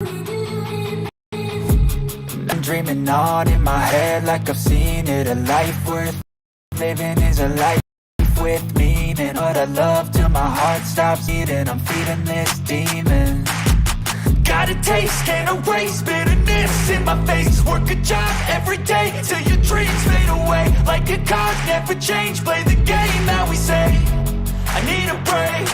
I'm dreaming on in my head like I've seen it. A life worth living is a life with meaning. But I love till my heart stops beating. I'm feeding this demon. Got a taste, can't erase bitterness in my face. Work a job every day till your dreams fade away. Like a card, never change. Play the game that we say. I need a break.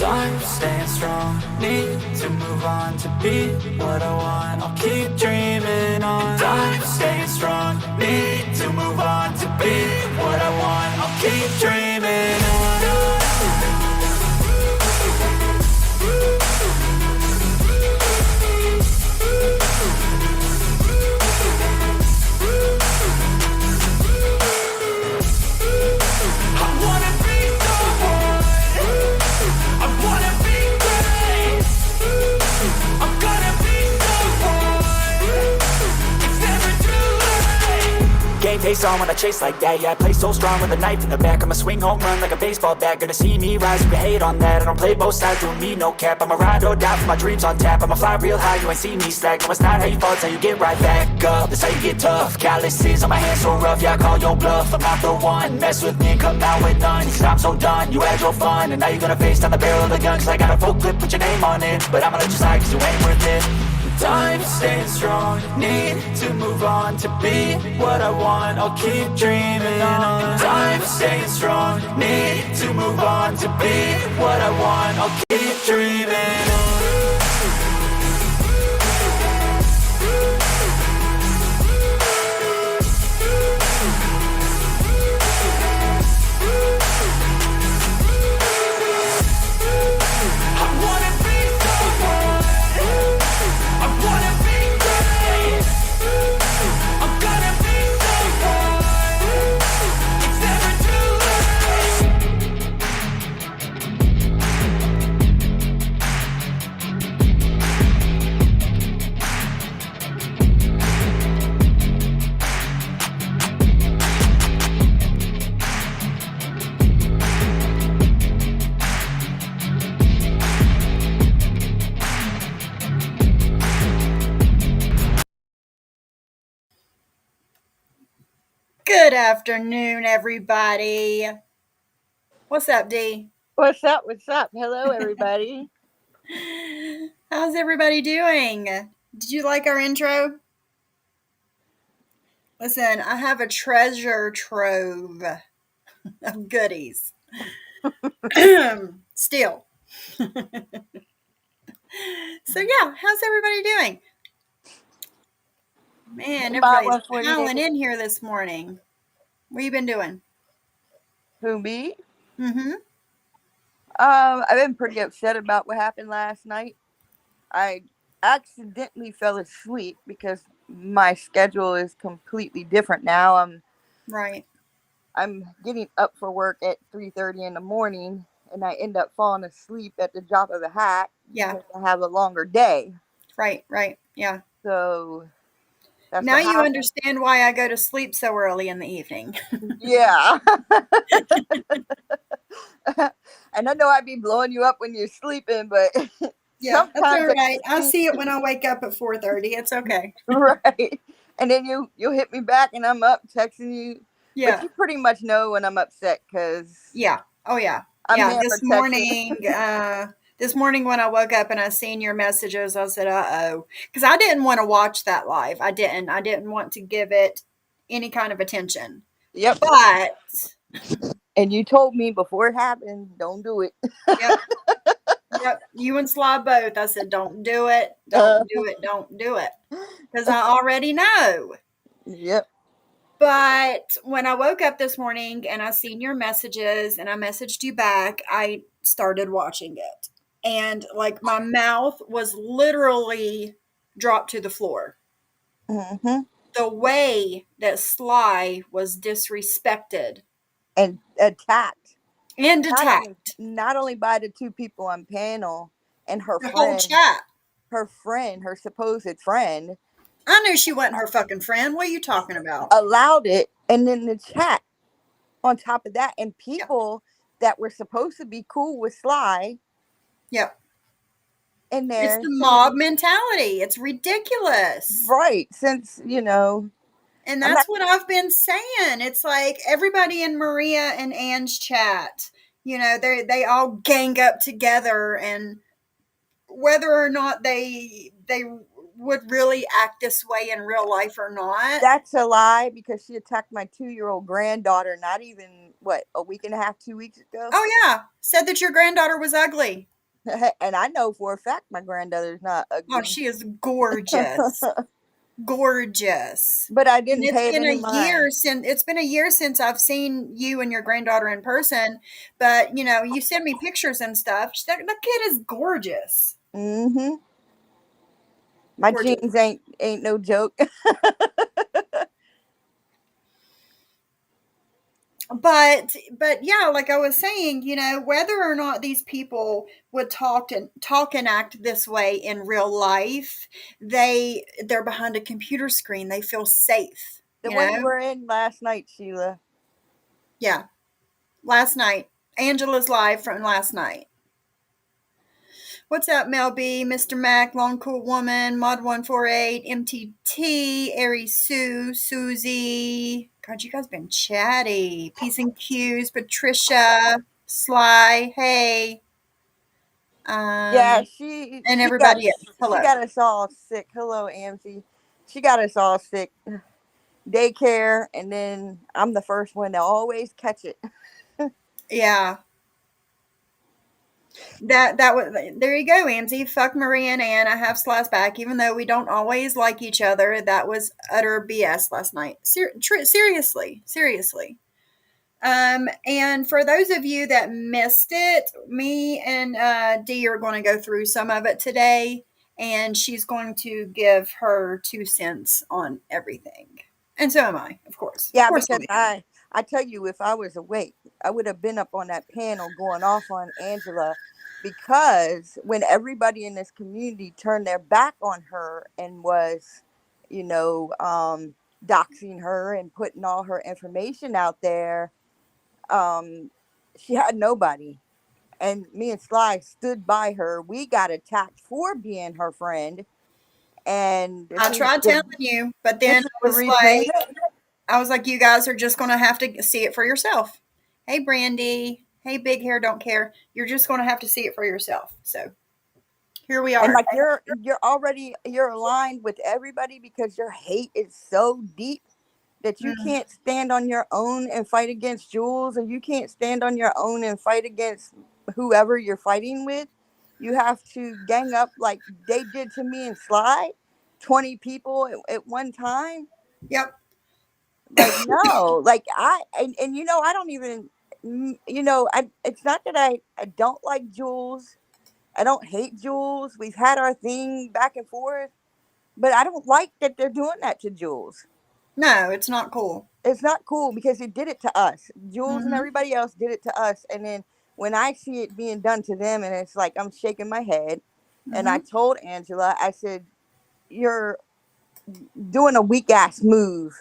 I'm staying strong, need to move on to be what I want. I'll keep dreaming on. I'm staying strong, need to move on to be what I want. I'll keep dreaming on. Game face on when I chase like that. Yeah, I play so strong with a knife in the back. I'ma swing home run like a baseball bat. Gonna see me rise, you can hate on that. I don't play both sides, doing me no cap. I'ma ride or die for my dreams on tap. I'ma fly real high, you ain't see me slack. No, it's not how you fall, it's how you get right back up. That's how you get tough. Calluses on my hands so rough, yeah, I call your bluff. I'm not the one, mess with me and come out with none. Cause I'm so done, you had your fun. And now you're gonna face down the barrel of the gun. Cause I got a full clip, put your name on it. But I'ma let you slide cause you ain't worth it. I'm staying strong, need to move on to be what I want. I'll keep dreaming on. I'm staying strong, need to move on to be what I want. I'll keep dreaming on. Good afternoon, everybody. What's up, D? What's up? What's up? Hello, everybody. How's everybody doing? Did you like our intro? Listen, I have a treasure trove of goodies. Still. So, yeah, how's everybody doing? Man, everybody's piling in here this morning. What you been doing? Who, me? Mm-hmm. I've been pretty upset about what happened last night. I accidentally fell asleep because my schedule is completely different now. I'm getting up for work at 3:30 in the morning, and I end up falling asleep at the drop of a hat. Yeah. Because I have a longer day. Right. Yeah. So that's now you understand why I go to sleep so early in the evening. Yeah. And I know I'd be blowing you up when you're sleeping, but yeah, that's all right. I'll see it when I wake up at 4:30. It's okay. Right. And then you'll hit me back and I'm up texting you. Yeah. But you pretty much know when I'm upset because yeah. Oh yeah. This morning when I woke up and I seen your messages, I said, uh-oh. Because I didn't want to watch that live. I didn't want to give it any kind of attention. Yep. But and you told me before it happened, don't do it. Yep. You and Sly both. I said, don't do it. Don't do it. Don't do it. Because I already know. Yep. But when I woke up this morning and I seen your messages and I messaged you back, I started watching it. And like my mouth was literally dropped to the floor. Mm-hmm. The way that Sly was disrespected. And attacked. And attacked. Not only by the two people on panel and her friend. Whole chat. Her friend, her supposed friend. I knew she wasn't her fucking friend. What are you talking about? Allowed it. And then the chat on top of that. And people that were supposed to be cool with Sly. Yep. in It's there the mob saying, mentality. It's ridiculous. right, since, And I'm not, that's what I've been saying. It's like everybody in Maria and Anne's chat, they all gang up together, and whether or not they would really act this way in real life or not. that's a lie because she attacked my 2-year-old granddaughter not even, what, a week and a half, 2 weeks ago? Oh yeah, said that your granddaughter was ugly. And I know for a fact my granddaughter's not Oh, ugly. she is gorgeous. Gorgeous. But I And didn't pay it any mind. it's been a year since I've seen you and your granddaughter in person, but you send me pictures and stuff. That kid is gorgeous. Hmm. My Gorgeous. jeans ain't no joke. But yeah, like I was saying, whether or not these people would talk and act this way in real life, they're behind a computer screen. They feel safe, The one you were in last night, Sheila. Yeah. Last night. Angela's live from last night. What's up, Mel B, Mr. Mac, Long Cool Woman, Mod148, MTT, Aries Sue, Susie. God, you guys been chatty. Peace and Q's, Patricia, Sly, hey. Yeah, Um, she and she got everybody else. she Hello. got us all sick. Hello, AMC. She got us all sick. Daycare, and then I'm the first one to always catch it. Yeah. That was there you go, Amzy. Fuck Marie and Ann. I have Slice back, even though we don't always like each other. That was utter BS last night. Seriously, seriously. And for those of you that missed it, me and Dee are going to go through some of it today, and she's going to give her 2 cents on everything. And so am I, of course. Of Yeah, course because I am. I tell you, if I was awake, I would have been up on that panel going off on Angela, because when everybody in this community turned their back on her and was, you know, doxing her and putting all her information out there, um, she had nobody. And me and Sly stood by her. We got attacked for being her friend. And I tried telling you, but this then is the replay. I was like, you guys are just going to have to see it for yourself. Hey, Brandy. Hey, Big Hair Don't Care. You're just going to have to see it for yourself. So here we And are. like you're aligned with everybody because your hate is so deep that you Mm, can't stand on your own and fight against Jules, and you can't stand on your own and fight against whoever you're fighting with. You have to gang up like they did to me and Sly, 20 people at one time. yep. Like, no, like and I don't even, it's not that I don't like Jules. I don't hate Jules. We've had our thing back and forth, but I don't like that they're doing that to Jules. No, it's not cool. It's not cool because it did it to us. Jules and Mm-hmm. everybody else did it to us. And then when I see it being done to them, and it's like I'm shaking my head. And I Mm-hmm. told Angela, I said, "You're doing a weak ass move,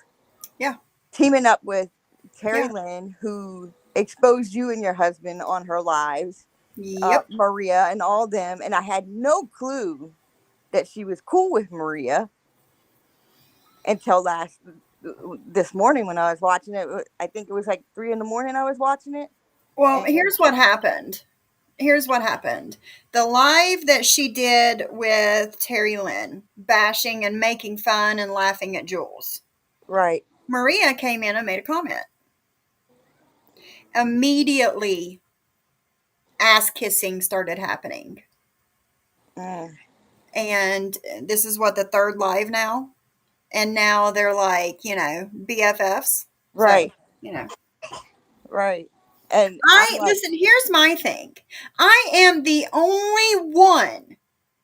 Yeah. teaming up with Terry Yeah. Lynn, who exposed you and your husband on her lives, Yep. Maria and all them." And I had no clue that she was cool with Maria until this morning when I was watching it. I think it was like 3 a.m. I was watching it. Well, And here's what happened. Here's what happened. The live that she did with Terry Lynn, bashing and making fun and laughing at Jules. right. Maria came in and made a comment. Immediately, ass kissing started happening. Mm, And this is what, the third live now? And now they're like, BFFs. So, right. you know. Right. And I'm like, Listen, here's my thing. I am the only one,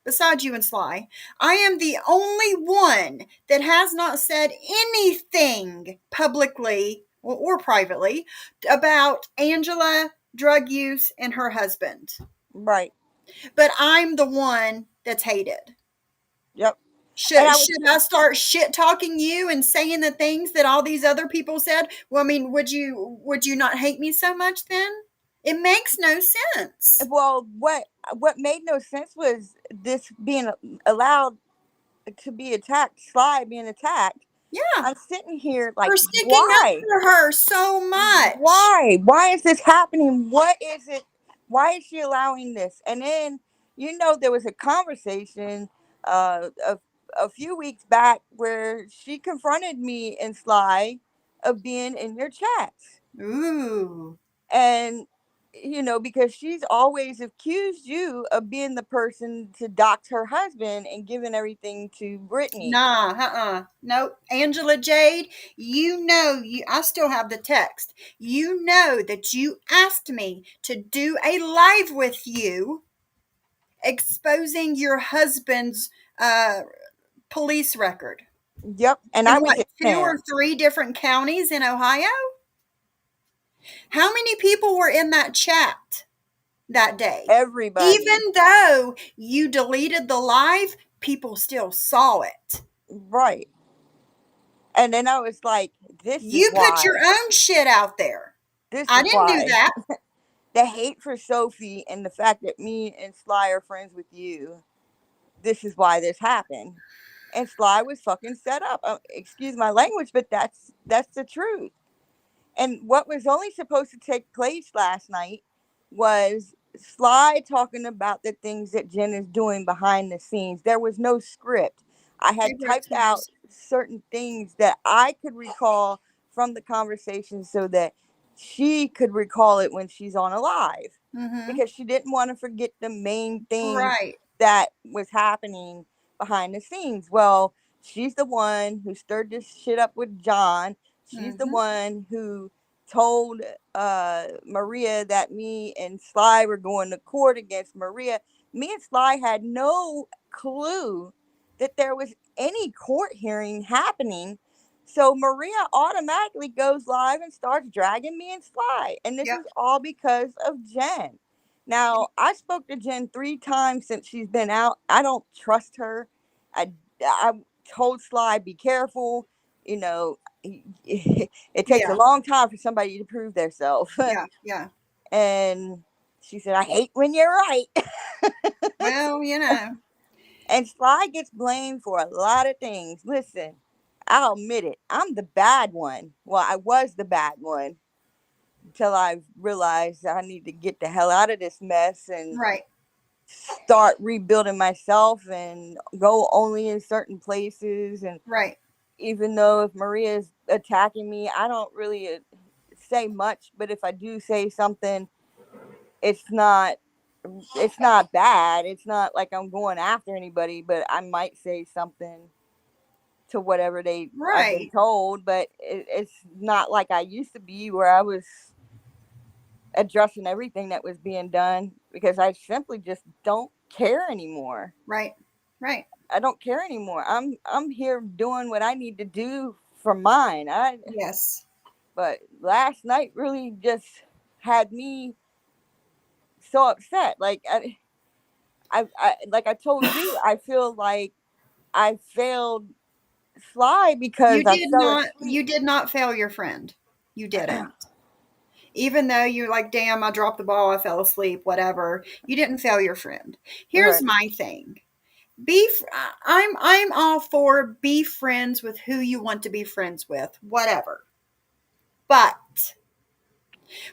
besides you and Sly, I am the only one that has not said anything publicly or privately about Angela drug use and her husband. right. But I'm the one that's hated. Yep. And Should I start shit talking you and saying the things that all these other people said? Well, I mean, would you not hate me so much then? It makes no sense. well, what what made no sense was this being allowed to be attacked, Sly being attacked. Yeah. I'm sitting here like, For sticking up why? for her so much. Why is this happening? What is it? Why is she allowing this? And then, there was a conversation a few weeks back where she confronted me and Sly of being in your chats. Ooh. And, because she's always accused you of being the person to dox her husband and giving everything to Brittany. Nah, Nope. Angela Jade, I still have the text. You know that you asked me to do a live with you exposing your husband's police record Yep. And I in was what, in two or there. three different counties in Ohio? How many people were in that chat that day? Everybody. Even though you deleted the live, people still saw it. Right. And then I was like, this is You put your why. own shit out there. This I is didn't do why. that. The hate for Sophie and the fact that me and Sly are friends with you. This is why this happened. And Sly was fucking set up. Excuse my language, but that's the truth. And what was only supposed to take place last night was Sly talking about the things that Jen is doing behind the scenes. There was no script. I had typed out Tears. certain things that I could recall from the conversation so that she could recall it when she's on a live, Mm-hmm. because she didn't want to forget the main things Right. that was happening behind the scenes. Well, she's the one who stirred this shit up with John. She's the Mm-hmm. one who told Maria that me and Sly were going to court against Maria. Me and Sly had no clue that there was any court hearing happening. So Maria automatically goes live and starts dragging me and Sly. And this Yep. is all because of Jen. Now, I spoke to Jen 3 times since she's been out. I don't trust her. I told Sly, be careful. You know, it takes a Yeah. long time for somebody to prove themselves. Yeah. Yeah. And she said, I hate when you're right. Well, And Sly gets blamed for a lot of things. Listen, I'll admit it. I'm the bad one. Well, I was the bad one until I realized I need to get the hell out of this mess and right. start rebuilding myself and go only in certain places. And Right. even though if Maria's attacking me, I don't really say much, but if I do say something, it's not it's not bad. It's not like I'm going after anybody, but I might say something to whatever I've been Right. told, but it's not like I used to be where I was addressing everything that was being done, because I simply just don't care anymore. Right. Right. I don't care anymore. I'm here doing what I need to do for mine. Yes. But last night really just had me so upset. Like like I told you, I feel like I failed Sly because I fell You asleep. did not fail your friend. You didn't. Even though you're like, damn, I dropped the ball, I fell asleep, whatever. You didn't fail your friend. Here's Right. my thing. I'm all for be friends with who you want to be friends with, whatever. But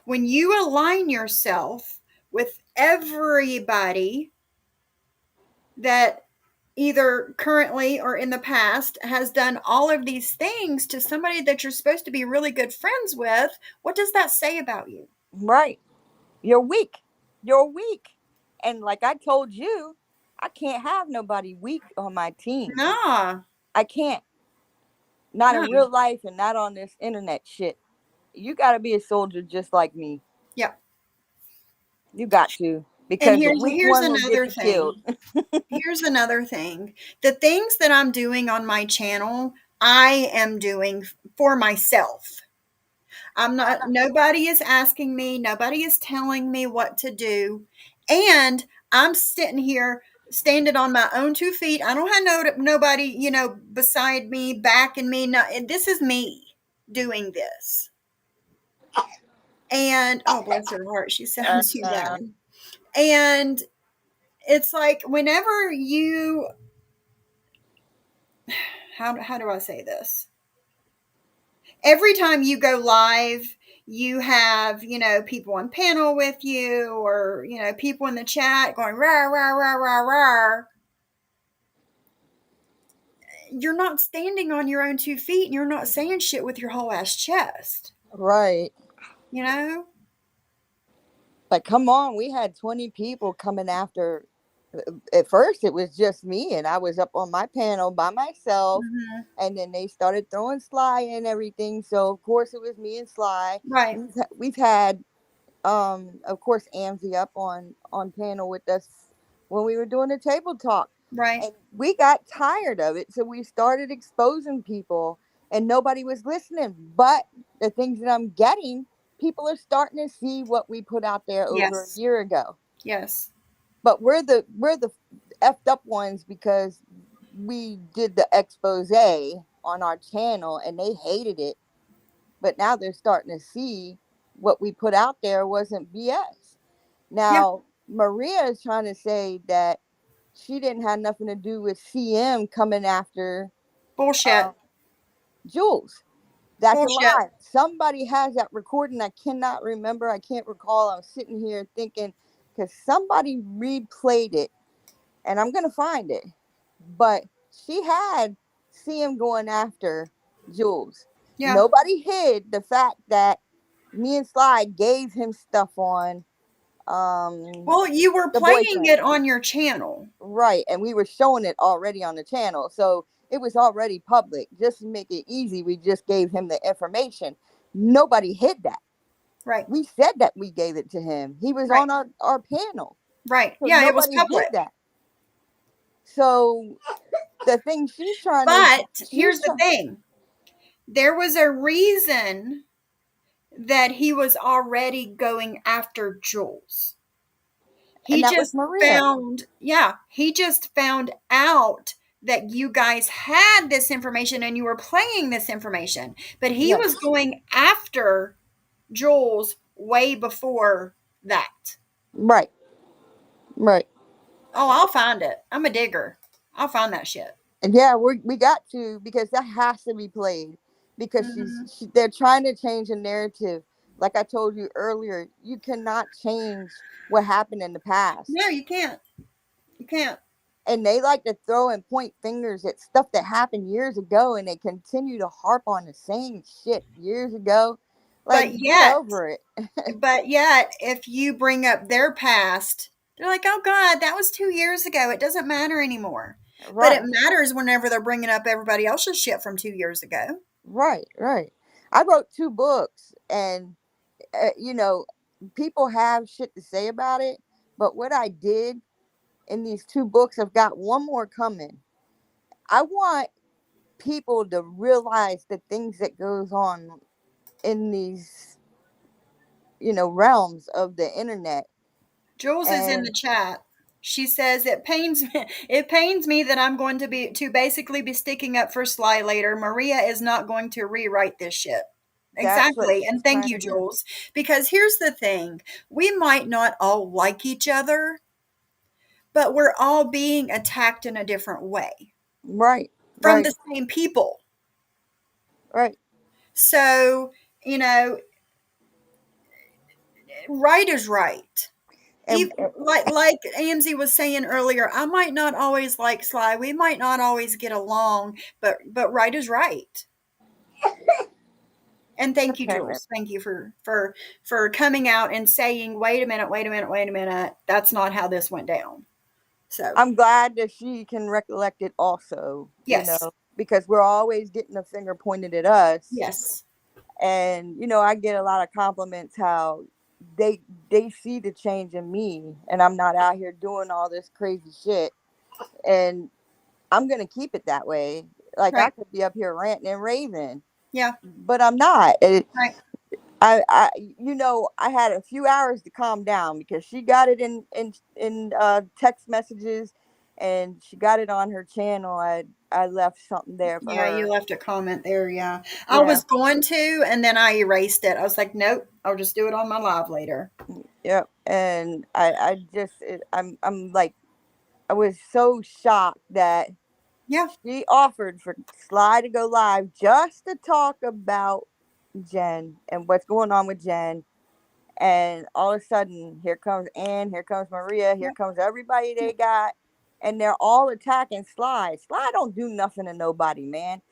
when you align yourself with everybody that either currently or in the past has done all of these things to somebody that you're supposed to be really good friends with, what does that say about you? Right. You're weak. You're weak. And like I told you, I can't have nobody weak on my team. Nah, I can't. Not no. in real life and not on this internet shit. You got to be a soldier just like me. Yep. You got to. And Because the weak here's one will get another you killed. thing. Here's another thing. The things that I'm doing on my channel, I am doing for myself. I'm not, nobody is asking me, nobody is telling me what to do. And I'm sitting here standing on my own 2 feet. I don't have nobody, beside me, backing me. No, and this is me doing this. And oh, bless her heart, she sounds too Uh, bad. And it's like whenever you, how do I say this? Every time you go live, you have, people on panel with you, or, people in the chat going, rah, rah, rah, rah, rah. You're not standing on your own 2 feet, and you're not saying shit with your whole ass chest, Right. you know? Like, come on, we had 20 people coming after. At first, it was just me, and I was up on my panel by myself. Hmm. And then they started throwing Sly and everything. So, of course, it was me and Sly. Right, We've had, of course, Amzi up on panel with us when we were doing the table talk. right. And we got tired of it. So, we started exposing people, and nobody was listening. But the things that I'm getting, people are starting to see what we put out there over a Yes, year ago. yes. But we're the effed up ones because we did the expose on our channel and they hated it. But now they're starting to see what we put out there wasn't BS. Yeah, Now Maria is trying to say that she didn't have nothing to do with CM coming after bullshit. um, Jules. That's a Bullshit. lie. Somebody has that recording. I cannot remember. I can't recall. I'm sitting here thinking because somebody replayed it and I'm going to find it. But she had CM going after Jules. Yeah. Nobody hid the fact that me and Sly gave him stuff on Well, you were the playing boyfriend. it on your channel. Right. And we were showing it already on the channel. So it was already public. Just to make it easy, we just gave him the information. Nobody hid that. Right, We said that we gave it to him. He was right, on our panel. right. So Yeah, it was nobody public. hid that. So the thing But here's she's the trying, thing, there was a reason that he was already going after Jules. and He that was just Maria. found, yeah, he just found out that you guys had this information and you were playing this information. But he was Yes. going after Jules way before that. Right. Right. Oh, I'll find it. I'm a digger. I'll find that shit. And yeah, we got to because that has to be played because Hmm. they're trying to change the narrative. Like I told you earlier, you cannot change what happened in the past. No, you can't. You can't. And they like to throw and point fingers at stuff that happened years ago and they continue to harp on the same shit years ago. Like, But get yet, over it. if you bring up their past, they're like, oh God, that was 2 years ago. It doesn't matter anymore. But it Right. matters whenever they're bringing up everybody else's shit from 2 years ago. Right. Right. I wrote 2 books and people have shit to say about it, but what I did in these 2 books, I've got one more coming. I want people to realize the things that goes on in these, realms of the internet. Jules is in And the chat. She says it pains me that I'm going to basically be sticking up for Sly later. Maria is not going to rewrite this shit. that's what Exactly. And she's thank trying you, to do. Jules. Because here's the thing, we might not all like each other, but we're all being attacked in a different way Right. from Right. the same people. Right. So, you know, right is right. And Even like AMZ was saying earlier, I might not always like Sly. We might not always get along, but right is right. And thank you, okay, man. Jules. Thank you for coming out and saying, wait a minute, wait a minute, wait a minute. That's not how this went down. So I'm glad that she can recollect it also, yes, because we're always getting a finger pointed at us. yes, And I get a lot of compliments how they they see the change in me and I'm not out here doing all this crazy shit, and I'm gonna keep it that way. Like, I right, could be up here ranting and raving, yeah, but I'm not. right. I had a few hours to calm down because she got it in text messages, and she got it on her channel. I left something there for Yeah, you her. left a comment there. Yeah, I Yeah. was going to, and then I erased it. I was like, nope, I'll just do it on my live later. Yep. And I just I'm like was so shocked that Yeah. she offered for Sly to go live just to talk about Jen and what's going on with Jen. And all of a sudden, here comes Ann, here comes Maria, here Yep. comes everybody they got, and they're all attacking Sly. Sly don't do nothing to nobody, man.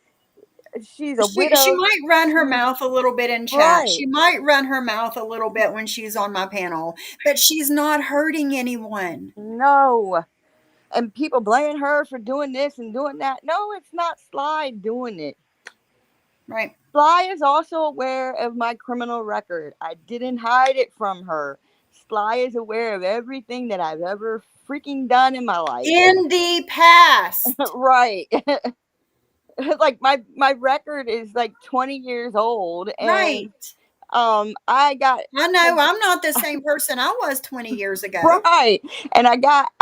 She's a She widow. might run her She's mouth a little bit in chat. right. She might run her mouth a little bit when she's on my panel, but she's not hurting anyone. No. And people blaming her for doing this and doing that. No, it's not Sly doing it. Right. Sly is also aware of my criminal record. I didn't hide it from her. Sly is aware of everything that I've ever freaking done in my life. In the past. Right. Like my record is like 20 years old, and Right. I got I know I'm not the same person I was 20 years ago. right, and I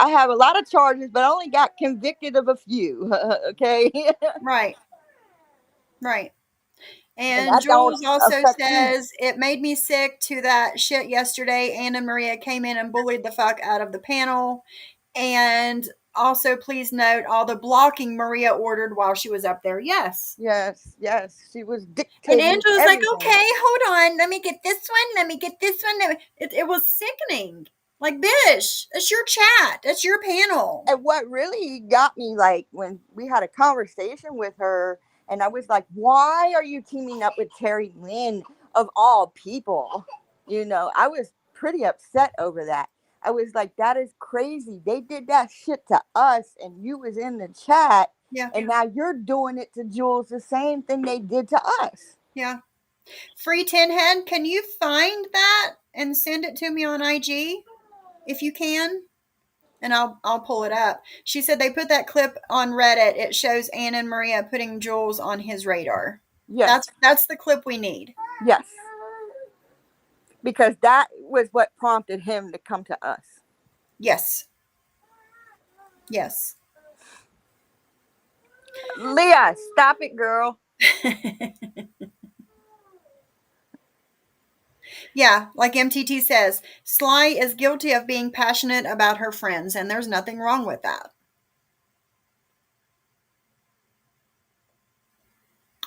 have a lot of charges, but I only got convicted of a few. Okay. Right. Right. And And that don't Jules also affect me. says, it made me sick to that shit yesterday. Anna and Maria came in and bullied the fuck out of the panel. And also, please note all the blocking Maria ordered while she was up there. Yes. Yes, yes, she was And dictating Angela's like, everything. okay, hold on. Let me get this one. Let me get this one. It was sickening. Like, bitch, that's your chat. That's your panel. And what really got me, like, when we had a conversation with her, and I was like, why are you teaming up with Terry Lynn of all people? I was pretty upset over that. I was like, that is crazy. They did that shit to us, and you was in the chat, Yeah. and now you're doing it to Jules, the same thing they did to us. Yeah. Free Tin Head, can you find that and send it to me on IG if you can? And I'll pull it up. She said they put that clip on Reddit. It shows Anna and Maria putting Jules on his radar. Yes, That's the clip we need. yes. Because that was what prompted him to come to us. Yes. Yes. Leah, stop it, girl. Yeah, like MTT says, Sly is guilty of being passionate about her friends, and there's nothing wrong with that.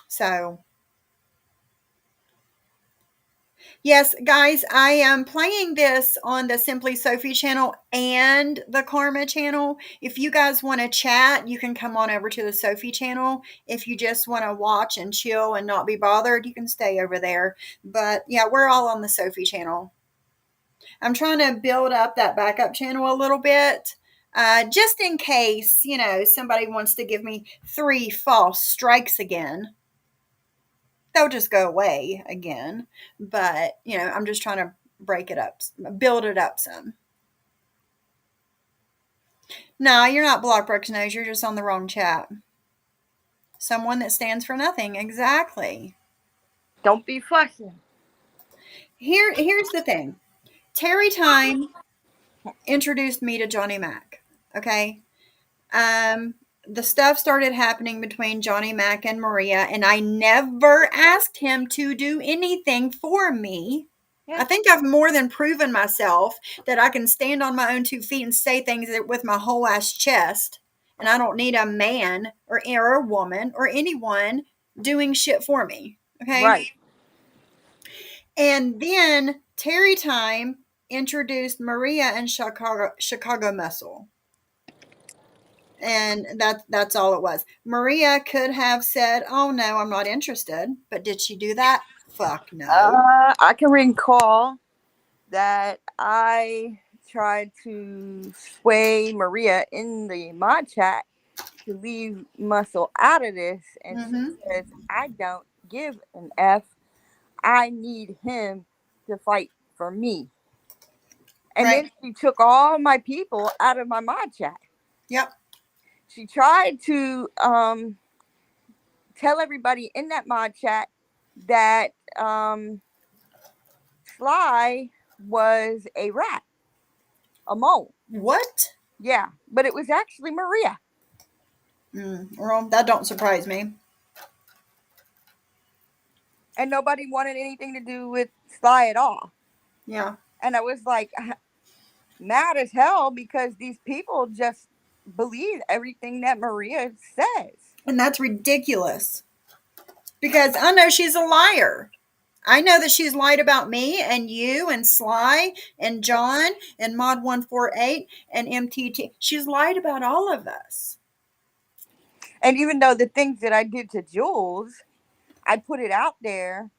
So, yes, guys, I am playing this on the Simply Sophie channel and the Karma channel. If you guys want to chat, you can come on over to the Sophie channel. If you just want to watch and chill and not be bothered, you can stay over there. But yeah, we're all on the Sophie channel. I'm trying to build up that backup channel a little bit. Just in case, somebody wants to give me 3 false strikes again. They'll just go away again. But, I'm just trying to break it up, build it up some. No, you're not Block Brooks Nose. You're just on the wrong chat. Someone that stands for nothing. Exactly. Don't be fussing. Here's the thing. Terry Time introduced me to Johnny Mac. Okay. The stuff started happening between Johnny Mac and Maria, and I never asked him to do anything for me. Yeah. I think I've more than proven myself that I can stand on my own 2 feet and say things with my whole ass chest, and I don't need a man or a woman or anyone doing shit for me. Okay. Right. And then Terry Time introduced Maria and Chicago Muscle. And that's all it was. Maria could have said, oh no, I'm not interested. But did she do that? Fuck no. I can recall that I tried to sway Maria in the mod chat to leave Muscle out of this. And she says, I don't give an F. I need him to fight for me. And then she took all my people out of my mod chat. Yep. She tried to tell everybody in that mod chat that Sly was a rat, a mole. What? Yeah, but it was actually Maria. Well, that don't surprise me. And nobody wanted anything to do with Sly at all. Yeah. And I was like mad as hell because these people just believe everything that Maria says. And that's ridiculous because I know she's a liar. I know that she's lied about me and you and Sly and John and Mod 148 and MTT. She's lied about all of us. And even though the things that I did to Jules, I put it out there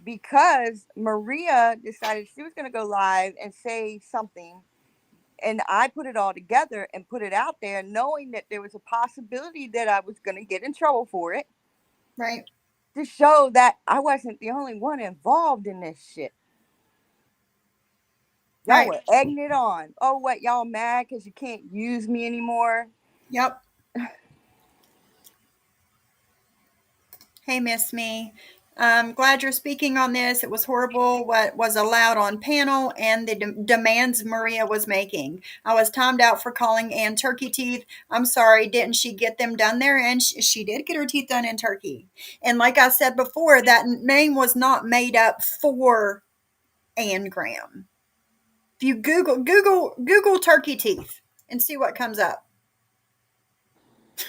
because Maria decided she was going to go live and say something. And I put it all together and put it out there, knowing that there was a possibility that I was going to get in trouble for it, Right. to show that I wasn't the only one involved in this shit. Y'all Right. were egging it on. Oh, what? Y'all mad because you can't use me anymore? Yep. Hey, Miss Me. I'm glad you're speaking on this. It was horrible what was allowed on panel and the demands Maria was making. I was timed out for calling Ann turkey teeth. I'm sorry, didn't she get them done there? And she did get her teeth done in Turkey. And like I said before, that name was not made up for Ann Graham. If you Google turkey teeth and see what comes up.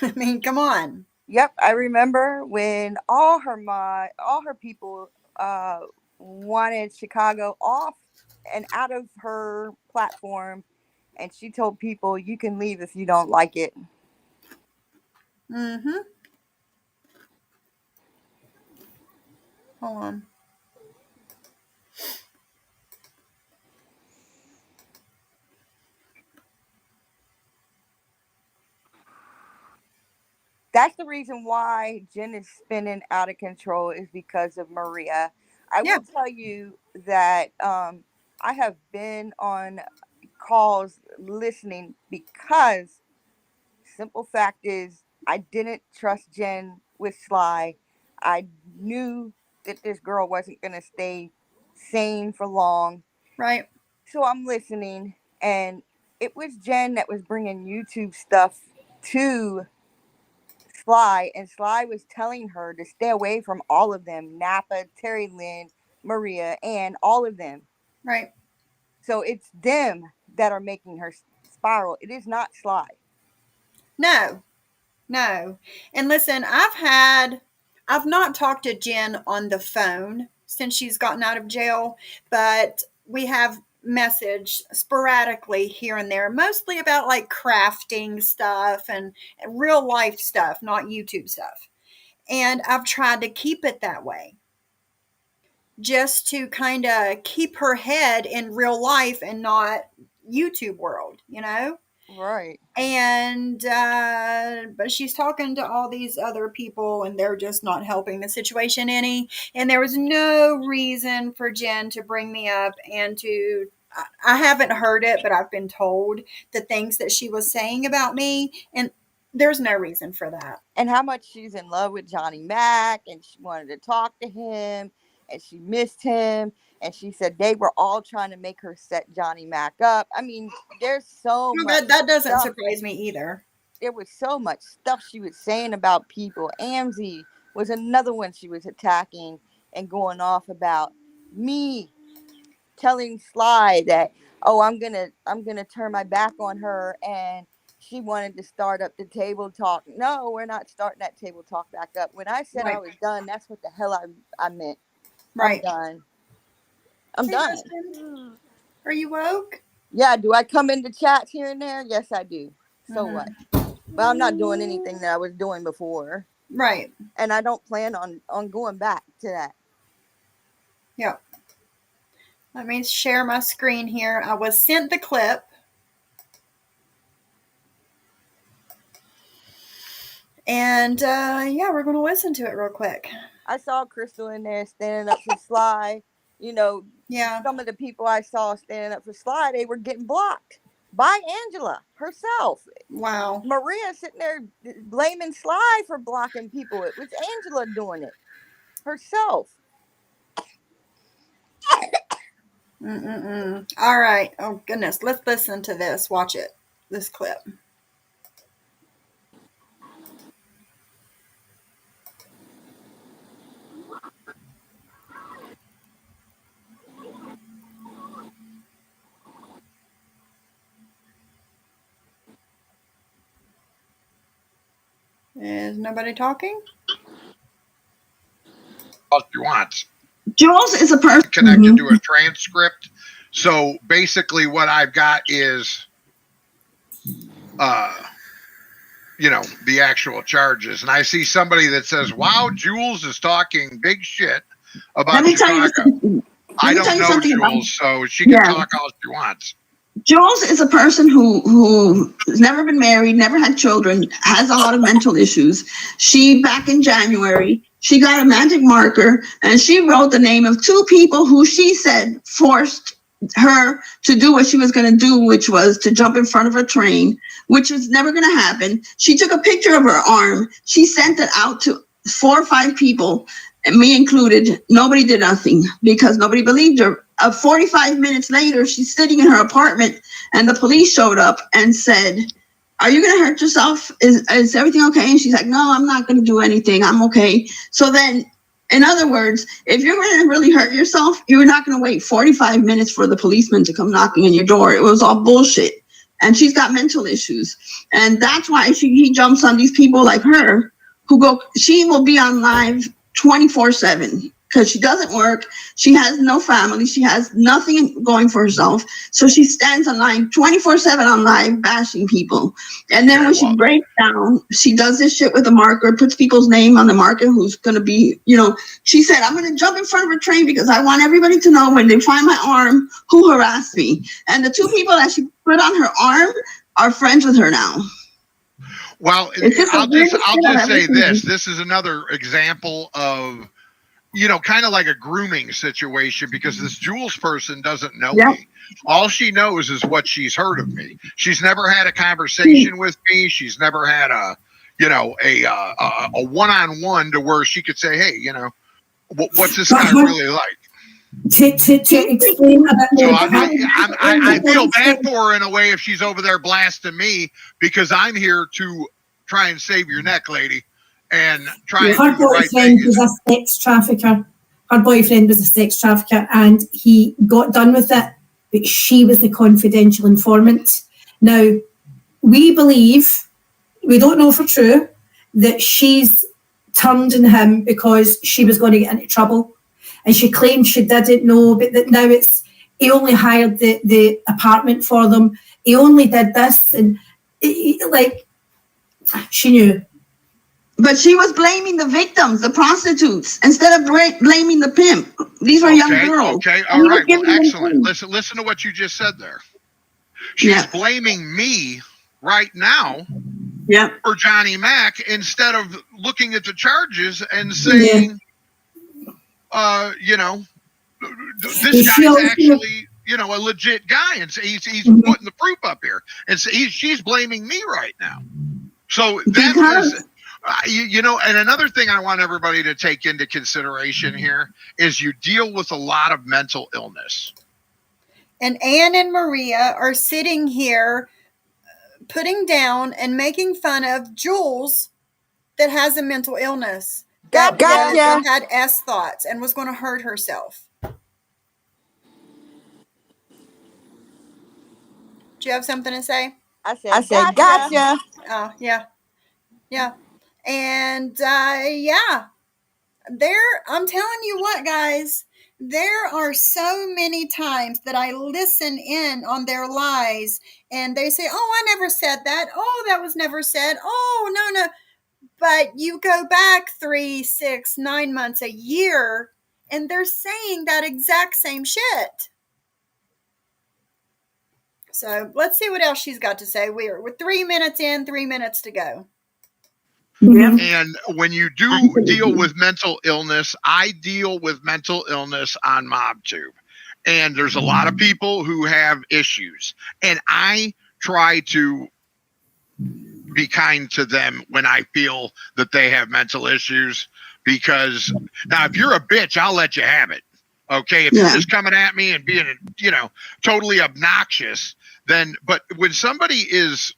I mean, come on. Yep, I remember when all her people wanted Chicago off and out of her platform, and she told people, "You can leave if you don't like it." Mm-hmm. Hold on. That's the reason why Jen is spinning out of control, is because of Maria. I Yeah. will tell you that I have been on calls listening because simple fact is I didn't trust Jen with Sly. I knew that this girl wasn't going to stay sane for long. Right. So I'm listening, and it was Jen that was bringing YouTube stuff to Sly, and Sly was telling her to stay away from all of them: Napa, Terry Lynn, Maria, and all of them. Right. So it's them that are making her spiral. It is not Sly. No. No. And listen, I've not talked to Jen on the phone since she's gotten out of jail, but we have messaged sporadically here and there, mostly about like crafting stuff and real life stuff, not YouTube stuff. And I've tried to keep it that way, just to kind of keep her head in real life and not YouTube world, you know? Right. And but she's talking to all these other people and they're just not helping the situation any, and there was no reason for Jen to bring me up and to I haven't heard it, but I've been told the things that she was saying about me, and there's no reason for that. And how much she's in love with Johnny Mac, and she wanted to talk to him, and she missed him, and she said they were all trying to make her set Johnny Mac up. I mean, there's so Well, much that doesn't stuff. surprise me either. There was so much stuff she was saying about people. Amzie was another one she was attacking and going off about. Me telling Sly that, oh, I'm gonna turn my back on her, and she wanted to start up the table talk. No, we're not starting that table talk back up. When I said I Right. was done, that's what the hell I meant. I'm Right. done. I'm Hey, done. husband, are you woke? Yeah, do I come into chats here and there? Yes, I do. So what? Mm-hmm. But I'm not doing anything that I was doing before, Right. and I don't plan on going back to that. Yeah. Let me share my screen here. I was sent the clip. And yeah, we're going to listen to it real quick. I saw Crystal in there standing up for Sly. You know, Yeah. some of the people I saw standing up for Sly, they were getting blocked by Angela herself. Wow. Maria sitting there blaming Sly for blocking people. It was Angela doing it herself. Mm-mm-mm. All right. Oh, goodness. Let's listen to this. Watch it. This clip. Is nobody talking? All she wants. Jules is a person connected to a transcript. So basically what I've got is, the actual charges. And I see somebody that says, wow, Jules is talking big shit about Let me tell you Chicago. something. I don't know Jules, so she can talk all she wants. Jules is a person who's never been married, never had children, has a lot of mental issues. She, back in January, she got a magic marker and she wrote the name of 2 people who she said forced her to do what she was going to do, which was to jump in front of a train, which was never going to happen. She took a picture of her arm. She sent it out to 4 or 5 people, and me included. Nobody did nothing because nobody believed her. 45 minutes later, she's sitting in her apartment and the police showed up and said, are you going to hurt yourself? Is everything okay? And she's like, no, I'm not going to do anything. I'm okay. So then, in other words, if you're going to really hurt yourself, you're not going to wait 45 minutes for the policeman to come knocking on your door. It was all bullshit. And she's got mental issues. And that's why he jumps on these people like her she will be on live 24/7 because she doesn't work. She has no family. She has nothing going for herself. So she stands on live 24/7 on live bashing people. And then when she breaks down, she does this shit with a marker, puts people's name on the marker who's going to be, she said, I'm going to jump in front of a train because I want everybody to know when they find my arm who harassed me. And the 2 people that she put on her arm are friends with her now. Well, I'll just say this. This is another example of, kind of like a grooming situation because this Jules person doesn't know me. All she knows is what she's heard of me. She's never had a conversation with me. She's never had a one-on-one to where she could say, hey, what's this guy really like? To explain a bit more. So I feel bad for her in a way if she's over there blasting me because I'm here to try and save your neck, lady, and try and do the right thing. Her boyfriend was a sex trafficker. Her boyfriend was a sex trafficker, and he got done with it. But she was the confidential informant. Now, we believe, we don't know for true, that she's turned on him because she was going to get into trouble. And she claimed she didn't know, but that now he only hired the apartment for them. He only did this, and she knew. But she was blaming the victims, the prostitutes, instead of blaming the pimp. These were young girls. Okay, all right, well, excellent. Listen to what you just said there. She's blaming me right now for Johnny Mac instead of looking at the charges and saying, this guy's actually, a legit guy, and he's putting the proof up here, and so she's blaming me right now. So that was, and another thing I want everybody to take into consideration here is you deal with a lot of mental illness. And Anne and Maria are sitting here putting down and making fun of Jules that has a mental illness. That had S thoughts and was going to hurt herself. Do you have something to say? I said gotcha. Oh, yeah. And, I'm telling you what, guys, there are so many times that I listen in on their lies and they say, oh, I never said that. Oh, that was never said. Oh, no. But you go back 3, 6, 9 months, a year, and they're saying that exact same shit. So let's see what else she's got to say. We're 3 minutes in, 3 minutes to go. And when you do deal with mental illness, I deal with mental illness on MobTube. And there's a lot of people who have issues. And I try to be kind to them when I feel that they have mental issues. Because now, if you're a bitch, I'll let you have it. Okay? If you're just coming at me and being, totally obnoxious, then, but when somebody is,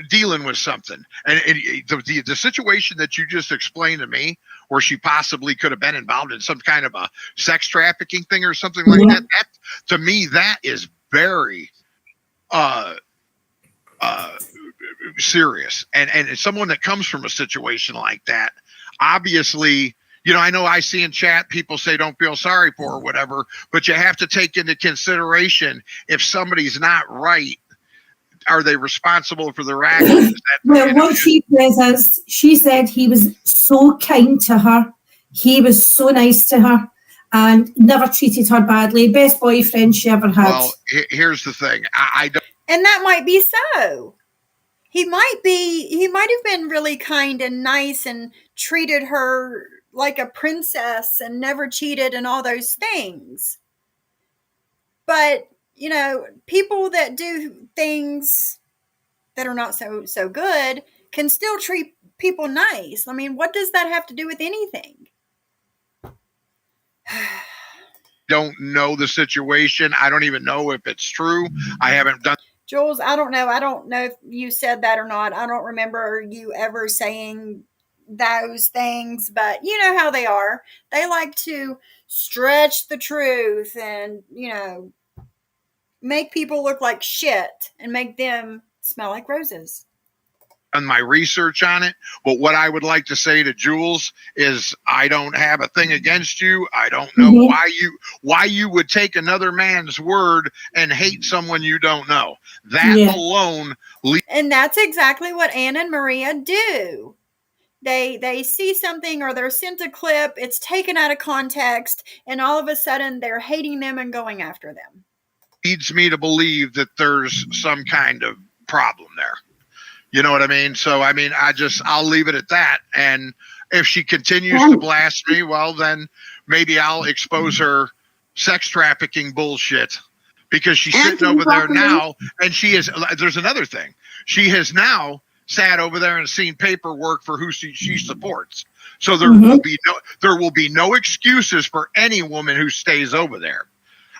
dealing with something, and the situation that you just explained to me, where she possibly could have been involved in some kind of a sex trafficking thing or something like that, to me, that is very serious. And someone that comes from a situation like that, obviously, you know, I know I see in chat people say don't feel sorry for or whatever, but you have to take into consideration if somebody's not right, are they responsible for their actions? Well, what she says is, she said he was so kind to her, he was so nice to her, and never treated her badly. Best boyfriend she ever had. Well, here's the thing. I don't. And that might be so. He might have been really kind and nice and treated her like a princess and never cheated and all those things. But, you know, people that do things that are not so good can still treat people nice. I mean, what does that have to do with anything? Don't know the situation. I don't even know if it's true. I haven't done. Jules, I don't know. I don't know if you said that or not. I don't remember you ever saying those things, but you know how they are. They like to stretch the truth and, you know, make people look like shit and make them smell like roses. On my research on it, but what I would like to say to Jules is I don't have a thing against you. I don't know why you would take another man's word and hate someone you don't know. That alone. And that's exactly what Ann and Maria do. They see something or they're sent a clip, it's taken out of context, and all of a sudden they're hating them and going after them. Leads me to believe that there's some kind of problem there. You know what I mean? So, I mean, I'll leave it at that. And if she continues to blast me, well, then maybe I'll expose her sex trafficking bullshit because she's sitting over there now. And there's another thing. She has now sat over there and seen paperwork for who she supports. So there will be no excuses for any woman who stays over there.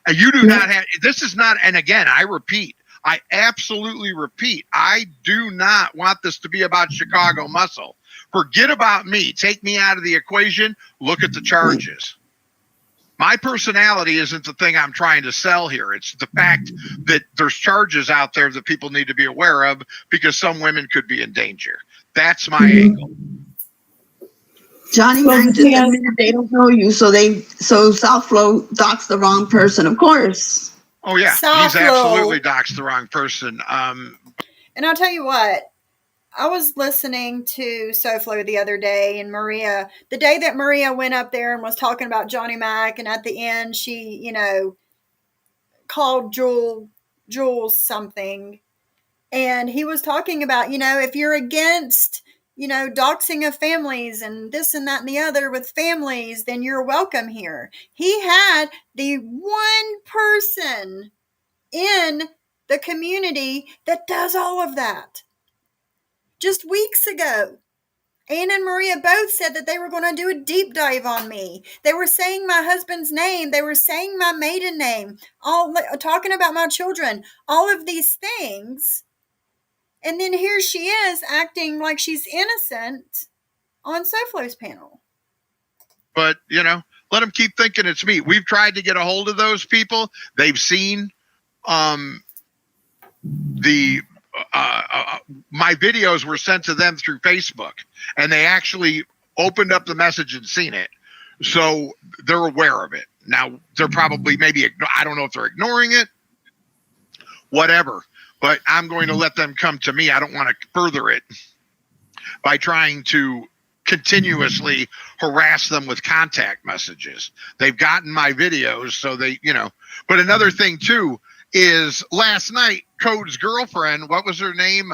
And you do not have, this is not, and again, I absolutely repeat, I do not want this to be about Chicago muscle. Forget about me. Take me out of the equation. Look at the charges. My personality isn't the thing I'm trying to sell here. It's the fact that there's charges out there that people need to be aware of because some women could be in danger. That's my angle. Johnny Mac just admitted they don't know you, so Southflow doxed the wrong person, of course. Oh yeah, he's absolutely doxed the wrong person. And I'll tell you what, I was listening to SoFlo the other day, and Maria, the day that Maria went up there and was talking about Johnny Mac, and at the end she, you know, called Jules something, and he was talking about, you know, if you're against, you know, doxing of families and this and that and the other with families, then you're welcome here. He had the one person in the community that does all of that. Just weeks ago, Ann and Maria both said that they were going to do a deep dive on me. They were saying my husband's name. They were saying my maiden name, all talking about my children, all of these things. And then here she is acting like she's innocent on SoFlo's panel. But, you know, let them keep thinking it's me. We've tried to get a hold of those people. They've seen my videos were sent to them through Facebook, and they actually opened up the message and seen it. So they're aware of it. Now, they're probably I don't know if they're ignoring it, whatever, but I'm going to let them come to me. I don't want to further it by trying to continuously harass them with contact messages. They've gotten my videos, so they, you know, but another thing too, is last night, Code's girlfriend, what was her name?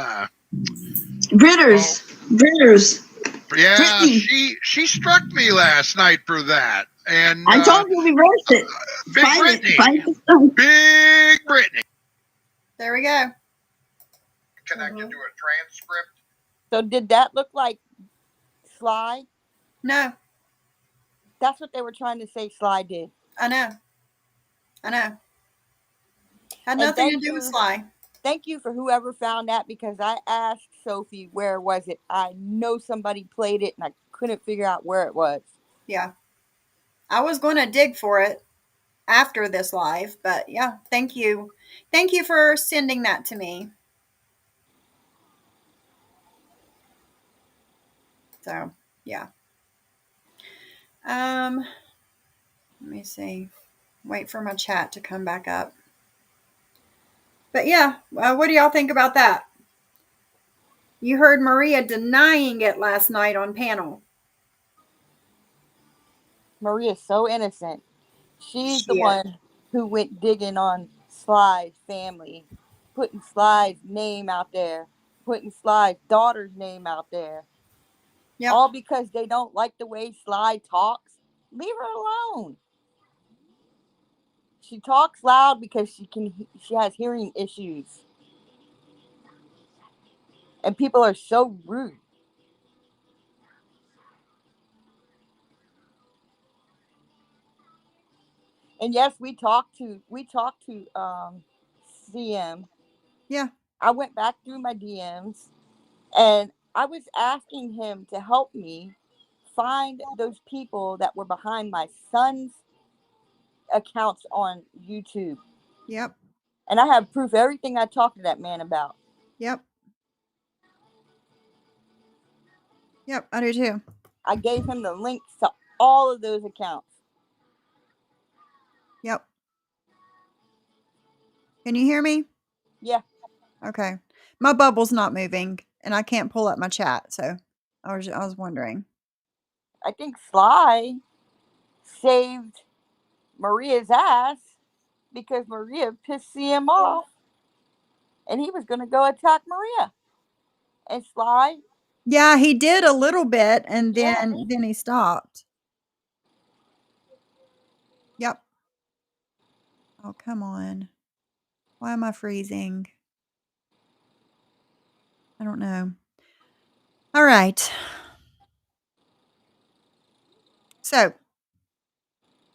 Britters. Yeah, Brittany. she struck me last night for that. And I told you reverse it. Big Brittany. There we go. Connected to a transcript. So did that look like Sly? No. That's what they were trying to say Sly did. I know. Had nothing to do with Sly. Thank you for whoever found that, because I asked Sophie where was it. I know somebody played it and I couldn't figure out where it was. Yeah. I was going to dig for it after this live, but yeah, thank you. Thank you for sending that to me. So, yeah. Let me see. Wait for my chat to come back up. But yeah, what do y'all think about that? You heard Maria denying it last night on panel. Maria's so innocent. She's the She is. one who went digging on Sly's family, putting Sly's name out there, putting Sly's daughter's name out there. Yep. All because they don't like the way Sly talks. Leave her alone. She talks loud because she has hearing issues. And people are so rude. And yes, we talked to CM. Yeah. I went back through my DMs and I was asking him to help me find those people that were behind my son's accounts on YouTube. Yep. And I have proof everything I talked to that man about. Yep. Yep, I do too. I gave him the links to all of those accounts. Yep. Can you hear me? Yeah. Okay. My bubble's not moving and I can't pull up my chat, so I was wondering. I think Sly saved Maria's ass because Maria pissed CM off and he was going to go attack Maria. And Sly, Yeah, he did a little bit and then he stopped. Yep. Oh, come on. Why am I freezing? I don't know. All right. So, let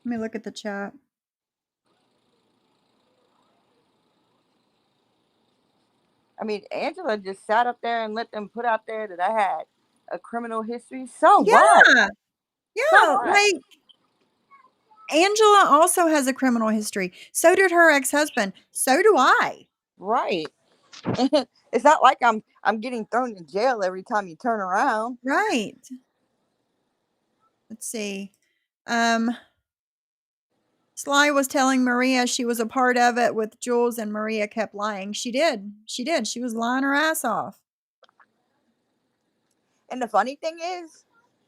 me look at the chat. I mean, Angela just sat up there and let them put out there that I had a criminal history. So what? Yeah, So what? like Angela also has a criminal history. So did her ex-husband. So do I. Right. It's not like I'm getting thrown in jail every time you turn around. Right. Let's see. Sly was telling Maria she was a part of it with Jules, and Maria kept lying. She did. She did. She was lying her ass off. And the funny thing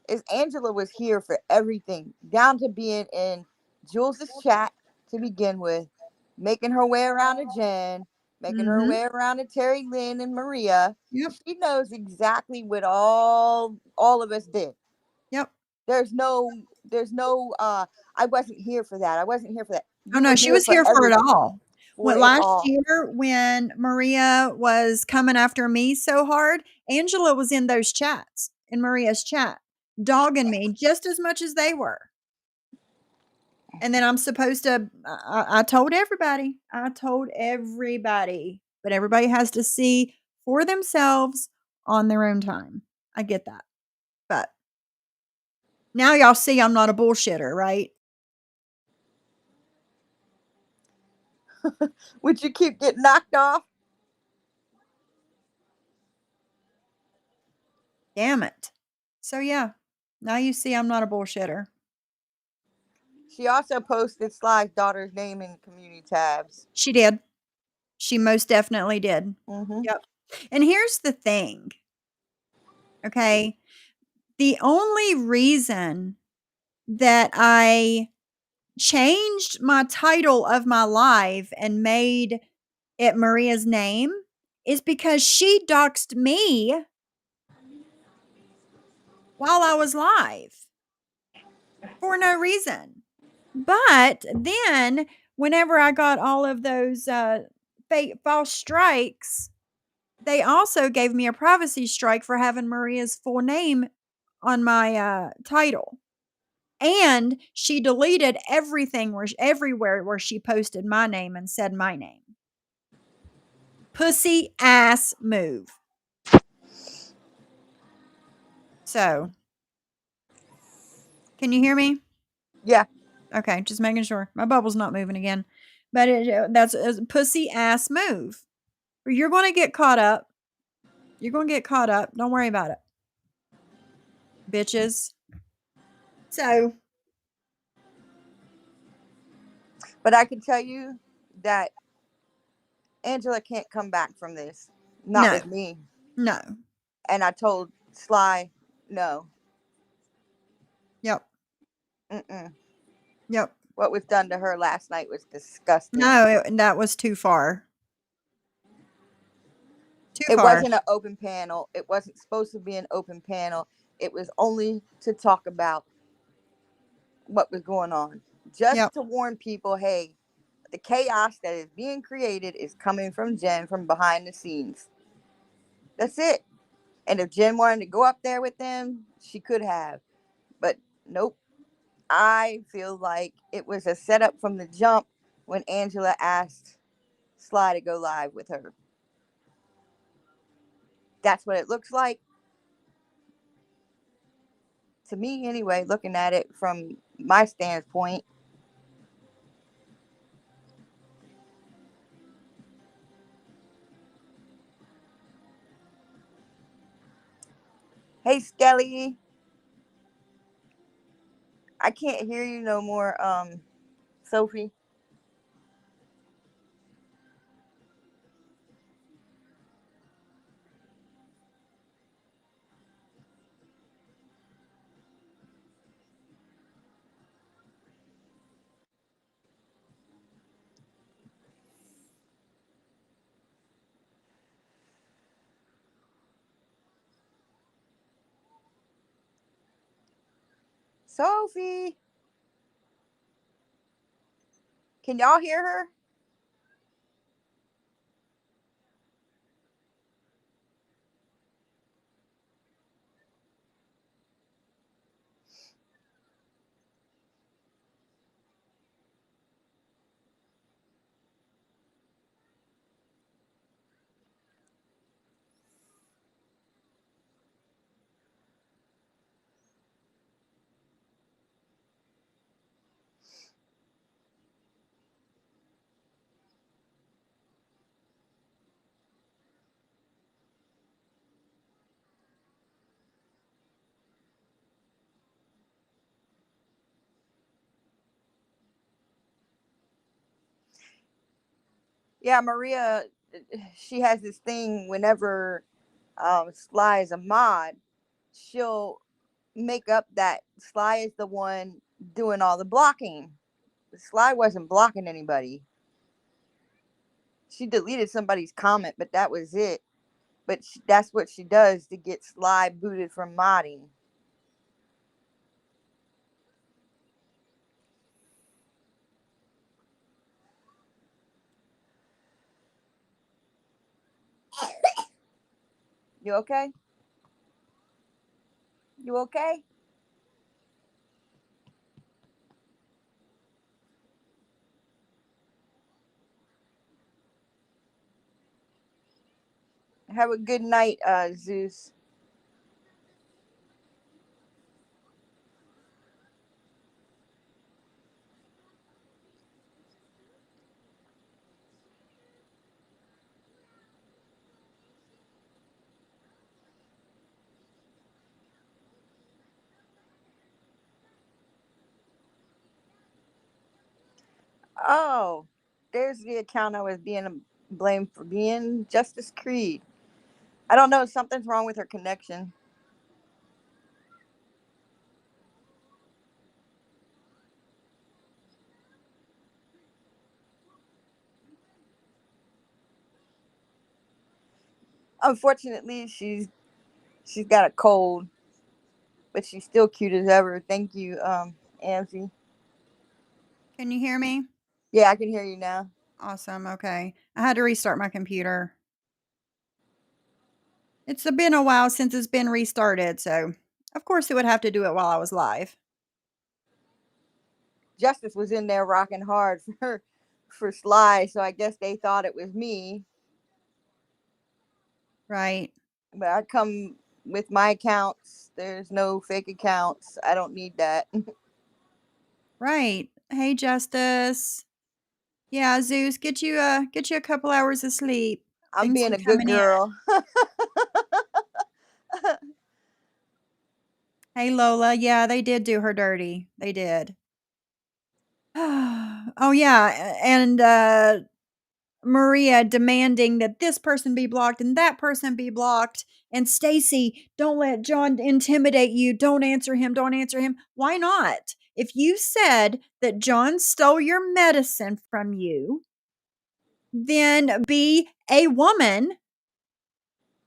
is Angela was here for everything, down to being in Jules's chat to begin with, making her way around to Jen, making her way around to Terry Lynn and Maria. Yep. She knows exactly what all of us did. Yep. There's no I wasn't here for that. I wasn't here for that. Oh no, she was here for it all. Year when Maria was coming after me so hard, Angela was in those chats, in Maria's chat, dogging me just as much as they were. And then I'm supposed to, I told everybody, but everybody has to see for themselves on their own time. I get that. But now y'all see I'm not a bullshitter, right? Would you keep getting knocked off? Damn it. So yeah, now you see I'm not a bullshitter. She also posted Sly's daughter's name in community tabs. She did. She most definitely did. Mm-hmm. Yep. And here's the thing. Okay. The only reason that I changed my title of my live and made it Maria's name is because she doxed me while I was live for no reason. But then whenever I got all of those fake false strikes, they also gave me a privacy strike for having Maria's full name on my title. And she deleted everywhere where she posted my name and said my name. Pussy ass move. So, can you hear me? Yeah. Okay, just making sure. My bubble's not moving again. But that's a pussy ass move. You're going to get caught up. You're going to get caught up. Don't worry about it. bitches. So, But I can tell you that Angela can't come back from this. Not no, with me. no. And I told Sly, no. Yep, Mm-mm. yep. What was done to her last night was disgusting. No, that was too far. Too It far. wasn't an open panel. It wasn't supposed to be an open panel. It was only to talk about what was going on. Just Yep. to warn people, hey, the chaos that is being created is coming from Jen from behind the scenes. That's it. And if Jen wanted to go up there with them, she could have. But nope. I feel like it was a setup from the jump when Angela asked Sly to go live with her. That's what it looks like. To me, anyway, looking at it from my standpoint. Hey, Skelly. I can't hear you no more, Sophie. Sophie. Can y'all hear her? Yeah, Maria, she has this thing whenever Sly is a mod, she'll make up that Sly is the one doing all the blocking. Sly wasn't blocking anybody. She deleted somebody's comment, but that was it. But that's what she does to get Sly booted from modding. You okay? You okay? Have a good night, Zeus. Oh, there's the account I was being blamed for being Justice Creed. I don't know. Something's wrong with her connection. Unfortunately, she's got a cold, but she's still cute as ever. Thank you, Amzy. Can you hear me? Yeah, I can hear you now. Awesome. Okay. I had to restart my computer. It's been a while since it's been restarted, so of course it would have to do it while I was live. Justice was in there rocking hard for Sly, so I guess they thought it was me. Right. But I come with my accounts. There's no fake accounts. I don't need that. Right. Hey, Justice. Yeah, Zeus, get you a couple hours of sleep. I'm Thanks being for a good coming in. girl. Hey, Lola. Yeah, they did do her dirty. They did. Oh, yeah. And Maria demanding that this person be blocked and that person be blocked. And Stacy, don't let John intimidate you. Don't answer him. Don't answer him. Why not? If you said that John stole your medicine from you, then be a woman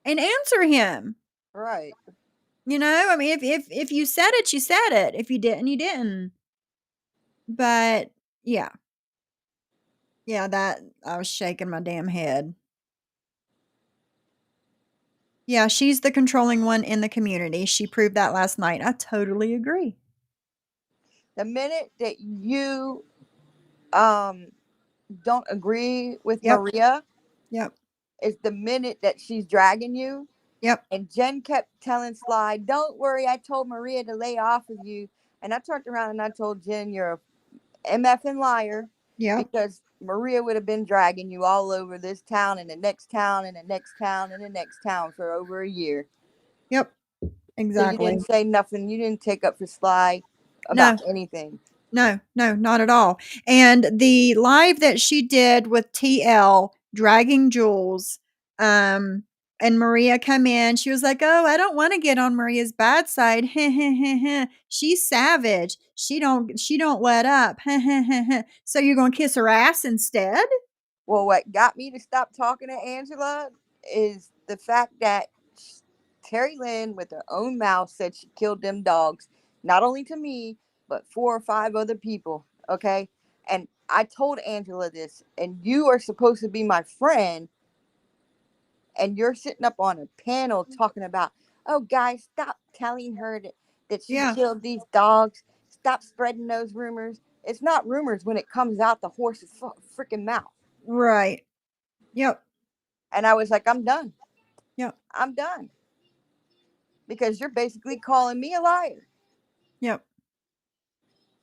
and answer him. Right. You know, I mean, if you said it, you said it. If you didn't, you didn't. But yeah, yeah, that I was shaking my damn head. Yeah, she's the controlling one in the community. She proved that last night. I totally agree. The minute that you um don't agree with Yep. Maria Yep. is the minute that she's dragging you. Yep. And Jen kept telling Sly, "Don't worry, I told Maria to lay off of you." And I turned around and I told Jen, "You're a MFing liar," Yep. because Maria would have been dragging you all over this town and the next town and the next town and the next town for over a year. Yep. So you Exactly. didn't say nothing. You didn't take up for Sly about No. anything. No, not at all. And the live that she did with TL dragging Jules, and Maria come in, she was like, "Oh, I don't want to get on Maria's bad side." She's savage. She don't let up. So you're going to kiss her ass instead? Well, what got me to stop talking to Angela is the fact that Terry Lynn, with her own mouth, said she killed them dogs, not only to me, but 4 or 5 other people. Okay. And I told Angela this, and you are supposed to be my friend, and you're sitting up on a panel talking about, "Oh, guys, stop telling her that she Yeah. killed these dogs. Stop spreading those rumors." It's not rumors when it comes out the horse's freaking mouth. Right. Yep. And I was like, "I'm done. Yep. I'm done." Because you're basically calling me a liar. Yep.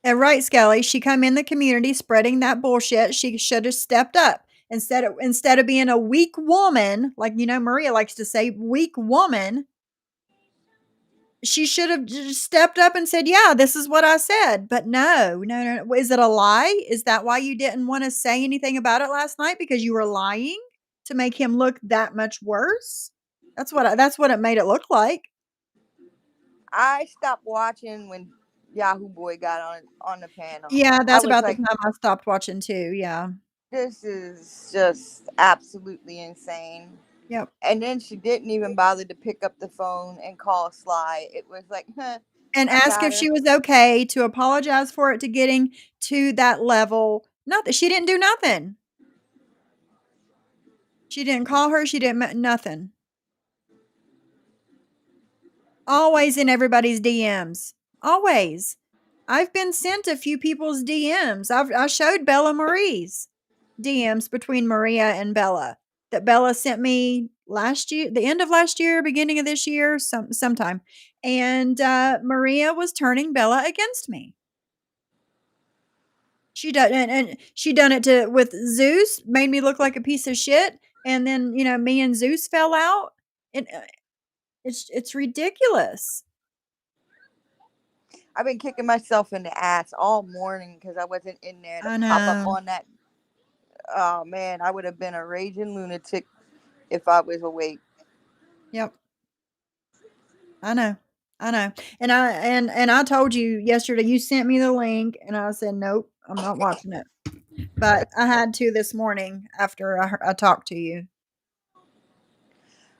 And right, Skelly, she come in the community spreading that bullshit. She should have stepped up instead of being a weak woman, like Maria likes to say, weak woman. She should have just stepped up and said, "Yeah, this is what I said." But no, no, no. Is it a lie? Is that why you didn't want to say anything about it last night, because you were lying to make him look that much worse? That's what it made it look like. I stopped watching when Yahoo Boy got on the panel. Yeah, I that's was about the like, time I stopped watching too. Yeah. this is just absolutely insane. Yep. And then she didn't even bother to pick up the phone and call Sly. It was like, And I ask got if her. she was okay, to apologize for it, to getting to that level. Not that she didn't do nothing. She didn't call her. She didn't nothing. Always in everybody's DMs. Always. I've been sent a few people's DMs. I showed Bella Marie's DMs between Maria and Bella, that Bella sent me last year, the end of last year, beginning of this year, sometime. And Maria was turning Bella against me. She done, and she done it with Zeus, made me look like a piece of shit, and then me and Zeus fell out. And it's ridiculous. I've been kicking myself in the ass all morning because I wasn't in there to I pop up know. on that. Oh man, I would have been a raging lunatic if I was awake. Yep. I know. I know. And I told you yesterday, you sent me the link and I said, "Nope, I'm not watching it." But I had to this morning after I talked to you.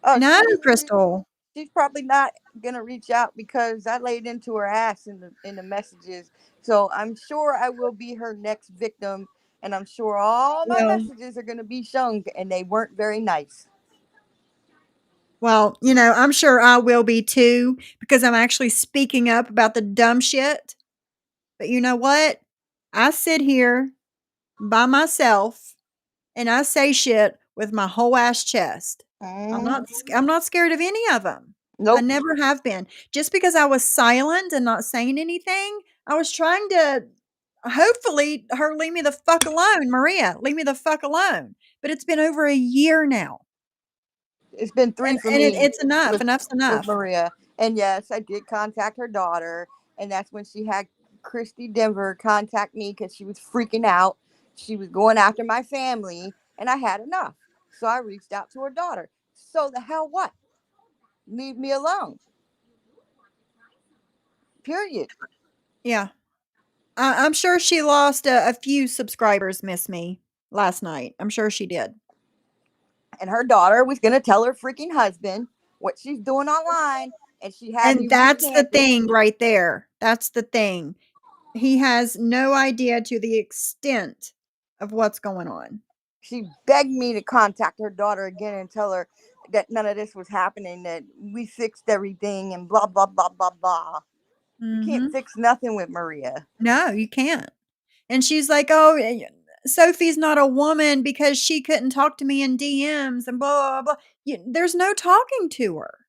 Oh, No, Crystal. she's probably not gonna reach out because I laid into her ass in the messages. So I'm sure I will be her next victim, and I'm sure all my Well, messages are gonna be shown, and they weren't very nice. well, I'm sure I will be too, because I'm actually speaking up about the dumb shit. But you know what? I sit here by myself and I say shit with my whole ass chest. Mm, I'm not scared of any of them. I nope. never have been. Just because I was silent and not saying anything, I was trying to hopefully her leave me the fuck alone, Maria, leave me the fuck alone. But it's been over a year now. It's been 3 for me. It's enough. with, Enough's with enough. Maria. And yes, I did contact her daughter, and that's when she had Christy Denver contact me because she was freaking out. She was going after my family, and I had enough. So I reached out to her daughter. So the hell what? Leave me alone. Period. Yeah. I'm sure she lost a few subscribers, Miss Me, last night. I'm sure she did. And her daughter was going to tell her freaking husband what she's doing online, and she had me And that's the recant it. thing right there. That's the thing. He has no idea to the extent of what's going on. She begged me to contact her daughter again and tell her that none of this was happening, that we fixed everything and blah, blah, blah, blah, blah. You can't Mhm. fix nothing with Maria. No, you can't. And she's like, "Oh, Sophie's not a woman because she couldn't talk to me in DMs and blah, blah, blah." There's no talking to her.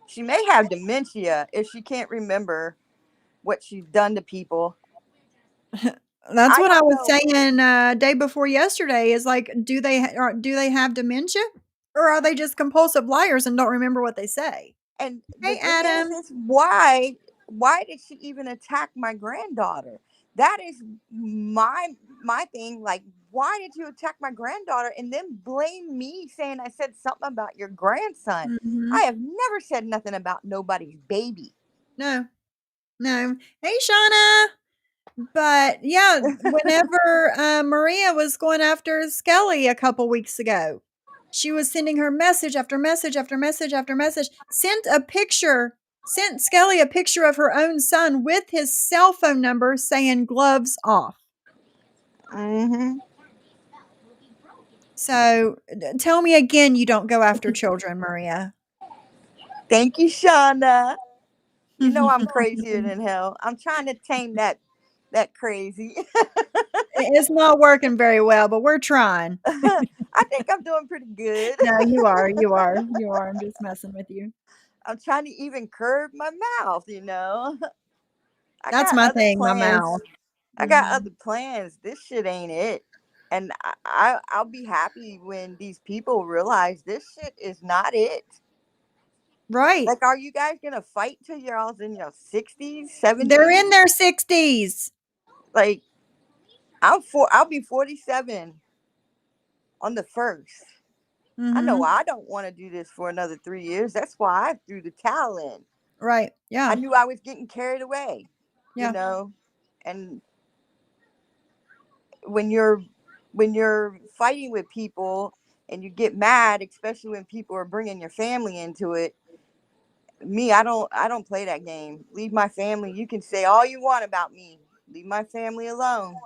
She may have dementia if she can't remember what she's done to people. That's I what I don't was know. saying day before yesterday is like, do they have dementia, or are they just compulsive liars and don't remember what they say? And the Hey, thing Adam. is why did she even attack my granddaughter? That is my thing. Like, why did you attack my granddaughter and then blame me saying I said something about your grandson? Mhm. I have never said nothing about nobody's baby. No. Hey, Shauna. But yeah, whenever Maria was going after Skelly a couple weeks ago, she was sending her message after message after message after message. Sent Skelly a picture of her own son with his cell phone number saying gloves off. Mm-hmm. So tell me again, you don't go after children, Maria. Thank you, Shauna. You know I'm crazier than hell. I'm trying to tame that crazy. It's not working very well, but we're trying. I think I'm doing pretty good. No, you are. I'm just messing with you. I'm trying to even curve my mouth, you know. I That's got my other thing, my plans. mouth. I got other plans. This shit ain't it. And I'll be happy when these people realize this shit is not it. Right. Like, are you guys gonna fight till you're all in your 60s, 70s? They're in their 60s. Like, I'll be 47 on the 1st. I know Mhm. I don't want to do this for another 3 years. That's why I threw the towel in. Right. Yeah. I knew I was getting carried away, you Yeah. know. And when you're fighting with people and you get mad, especially when people are bringing your family into it, I don't play that game. Leave my family. You can say all you want about me. Leave my family alone,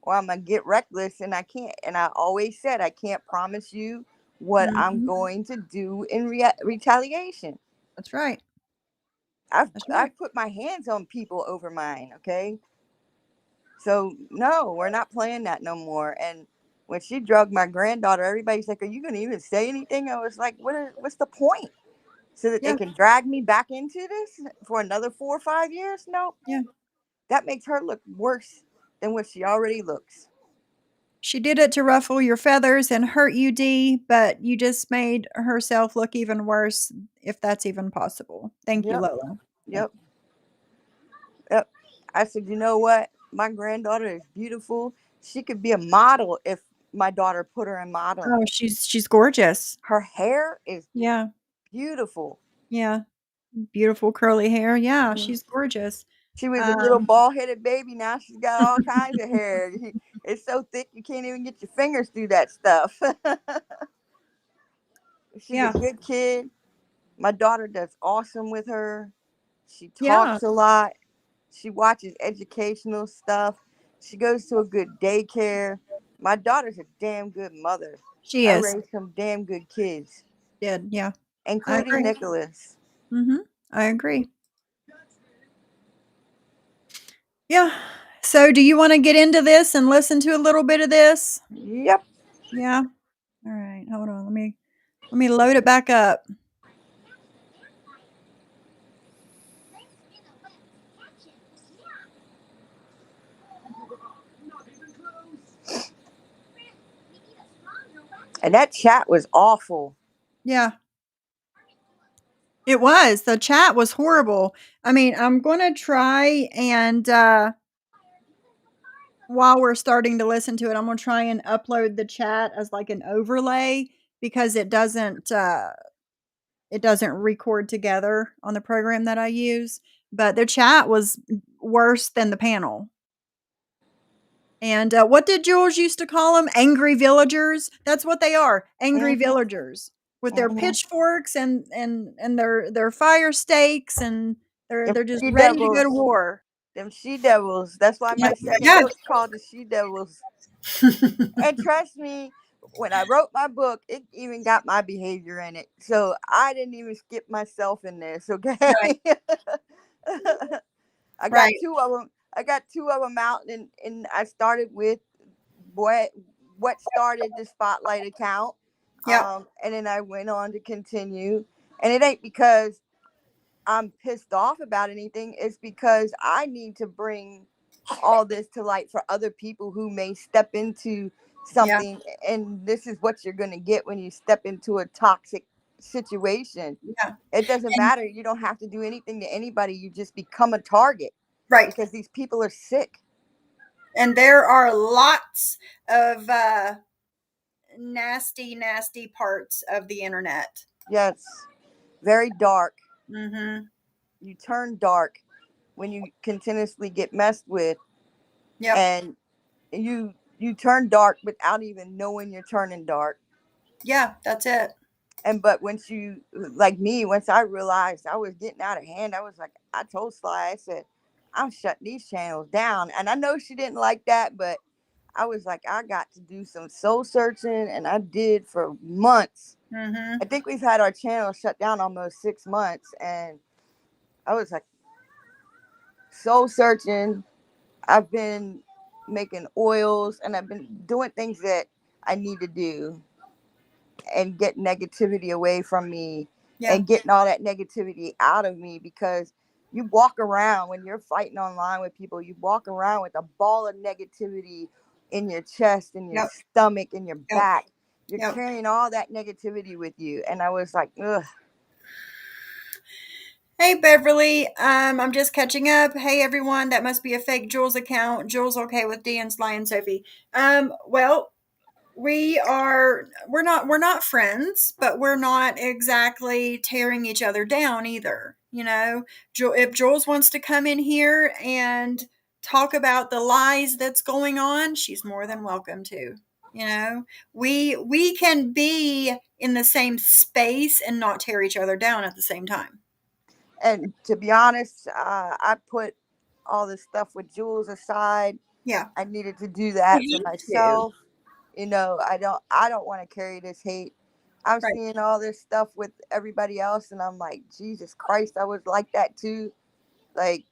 or I'm gonna get reckless. And I can't. And I always said I can't promise you what I'm Mhm. going to do in retaliation. That's right. I've That's right. I've put my hands on people over mine. Okay, so no, we're not playing that no more. And when she drugged my granddaughter, everybody's like, "Are you gonna even say anything?" I was like, what's the point? So that they Yeah. can drag me back into this for another 4 or 5 years? No, Yeah. that makes her look worse than what she already looks. She did it to ruffle your feathers and hurt you, Dee, but you just made herself look even worse, if that's even possible. Thank you, Yep, Lola. Thank yep, yep. I said, you know what? My granddaughter is beautiful. She could be a model if my daughter put her in modeling. Oh, she's gorgeous. Her hair is Yeah. beautiful. Yeah. Beautiful curly hair. Yeah, she's gorgeous. She was a little Um, bald-headed baby. Now she's got all kinds of hair. It's so thick you can't even get your fingers through that stuff. She's a yeah. good kid. My daughter does awesome with her. She Yeah, talks a lot. She watches educational stuff. She goes to a good daycare. My daughter's a damn good mother. she I is. raised some damn good kids, Did. Yeah. I including agree. Nicholas. Mhm. I agree. Yeah. So do you wanna get into this and listen to a little bit of this? Yep. Yeah? Alright, hold on. Let me load it back up. And that chat was awful. Yeah. It was. The chat was horrible. I mean, I'm going to try and while we're starting to listen to it, I'm going to try and upload the chat as like an overlay because it doesn't record together on the program that I use, but the chat was worse than the panel. And what did Jules used to call them? Angry villagers. That's what they are. Angry villagers with their pitchforks and their fire stakes, and they're just She ready to go to devils. war. Them she devils. That's why my second Yeah. book's called The She Devils. And trust me, when I wrote my book, it even got my behavior in it. So I didn't even skip myself in this, okay? Right. I got Right. two of them. I got two of them out, and I started with what started the spotlight account. Yep. And then I went on to continue. And it ain't because I'm pissed off about anything. It's because I need to bring all this to light for other people who may step into Yeah. something. And this is what you're going to get when you step into a toxic situation. Yeah. It doesn't And, matter. You don't have to do anything to anybody. You just become a target right. because these people are sick. And there are lots of nasty parts of the internet. Yes. Very dark. Mm-hmm. You turn dark when you continuously get messed with. Yep. And you turn dark without even knowing you're turning dark. Yeah, that's it. But once you, like me, once I realized I was getting out of hand, I was like, I told Sly, I said, I'm shutting these channels down. And I know she didn't like that, but I was like, I got to do some soul searching, and I did for months. Mm-hmm. I think we've had our channel shut down almost 6 months, and I was like, soul searching. I've been making oils, and I've been doing things that I need to do and get negativity away from me. Yeah. And getting all that negativity out of me, because you walk around when you're fighting online with people, you walk around with a ball of negativity in your chest, in your Yep. stomach, in your Yep. back. You're Yep. carrying all that negativity with you. And I was like, ugh. Hey Beverly, I'm just catching up. Hey everyone, that must be a fake Jules account. Jules okay with D and Sly and Sophie. Well, we're not friends, but we're not exactly tearing each other down either. You know, if Jules wants to come in here and talk about the lies that's going on, she's more than welcome to. You know, we can be in the same space and not tear each other down at the same time. And to be honest, I put all this stuff with Jules aside. Yeah. I needed to do that You for have to. myself. You know, I don't want to carry this hate. I'm Right. seeing all this stuff with everybody else, and I'm like, Jesus Christ, I was like that too. Like,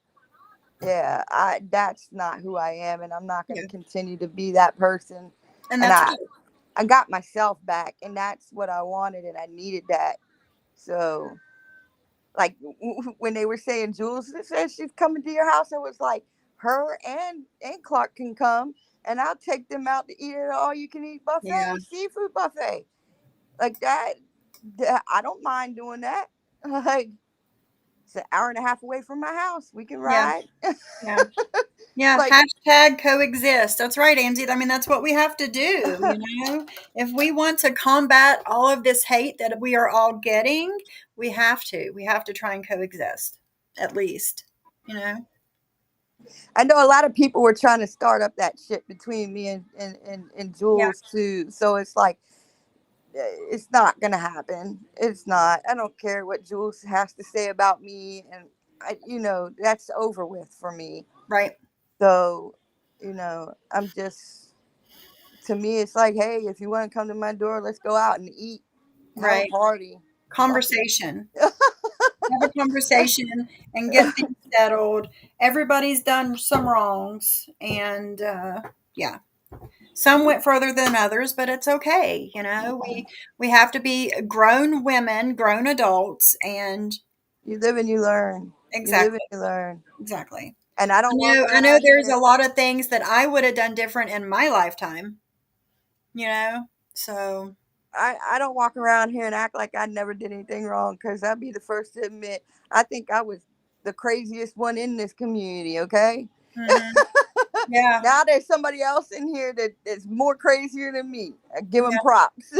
yeah, that's not who I am, and I'm not going to Yeah. continue to be that person. And And that's good. I got myself back, and that's what I wanted, and I needed that. So, like, when they were saying Jules says she's coming to your house, I was like, her and Clark can come, and I'll take them out to eat at an all-you-can-eat buffet, Yeah. seafood buffet, like that. I don't mind doing that. Like, it's an hour and a half away from my house. We can Yeah. ride. Yeah. Yeah. Like, Hashtag coexist. That's right, Amzie. I mean, that's what we have to do. You know, if we want to combat all of this hate that we are all getting, we have to. We have to try and coexist, at least. You know. I know a lot of people were trying to start up that shit between me and Yeah. Jules too. So it's like, it's not gonna happen. It's not. I don't care what Jules has to say about me, and that's over with for me. Right. So, I'm just, to me, it's like, hey, if you want to come to my door, let's go out and eat, have a Right. party. Conversation. Have a conversation and get things settled. Everybody's done some wrongs, and yeah, some went further than others, but it's okay. You know, we have to be grown women, grown adults, and You live and you learn. You live and exactly, you learn. exactly. And I don't walk I know around there's here. a lot of things that I would have done different in my lifetime. You know, so I don't walk around here and act like I never did anything wrong, because I'd be the first to admit I think I was the craziest one in this community. Okay. Mm-hmm. Yeah. Now there's somebody else in here that is more crazier than me. I give them Yeah. props.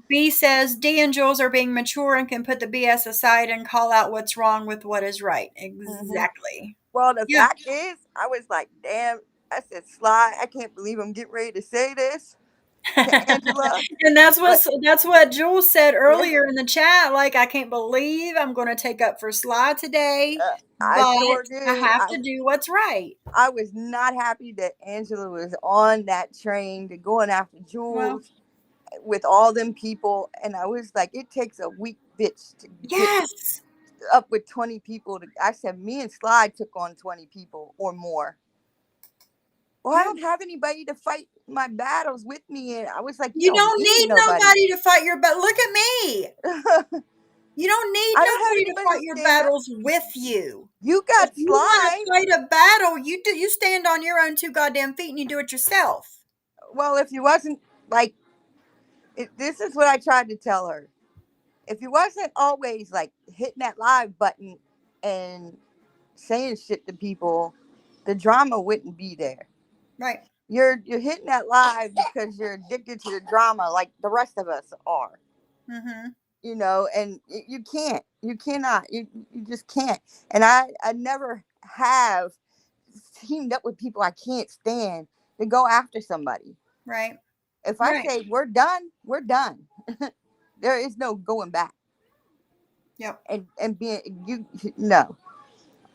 B says D and Jules are being mature and can put the BS aside and call out what's wrong with what is right. Exactly. Well, the Yeah. fact is, I was like, damn. I said, Sly, I can't believe I'm getting ready to say this to Angela. And that's But what Jules said yeah, earlier in the chat. Like, I can't believe I'm going to take up for Sly today, I but sure I did. have to do what's right. I was not happy that Angela was on that train to going after Well, Jules with all them people. And I was like, it takes a weak bitch to get yes. up with 20 people. I said, me and Sly took on 20 people or more. Well, I Yeah. don't have anybody to fight my battles with me. And I was like, you You don't don't need need nobody. nobody to fight your battle. Look at me. You don't need I don't have nobody to anybody fight to your stand up. battles with you. You If got you want Sly. to fight a battle, you stand on your own two goddamn feet and you do it yourself. Well, if you wasn't like, this is what I tried to tell her. If you wasn't always like hitting that live button and saying shit to people, the drama wouldn't be there. Right. You're hitting that live because you're addicted to the drama, like the rest of us are. Mm-hmm. You know, and you cannot, you just can't. And I never have teamed up with people I can't stand to go after somebody. Right. If I Right. say we're done, we're done. There is no going back. Yep. And being you no.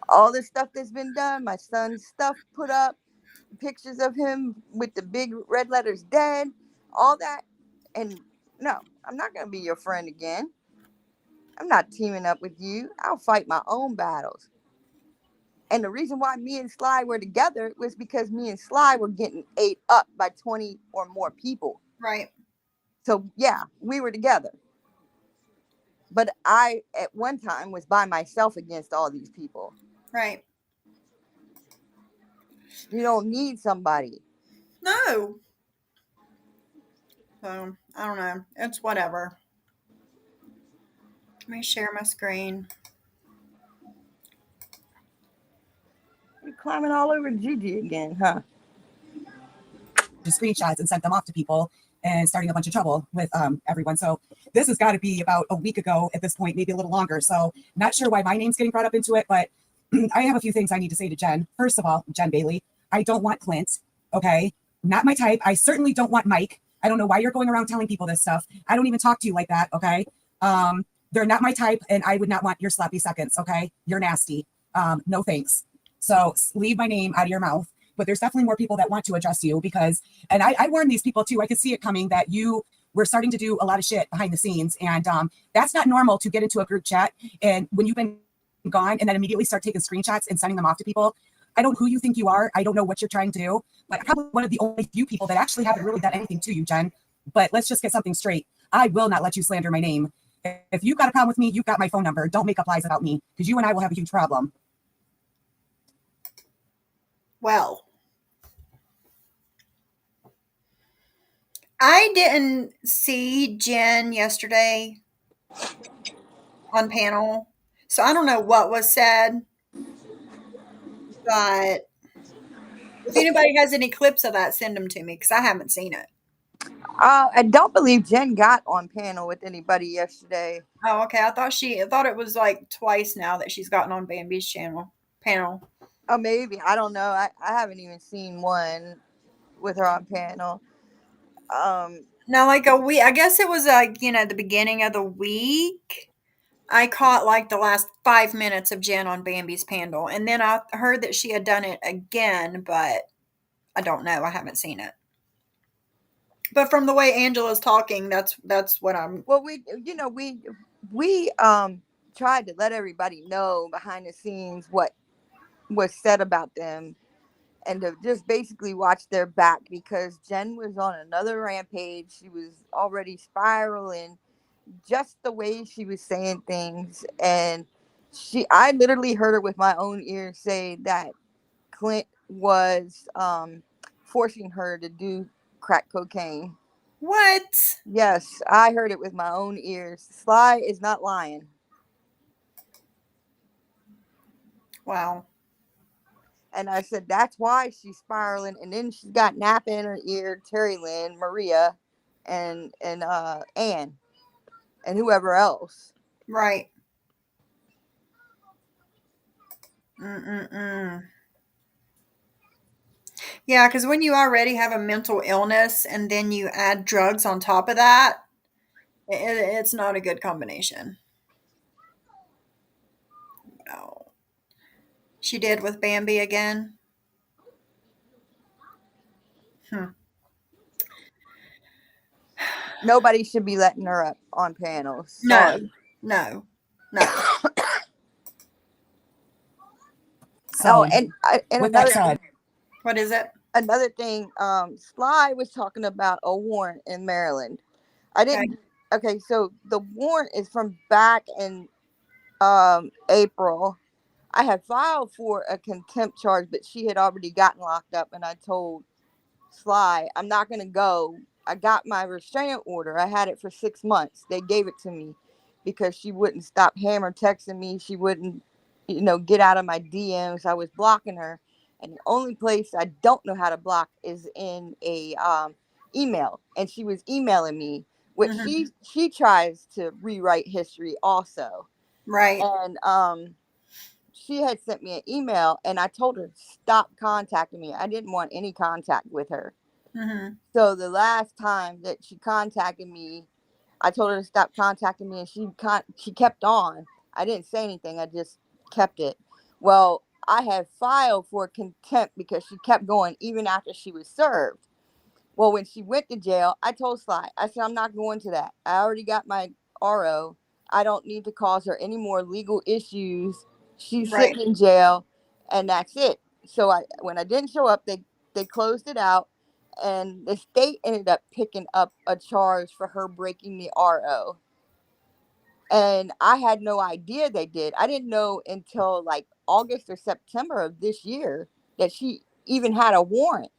All the stuff that's been done, my son's stuff put up, pictures of him with the big red letters dead, all that. And no, I'm not gonna be your friend again. I'm not teaming up with you. I'll fight my own battles. And the reason why me and Sly were together was because me and Sly were getting ate up by 20 or more people. Right. So yeah, we were together. But I at one time was by myself against all these people. Right. You don't need somebody. No. So I don't know. It's whatever. Let me share my screen. You're climbing all over Gigi again, huh? Just screenshots and sent them off to people and starting a bunch of trouble with everyone. So this has got to be about a week ago at this point, maybe a little longer. So not sure why my name's getting brought up into it, but I have a few things I need to say to Jen. First of all, Jen Bailey, I don't want Clint. Okay. Not my type. I certainly don't want Mike. I don't know why you're going around telling people this stuff. I don't even talk to you like that. Okay. They're not my type and I would not want your sloppy seconds. Okay. You're nasty. No thanks. So leave my name out of your mouth. But there's definitely more people that want to address you because, and I warned these people too, I could see it coming that you were starting to do a lot of shit behind the scenes. And that's not normal to get into a group chat. And when you've been gone and then immediately start taking screenshots and sending them off to people, I don't know who you think you are. I don't know what you're trying to do, but I'm probably one of the only few people that actually haven't really done anything to you, Jen. But let's just get something straight. I will not let you slander my name. If you've got a problem with me, you've got my phone number. Don't make up lies about me because you and I will have a huge problem. Well, I didn't see Jen yesterday on panel, so I don't know what was said. But if anybody has any clips of that, send them to me because I haven't seen it. I don't believe Jen got on panel with anybody yesterday. Oh, okay. I thought it was like twice now that she's gotten on Bambi's panel. Oh, maybe. I don't know. I haven't even seen one with her on panel. Now, like a week, I guess it was like, the beginning of the week. I caught like the last 5 minutes of Jen on Bambi's panel. And then I heard that she had done it again, but I don't know. I haven't seen it. But from the way Angela's talking, that's what I'm. Well, we tried to let everybody know behind the scenes what was said about them and to just basically watch their back because Jen was on another rampage. She was already spiraling just the way she was saying things. And I literally heard her with my own ears say that Clint was forcing her to do crack cocaine. What? Yes, I heard it with my own ears. Sly is not lying. Wow. And I said, that's why she's spiraling. And then she's got Napa in her ear, Terry Lynn, Maria, and Ann, and whoever else. Right. Mm-mm-mm. Yeah, because when you already have a mental illness and then you add drugs on top of that, it's not a good combination. No. She did with Bambi again. Nobody should be letting her up on panels. No, Sorry. no, no. Oh, So and with that said, What is it? another thing, Sly was talking about a warrant in Maryland. I didn't. Okay, so the warrant is from back in April. I had filed for a contempt charge, but she had already gotten locked up, and I told Sly, I'm not going to go. I got my restraining order. I had it for 6 months. They gave it to me because she wouldn't stop hammer texting me. She wouldn't, get out of my DMs. I was blocking her. And the only place I don't know how to block is in a email. And she was emailing me, which she tries to rewrite history also. Right. And she had sent me an email, and I told her, stop contacting me. I didn't want any contact with her. Mm-hmm. So the last time that she contacted me, I told her to stop contacting me, and she kept on. I didn't say anything. I just kept it. Well, I had filed for contempt because she kept going even after she was served. Well, when she went to jail, I told Sly, I said, I'm not going to that. I already got my RO. I don't need to cause her any more legal issues. She's Right. sitting in jail, and that's it. So when I didn't show up, they closed it out, and the state ended up picking up a charge for her breaking the RO. And I had no idea they did. I didn't know until like August or September of this year that she even had a warrant.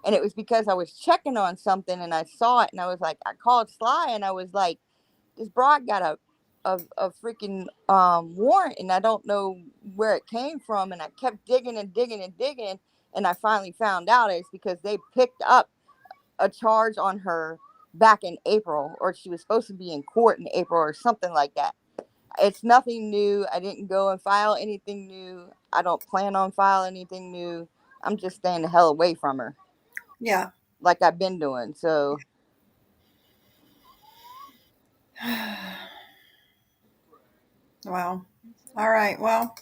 And it was because I was checking on something and I saw it, and I was like, I called Sly and I was like, this broad got a freaking warrant, and I don't know where it came from. And I kept digging and digging and digging, and I finally found out it's because they picked up a charge on her back in April, or she was supposed to be in court in April or something like that. It's nothing new. I didn't go and file anything new. I don't plan on filing anything new. I'm just staying the hell away from her. Yeah. Like I've been doing. So Wow. All right. Well,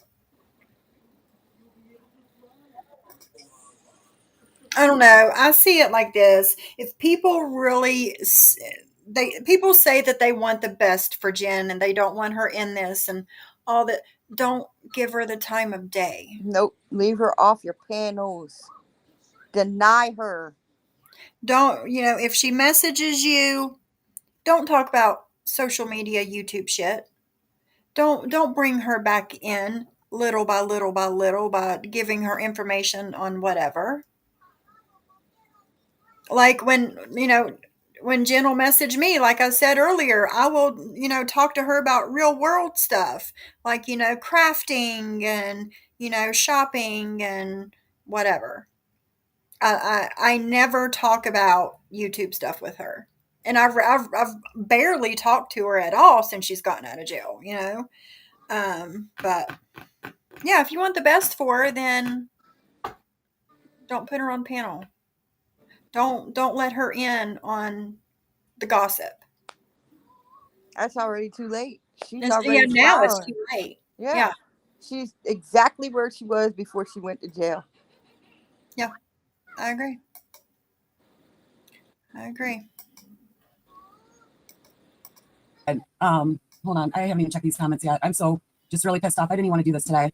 I don't know. I see it like this. If people really people say that they want the best for Jen and they don't want her in this and all that, don't give her the time of day. nope, leave her off your panels. Deny her. Don't, if she messages you, don't talk about social media, YouTube shit. Don't bring her back in little by little by little by giving her information on whatever. Like when Jen will message me, like I said earlier, I will, talk to her about real world stuff, like, crafting and, shopping and whatever. I never talk about YouTube stuff with her. And I've barely talked to her at all since she's gotten out of jail, but yeah, if you want the best for her, then don't put her on panel. Don't let her in on the gossip. That's already too late. She's Yeah, already now it's too spiraling. late. Yeah. Yeah. She's exactly where she was before she went to jail. Yeah. I agree. Hold on, I haven't even checked these comments yet. I'm so just really pissed off. I didn't even want to do this today.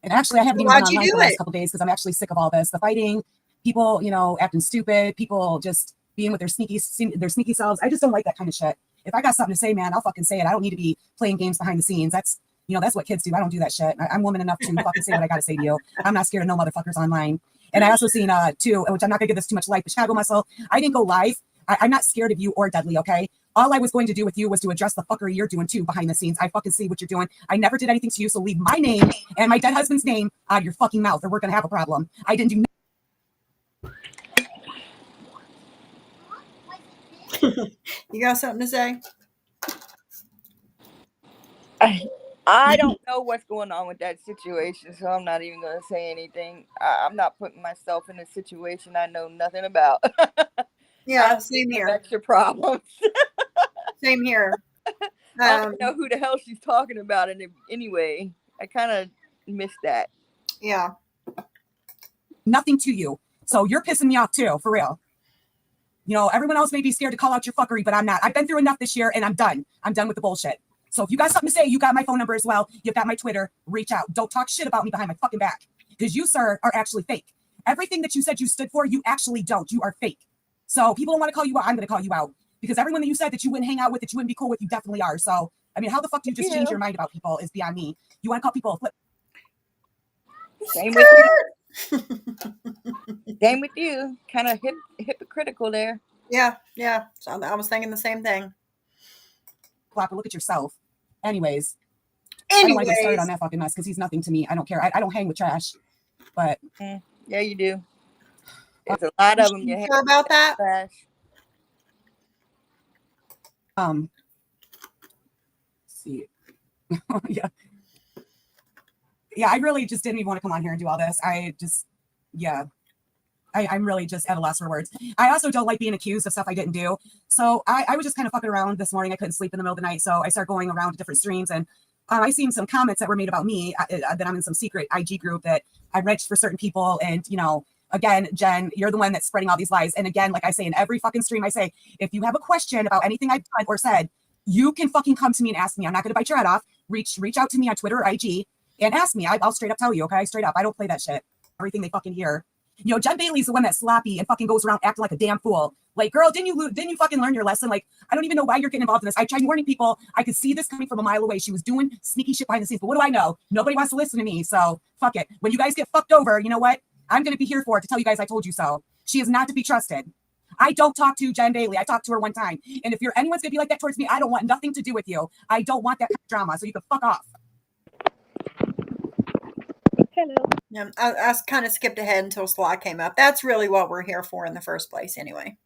And actually, I haven't even been Why'd you online do for the last it? couple of days because I'm actually sick of all this. The fighting, people, acting stupid, people just being with their sneaky selves. I just don't like that kind of shit. If I got something to say, man, I'll fucking say it. I don't need to be playing games behind the scenes. That's what kids do. I don't do that shit. I'm woman enough to fucking say what I got to say to you. I'm not scared of no motherfuckers online. And I also seen, too, which I'm not going to give this too much life, the Chicago Muscle. I didn't go live I'm not scared of you or Dudley, okay? All I was going to do with you was to address the fuckery you're doing too behind the scenes. I fucking see what you're doing. I never did anything to you, so leave my name and my dead husband's name out of your fucking mouth, or we're gonna have a problem. I didn't do You got something to say? I don't know what's going on with that situation, so I'm not even going to say anything. I'm not putting myself in a situation I know nothing about. Yeah, same here. Extra problems. Same here. I don't know who the hell she's talking about anyway. I kind of missed that. Yeah. nothing to you. So you're pissing me off too, for real. You know, everyone else may be scared to call out your fuckery, but I'm not. I've been through enough this year and I'm done. I'm done with the bullshit. So if you got something to say, you got my phone number as well. You've got my Twitter. Reach out. Don't talk shit about me behind my fucking back. Because you, sir, are actually fake. Everything that you said you stood for, you actually don't. You are fake. So people don't want to call you out. I'm going to call you out. Because everyone that you said that you wouldn't hang out with, that you wouldn't be cool with, you definitely are. So, I mean, how the fuck do you just change your mind about people is beyond me. You want to call people a flip. Same with you. Same with you. Kind of hypocritical there. Yeah, yeah. So I was thinking the same thing. Flopper, look at yourself. Anyways. I don't want to get started on that fucking mess because he's nothing to me. I don't care. I don't hang with trash. But yeah, you do. There's a lot of them. You sure about that? Trash. Let's see. Yeah. Yeah, I really just didn't even want to come on here and do all this. I'm really just at a loss for words. I also don't like being accused of stuff I didn't do. So I was just kind of fucking around this morning. I couldn't sleep in the middle of the night. So I started going around to different streams and I seen some comments that were made about me, that I'm in some secret IG group that I registered for certain people. And, you know, again, Jen, you're the one that's spreading all these lies. And again, like I say in every fucking stream, I say, if you have a question about anything I've done or said, you can fucking come to me and ask me. I'm not going to bite your head off. Reach out to me on Twitter or IG and ask me. I'll straight up tell you, okay? Straight up. I don't play that shit. Everything they fucking hear. You know, Jen Bailey's the one that's sloppy and fucking goes around acting like a damn fool. Like, girl, didn't you fucking learn your lesson? Like, I don't even know why you're getting involved in this. I tried warning people. I could see this coming from a mile away. She was doing sneaky shit behind the scenes. But what do I know? Nobody wants to listen to me. So fuck it. When you guys get fucked over, you know what? I'm going to be here for it to tell you guys I told you so. She is not to be trusted. I don't talk to Jen Bailey. I talked to her one time. And if anyone's going to be like that towards me, I don't want nothing to do with you. I don't want that kind of drama. So you can fuck off. Hello. Yeah, I kind of skipped ahead until Sly came up. That's really what we're here for in the first place, anyway.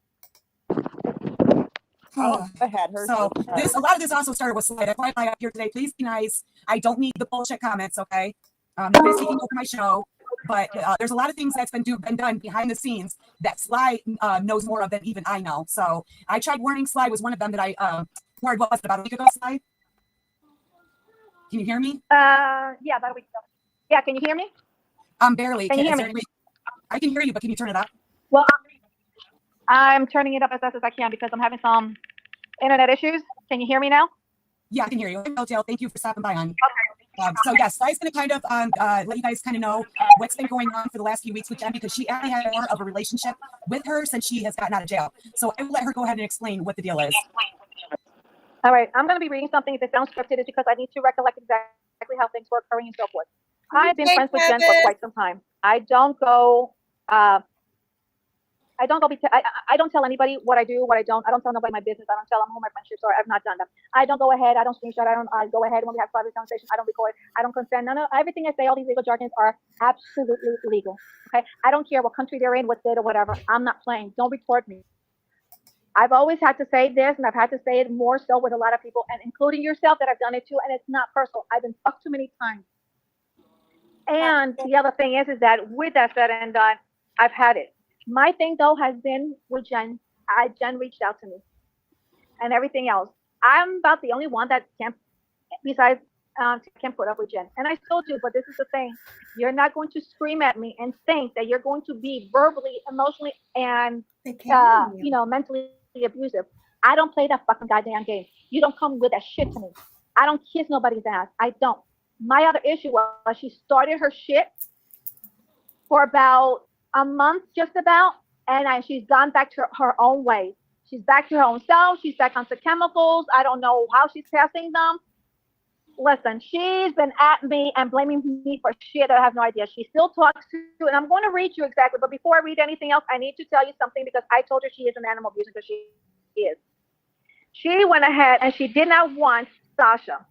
I had her. So a lot of this also started with Sly. That's why I'm up here today. Please be nice. I don't need the bullshit comments, okay? Nobody's taking over my show, but there's a lot of things that's been done behind the scenes that Sly knows more of than even I know. So I tried warning. Sly was one of them that I warned. What was it, about a week ago, Sly? Can you hear me? Yeah, about a week ago. Yeah, can you hear me? Barely. Can you hear me? I can hear you, but can you turn it up? Well, I'm turning it up as best as I can because I'm having some internet issues. Can you hear me now? Yeah, I can hear you. Hotel, thank you for stopping by, hon. Okay. So yes, Sly's going to kind of let you guys kind of know what's been going on for the last few weeks with Jen because she actually had more of a relationship with her since she has gotten out of jail. So I will let her go ahead and explain what the deal is. All right, I'm going to be reading something. If it sounds scripted, it's because I need to recollect exactly how things were occurring and so forth. I've been friends with Jen for quite some time. I don't tell anybody what I do, what I don't. I don't tell nobody my business. I don't tell them who my friendships are. I've not done them. I don't go ahead. I don't screenshot. I go ahead when we have private conversations. I don't record. I don't consent. Everything I say, all these legal jargons are absolutely legal. Okay. I don't care what country they're in, what state or whatever. I'm not playing. Don't record me. I've always had to say this, and I've had to say it more so with a lot of people, and including yourself, that I've done it too, and it's not personal. I've been fucked too many times. And the other thing is that with that said and done, I've had it. My thing though has been with Jen. Jen reached out to me, and everything else. I'm about the only one that can, besides can put up with Jen. And I still do, but this is the thing: you're not going to scream at me and think that you're going to be verbally, emotionally, and mentally abusive. I don't play that fucking goddamn game. You don't come with that shit to me. I don't kiss nobody's ass. I don't. My other issue was she started her shit for about a month, just about, and she's gone back to her own way. She's back to her own self. She's back onto chemicals. I don't know how she's passing them. Listen, she's been at me and blaming me for shit I have no idea. She still talks to, and I'm going to read you exactly. But before I read anything else, I need to tell you something because I told her she is an animal abuser because she is. She went ahead and she did not want Sasha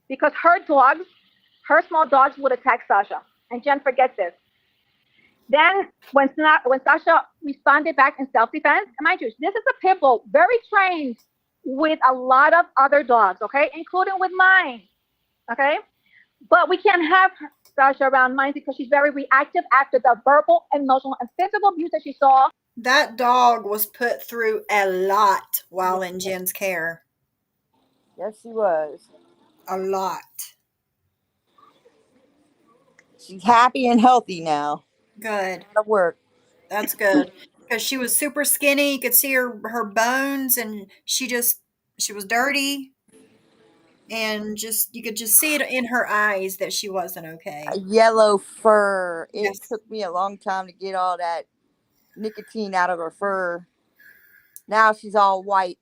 because her small dogs would attack Sasha. And Jen, forget this. Then when Sasha responded back in self-defense, mind you, this is a pit bull, very trained with a lot of other dogs, okay, including with mine, okay? But we can't have Sasha around mine because she's very reactive after the verbal, emotional, and physical abuse that she saw. That dog was put through a lot while in Jen's care. Yes, she was. A lot. She's happy and healthy now. Good. Gotta work. That's good. Because she was super skinny. You could see her bones, and she was dirty. And you could just see it in her eyes that she wasn't okay. A yellow fur. It Yes. took me a long time to get all that nicotine out of her fur. Now she's all white,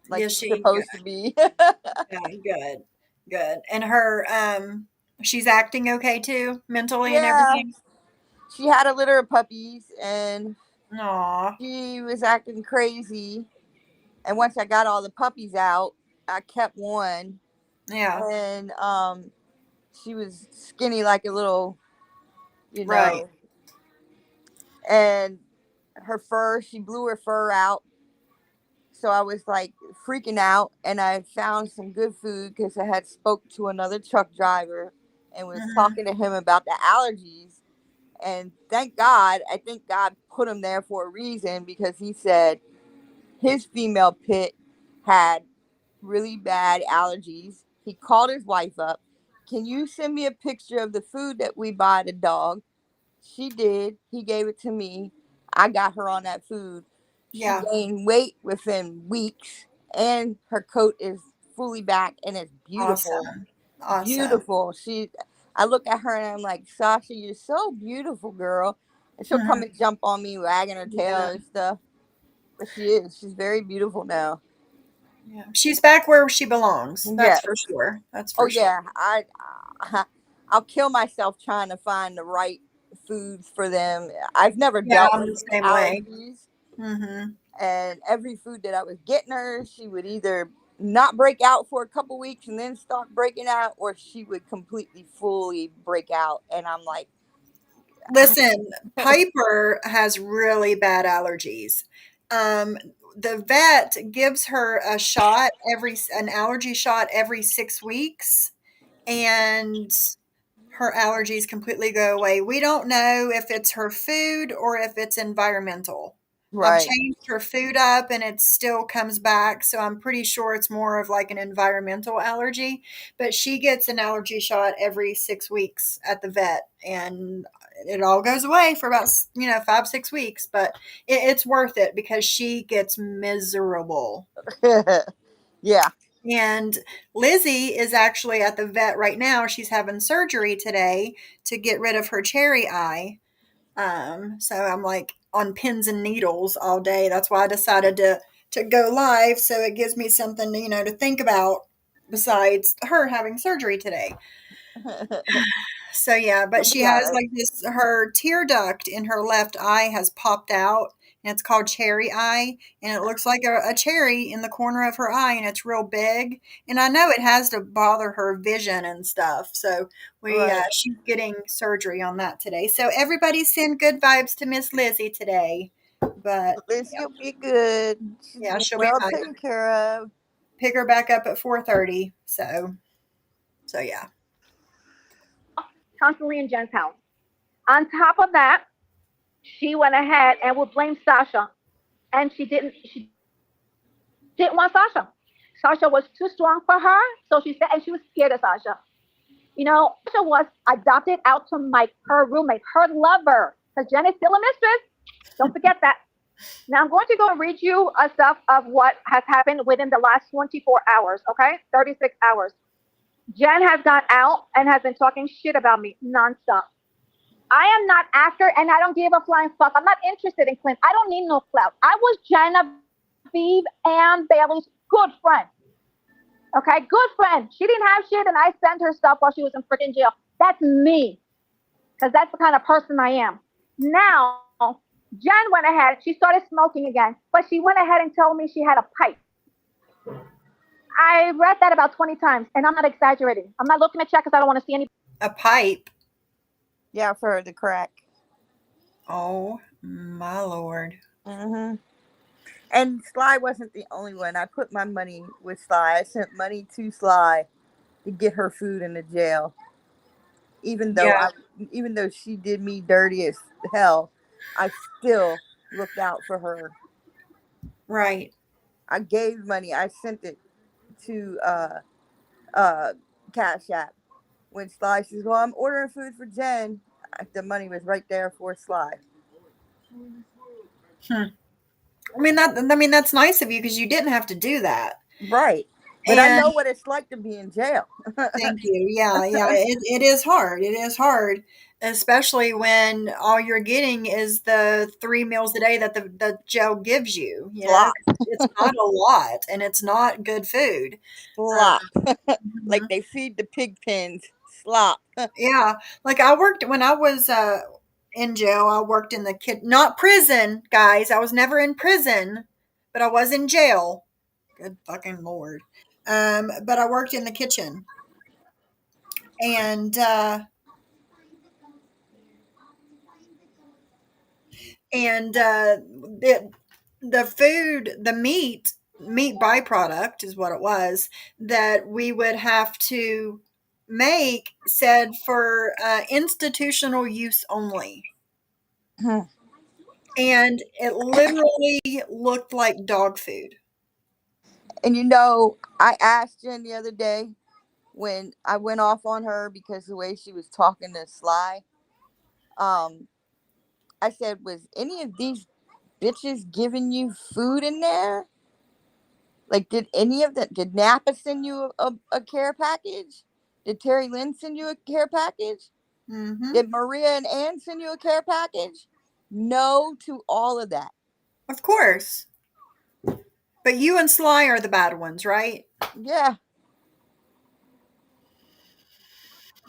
like Yes, she's she supposed to be. yeah, good. And her she's acting okay too, mentally and Yeah, everything. she had a litter of puppies, and Aw. she was acting crazy. And once I got all the puppies out, I kept one, Yeah. and she was skinny like a little, Right. and her fur, she blew her fur out. So I was like freaking out, and I found some good food because I had spoke to another truck driver and was talking to him about the allergies. And thank God, I think God put him there for a reason, because he said his female pit had really bad allergies. He called his wife up. Can you send me a picture of the food that we buy the dog? She did. He gave it to me. I got her on that food. She Yeah. gained weight within weeks, and her coat is fully back, and it's beautiful. Awesome. Beautiful. I look at her and I'm like, Sasha, you're so beautiful, girl. And she'll come and jump on me, wagging her tail and stuff. But she is. She's very beautiful now. Yeah. She's back where she belongs. That's Yes. for sure. That's Oh for sure. yeah. I'll kill myself trying to find the right foods for them. I've never Yeah, dealt I'm with the same way. allergies. Mm-hmm. And every food that I was getting her, she would either not break out for a couple weeks and then start breaking out, or she would completely fully break out. And I'm like, Listen, Piper has really bad allergies. The vet gives her an allergy shot every 6 weeks, and her allergies completely go away. We don't know if it's her food or if it's environmental. I've right. changed her food up and it still comes back, so I'm pretty sure it's more of like an environmental allergy. But she gets an allergy shot every 6 weeks at the vet, and it all goes away for about 5-6 weeks. But it's worth it because she gets miserable. Yeah. And Lizzie is actually at the vet right now. She's having surgery today to get rid of her cherry eye. So I'm like on pins and needles all day. That's why I decided to go live, so it gives me something to think about besides her having surgery today. So yeah, but she has like this, her tear duct in her left eye has popped out, and it's called cherry eye, and it looks like a cherry in the corner of her eye, and it's real big. And I know it has to bother her vision and stuff. So she's getting surgery on that today. So everybody send good vibes to Miss Lizzie today. But Lizzie will be good. She's she'll be well fine. taken care of. Pick her back up at 4:30. So yeah. Constantly in Jen's house. On top of that, she went ahead and would blame Sasha, and she didn't want Sasha. Sasha was too strong for her, so she said, and she was scared of Sasha. Sasha was adopted out to Mike, her roommate, her lover, because Jen is still a mistress. Don't forget that. Now I'm going to go and read you a stuff of what has happened within the last 24 hours, okay? 36 hours. Jen has gone out and has been talking shit about me nonstop. I am not after, and I don't give a flying fuck. I'm not interested in Clint. I don't need no clout. I was Genevieve and Bailey's good friend. Okay, good friend. She didn't have shit, and I sent her stuff while she was in freaking jail. That's me, because that's the kind of person I am. Now, Jen went ahead. She started smoking again, but she went ahead and told me she had a pipe. I read that about 20 times, and I'm not exaggerating. I'm not looking to check because I don't want to see any. A pipe. Yeah, for the crack. Oh my Lord. Mm-hmm. And Sly wasn't the only one. I put my money with Sly. I sent money to Sly to get her food in the jail. Even though she did me dirty as hell, I still looked out for her. Right. I gave money. I sent it to Cash App. When Sly says, "Well, I'm ordering food for Jen," the money was right there for Sly. I mean that's nice of you because you didn't have to do that. Right. But I know what it's like to be in jail. Thank you. Yeah. It is hard. It is hard, especially when all you're getting is the 3 meals a day that the jail gives you. You know, Slop. it's not a lot, and it's not good food. Slop. Like Mhm. they feed the pig pens. Slop. Yeah, like I worked when I was in jail. I worked in the not prison, guys. I was never in prison, but I was in jail. Good fucking Lord. But I worked in the kitchen, and the food, the meat byproduct is what it was that we would have to make said for institutional use only. And it literally looked like dog food. And you know, I asked Jen the other day when I went off on her because the way she was talking to Sly. I said, "Was any of these bitches giving you food in there? Like, did Napa send you a care package? Did Terry Lynn send you a care package? Mm-hmm. Did Maria and Ann send you a care package?" No to all of that. Of course. But you and Sly are the bad ones, right? Yeah.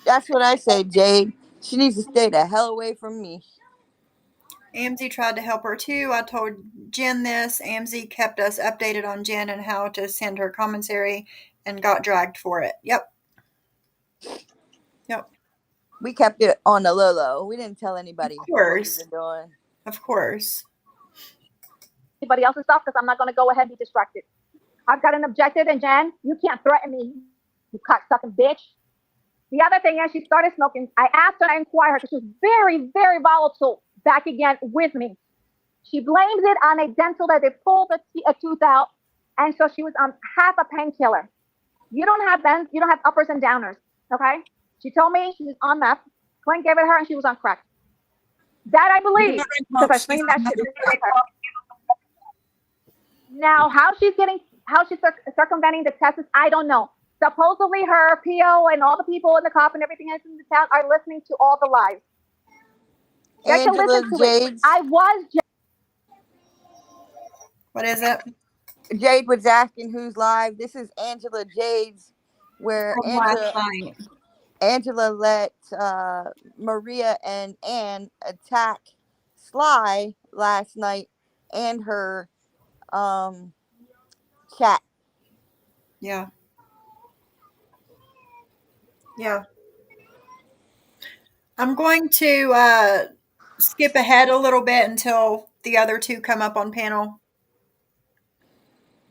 That's what I say, Jade. She needs to stay the hell away from me. AMZ tried to help her too. I told Jen this. AMZ kept us updated on Jen and how to send her commentary and got dragged for it. Yep. We kept it on the low. We didn't tell anybody Of what we course. were doing. Of course. Anybody else's stuff because I'm not going to go ahead and be distracted. I've got an objective, and Jen, you can't threaten me, you cocksucking bitch. The other thing is, she started smoking. I asked her, I inquired her because she was very, very volatile back again with me. She blames it on a dental that they pulled a tooth out, and so she was on half a painkiller. You don't have uppers and downers, okay? She told me she was on meth. Clint gave it her, and she was on crack. That I believe because I think that shit is her. Now, how she's circumventing the tests, I don't know. Supposedly, her PO and all the people in the cop and everything else in the town are listening to all the lies. Get to listen to it. I was. What is it? Jade was asking who's live. This is Angela Jade's, where From last night. Angela let Maria and Ann attack Sly last night and her chat. Yeah. Yeah. I'm going to skip ahead a little bit until the other two come up on panel.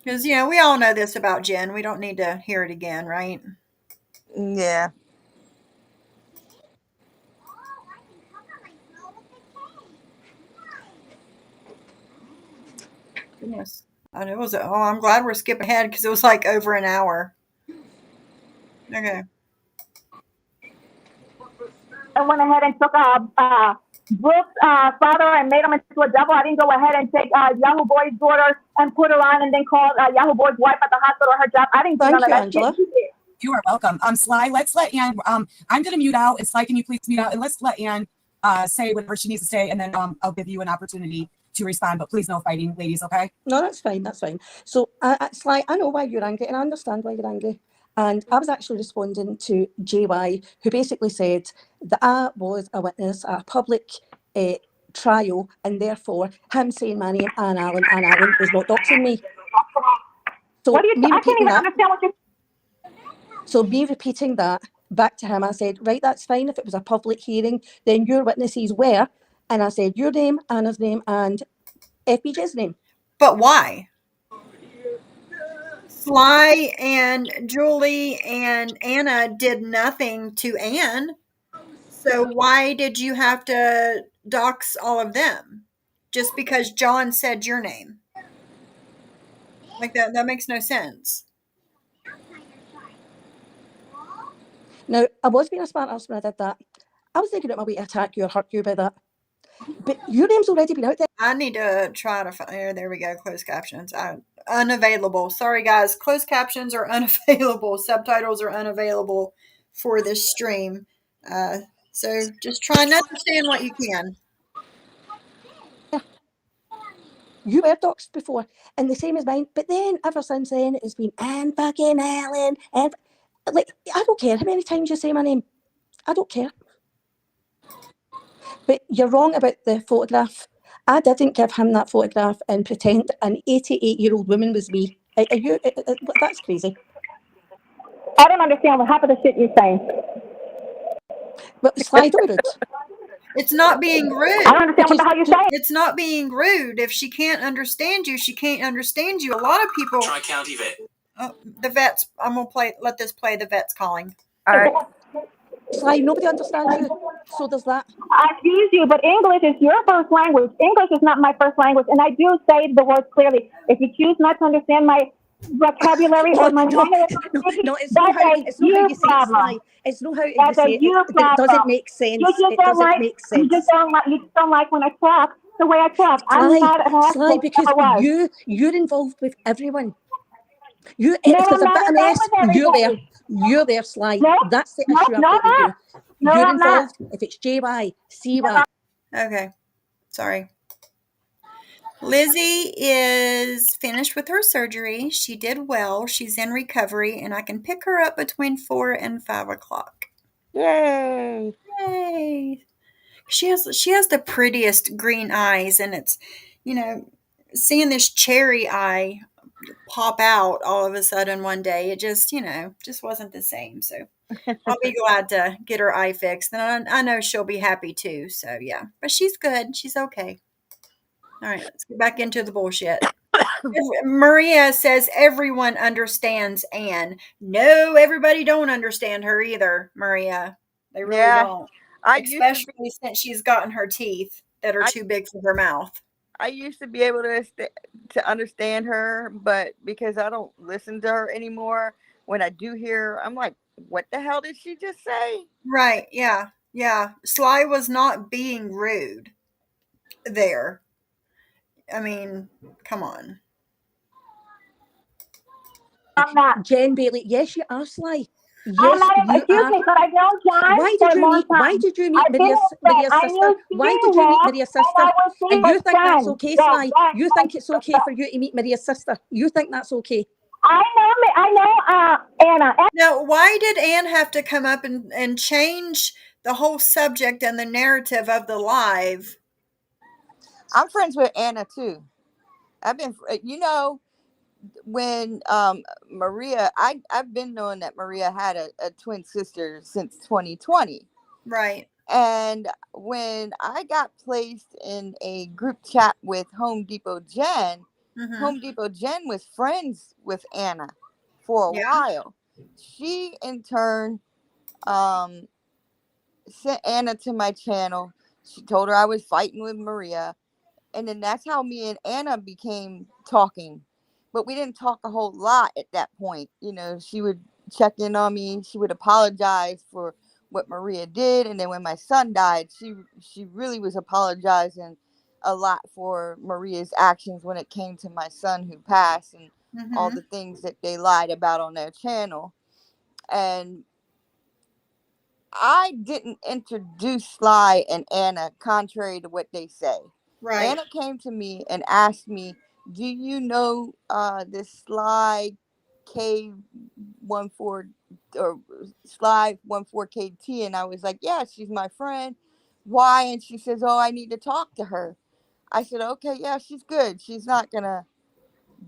Because, you know, we all know this about Jen. We don't need to hear it again, right? Yeah. Goodness. I'm glad we're skipping ahead because it was like over an hour. Okay. I went ahead and took Brooke's father and made him into a devil. I didn't go ahead and take Yahoo Boy's daughter and put her on and then call Yahoo Boy's wife at the hospital her job. I didn't do none of that shit. You are welcome. Sly, let's let Ann, I'm going to mute out. And Sly, can you please mute out? And let's let Ann say whatever she needs to say. And then I'll give you an opportunity to respond, but please no fighting, ladies, okay? No, that's fine. That's fine. So, Sly, I know why you're angry, and I understand why you're angry. And I was actually responding to JY, who basically said that I was a witness at a public trial, and therefore him saying my name, Anne Allen, was not doxing me. So What are you? me I can't repeating even that. understand what you're. So me repeating that back to him, I said, right, that's fine. If it was a public hearing, then your witnesses were. And I said, your name, Anna's name, and FBJ's name. But why? Sly and Julie and Anna did nothing to Anne. So why did you have to dox all of them? Just because John said your name? Like that makes no sense. Now, I was being a smart ass when I did that. I was thinking it my way to attack you or hurt you by that. But your name's already been out there. I need to try to find. There we go. Closed captions. Unavailable. Sorry, guys. Closed captions are unavailable. Subtitles are unavailable for this stream. So just try and understand what you can. You were doxed before, and the same as mine. But then, ever since then, it's been Anne fucking Ellen. And like, I don't care how many times you say my name. I don't care. But you're wrong about the photograph. I didn't give him that photograph and pretend an 88-year-old woman was me. Are you? That's crazy. I don't understand what half of the shit you're saying. Well, Sly, don't be rude. It's not being rude. I don't understand what the hell you're saying. It's not being rude. If she can't understand you, she can't understand you. A lot of people. Tri-County Vet. Oh, the vets. I'm gonna play. Let this play. The vets calling. All right. Sly, nobody understands you. So does that. Excuse you, but English is your first language. English is not my first language, and I do say the words clearly. If you choose not to understand my vocabulary or my language, it's not how you say it, Sly. It's not how you say it. It doesn't make sense. It doesn't make sense. You just don't like when I talk the way I talk. I'm not an asshole. Sly, because you're involved with everyone. If there's a bit of mess, you're there, Sly. That's the issue I've got with you. You're involved. If it's JY, CY. Okay, sorry. Lizzie is finished with her surgery. She did well. She's in recovery, and I can pick her up between 4 and 5 o'clock. Yay! Yay! She has the prettiest green eyes, and it's, seeing this cherry eye pop out all of a sudden one day, it just wasn't the same. So I'll be glad to get her eye fixed, and I know she'll be happy too. So yeah, but she's good. She's okay. All right, let's get back into the bullshit. Maria says everyone understands Anne. No, everybody don't understand her either, Maria. They really don't. Especially since she's gotten her teeth that are too big for her mouth. I used to be able to understand her, but because I don't listen to her anymore, when I do hear her, I'm like, what the hell did she just say? Right, yeah. Sly was not being rude there. I mean, come on. I'm not. Jen Bailey, yes, you are, Sly. Yes, I'm not, you excuse are. me, but I know John Why for did a you long meet? time. Why did you meet Maria's sister? Why did you meet Maria's sister? And you think that's okay, Sly? You think it's okay for you to meet Maria's sister? You think that's okay? I know, Anna. Now, why did Anne have to come up and change the whole subject and the narrative of the live? I'm friends with Anna too. I've been, when Maria, I've been knowing that Maria had a twin sister since 2020. Right. And when I got placed in a group chat with Home Depot Jen, Home Depot Jen was friends with Anna for a while. She in turn sent Anna to my channel. She told her I was fighting with Maria. And then that's how me and Anna became talking. But we didn't talk a whole lot at that point. She would check in on me. She would apologize for what Maria did. And then when my son died, she really was apologizing a lot for Maria's actions when it came to my son who passed and all the things that they lied about on their channel. And I didn't introduce Sly and Anna contrary to what they say. Right. Anna came to me and asked me, "Do you know this Sly K14 or Sly 14KT?" And I was like, "Yeah, she's my friend. Why?" And she says, "Oh, I need to talk to her." I said, "Okay, yeah, she's good. She's not gonna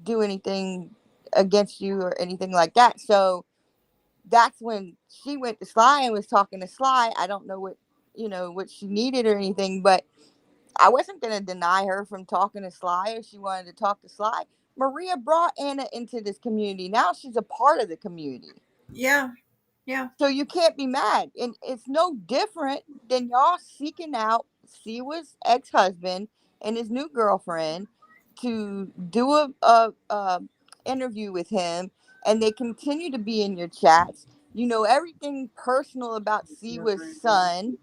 do anything against you or anything like that." So that's when she went to Sly and was talking to Sly. I don't know what she needed or anything, but I wasn't going to deny her from talking to Sly if she wanted to talk to Sly. Maria brought Anna into this community. Now she's a part of the community. Yeah. Yeah. So you can't be mad. And it's no different than y'all seeking out Siwa's ex-husband and his new girlfriend to do a interview with him, and they continue to be in your chats. You know everything personal about Siwa's son.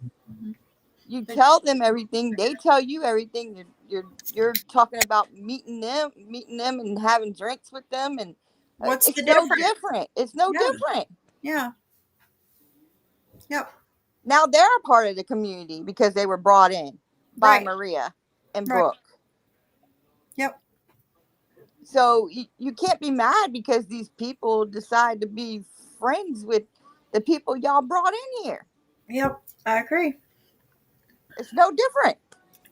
You tell them everything. They tell you everything. You're talking about meeting them, and having drinks with them, and What's the it's no difference? different. It's no Yeah. different. Yeah. Yep. Now they're a part of the community because they were brought in by Right. Maria and Right. Brooke. Yep. So you can't be mad because these people decide to be friends with the people y'all brought in here. Yep. I agree. It's no different.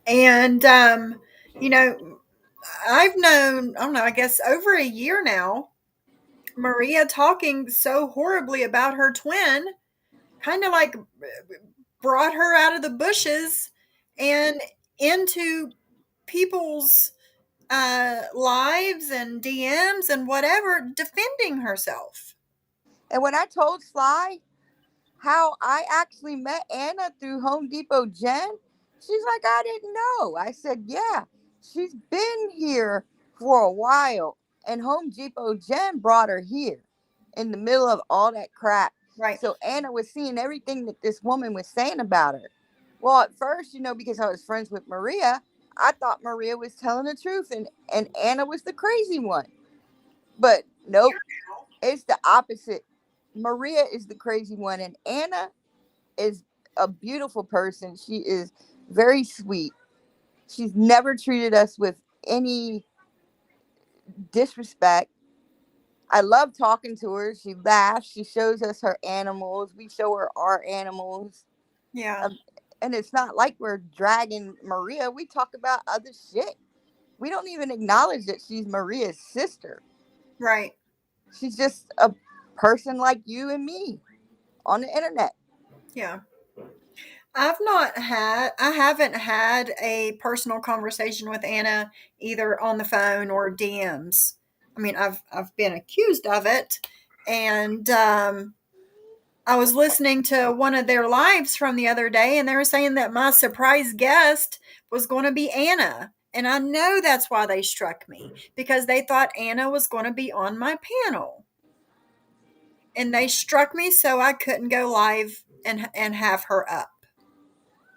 And I've known, I don't know, I guess over a year now, Maria talking so horribly about her twin, kind of like brought her out of the bushes and into people's lives and DMs and whatever, defending herself. And when I told Sly how I actually met Anna through Home Depot Jen, she's like, "I didn't know." I said, "Yeah, she's been here for a while, and Home Depot Jen brought her here in the middle of all that crap." Right. So Anna was seeing everything that this woman was saying about her. Well, at first, because I was friends with Maria, I thought Maria was telling the truth, and Anna was the crazy one. But nope, it's the opposite. Maria is the crazy one, and Anna is a beautiful person. She is very sweet. She's never treated us with any disrespect. I love talking to her. She laughs. She shows us her animals. We show her our animals. Yeah. And it's not like we're dragging Maria. We talk about other shit. We don't even acknowledge that she's Maria's sister. Right. She's just a person like you and me on the internet. Yeah. I haven't had a personal conversation with Anna either on the phone or DMs. I mean, I've been accused of it, and I was listening to one of their lives from the other day, and they were saying that my surprise guest was going to be Anna. And I know that's why they struck me, because they thought Anna was going to be on my panel. And they struck me so I couldn't go live and have her up.